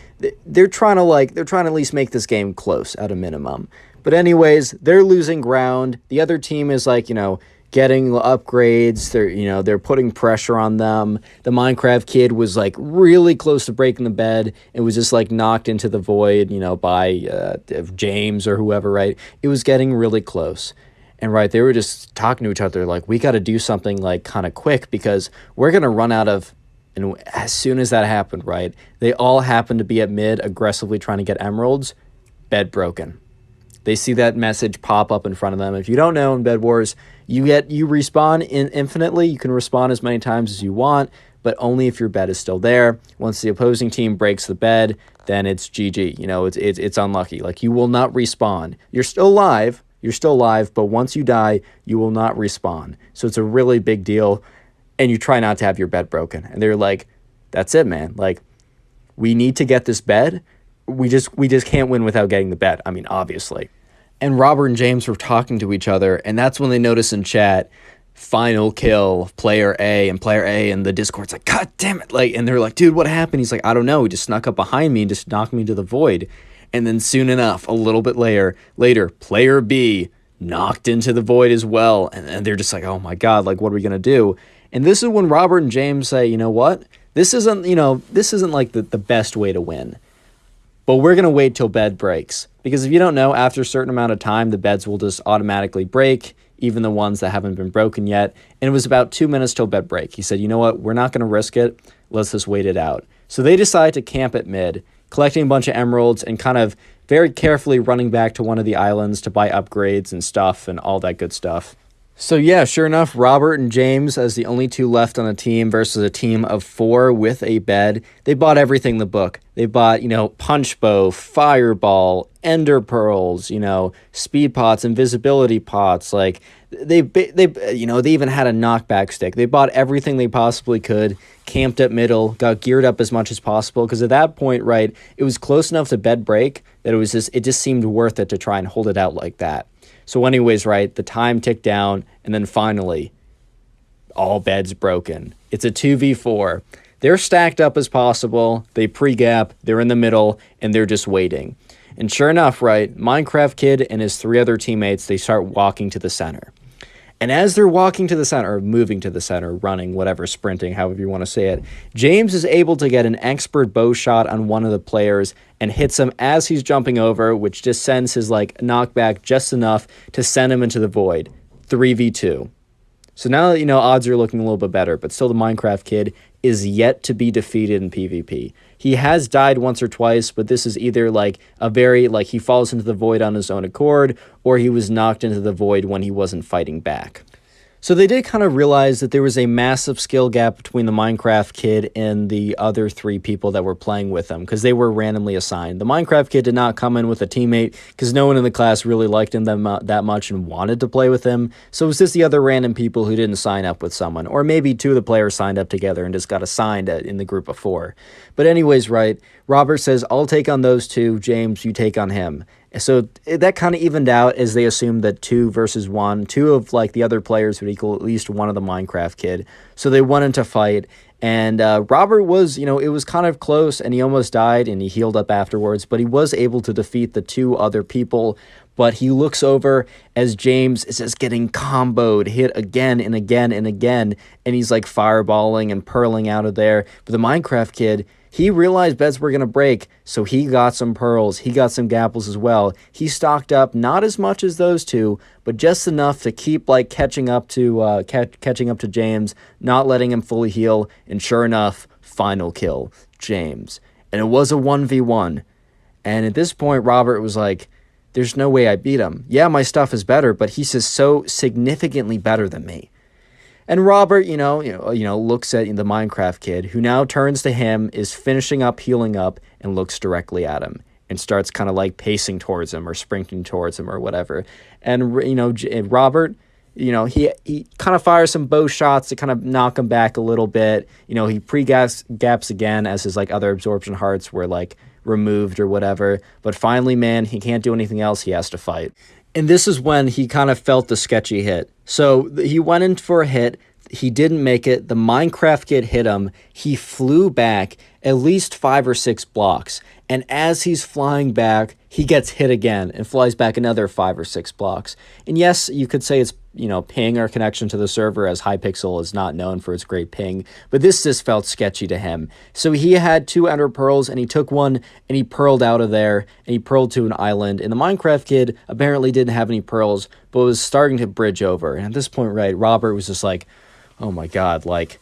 They're trying to at least make this game close at a minimum. But anyways, they're losing ground. The other team is like, getting upgrades. They're putting pressure on them. The Minecraft kid was like really close to breaking the bed. It was just like knocked into the void, by James or whoever, right? It was getting really close. And right, they were just talking to each other like, we got to do something like kind of quick because we're going to run out of, and as soon as that happened, right, they all happened to be at mid aggressively trying to get emeralds. Bed broken. They see that message pop up in front of them. If you don't know, in Bed Wars, you respawn infinitely. You can respawn as many times as you want, but only if your bed is still there. Once the opposing team breaks the bed, then it's GG. It's unlucky. Like, you will not respawn. You're still alive. But once you die, you will not respawn. So it's a really big deal, and you try not to have your bed broken. And they're like, that's it, man. Like, we need to get this bed. We just can't win without getting the bed. I mean, obviously. And Robert and James were talking to each other, and that's when they notice in chat, final kill, player A, and player A, and the Discord's like, God damn it. Like, and they're like, dude, what happened? He's like, I don't know. He just snuck up behind me and just knocked me into the void. And then soon enough, a little bit later, player B knocked into the void as well. And they're just like, oh my God, like, what are we going to do? And this is when Robert and James say, you know what? This isn't like the best way to win. But we're going to wait till bed breaks. Because if you don't know, after a certain amount of time, the beds will just automatically break, even the ones that haven't been broken yet. And it was about 2 minutes till bed break. He said, you know what? We're not going to risk it. Let's just wait it out. So they decide to camp at mid, collecting a bunch of emeralds and kind of very carefully running back to one of the islands to buy upgrades and stuff and all that good stuff. So yeah, sure enough, Robert and James, as the only two left on a team versus a team of 4 with a bed, they bought everything in the book. They bought, punch bow, fireball, ender pearls, speed pots, invisibility pots. Like, they even had a knockback stick. They bought everything they possibly could, camped at middle, got geared up as much as possible. Because at that point, right, it was close enough to bed break that it just seemed worth it to try and hold it out like that. So anyways, right, the time ticked down, and then finally, all beds broken. It's a 2v4. They're stacked up as possible. They pre-gap, they're in the middle, and they're just waiting. And sure enough, right, Minecraft Kid and his 3 other teammates, they start walking to the center. And as they're walking to the center, or moving to the center, running, whatever, sprinting, however you want to say it, James is able to get an expert bow shot on one of the players and hits him as he's jumping over, which just sends his knockback just enough to send him into the void. 3v2. So now that, odds are looking a little bit better, but still the Minecraft Kid is yet to be defeated in PvP. He has died once or twice, but this is either he falls into the void on his own accord, or he was knocked into the void when he wasn't fighting back. So they did kind of realize that there was a massive skill gap between the Minecraft Kid and the other 3 people that were playing with him, because they were randomly assigned. The Minecraft Kid did not come in with a teammate, because no one in the class really liked him that much and wanted to play with him. So it was just the other random people who didn't sign up with someone. Or maybe 2 of the players signed up together and just got assigned in the group of 4. But anyways, right, Robert says, I'll take on those 2, James, you take on him. So that kind of evened out as they assumed that 2 versus 1, 2 of the other players would equal at least one of the Minecraft Kid. So they went into fight, and Robert was, it was kind of close, and he almost died, and he healed up afterwards, but he was able to defeat the 2 other people. But he looks over as James is just getting comboed, hit again and again and again, and he's fireballing and pearling out of there. But the Minecraft Kid, he realized beds were going to break, so he got some pearls. He got some gapples as well. He stocked up, not as much as those 2, but just enough to keep catching up to James, not letting him fully heal. And sure enough, final kill, James. And it was a 1v1. And at this point, Robert was like, there's no way I beat him. Yeah, my stuff is better, but he's just so significantly better than me. And Robert, looks at the Minecraft Kid, who now turns to him, is finishing up, healing up, and looks directly at him. and starts kind of like pacing towards him or sprinting towards him or whatever. And, Robert, he kind of fires some bow shots to kind of knock him back a little bit. He gaps again as his like other absorption hearts were like removed or whatever. But finally, man, he can't do anything else. He has to fight. And this is when he kind of felt the sketchy hit. So he went in for a hit. He didn't make it. The Minecraft kid hit him. He flew back at least 5 or 6 blocks. And as he's flying back, he gets hit again and flies back another 5 or 6 blocks. And yes, you could say it's, ping or connection to the server, as Hypixel is not known for its great ping. But this just felt sketchy to him. So he had 2 ender pearls, and he took one, and he pearled out of there, and he pearled to an island. And the Minecraft kid apparently didn't have any pearls, but was starting to bridge over. And at this point, right, Robert was just like, oh my God, like,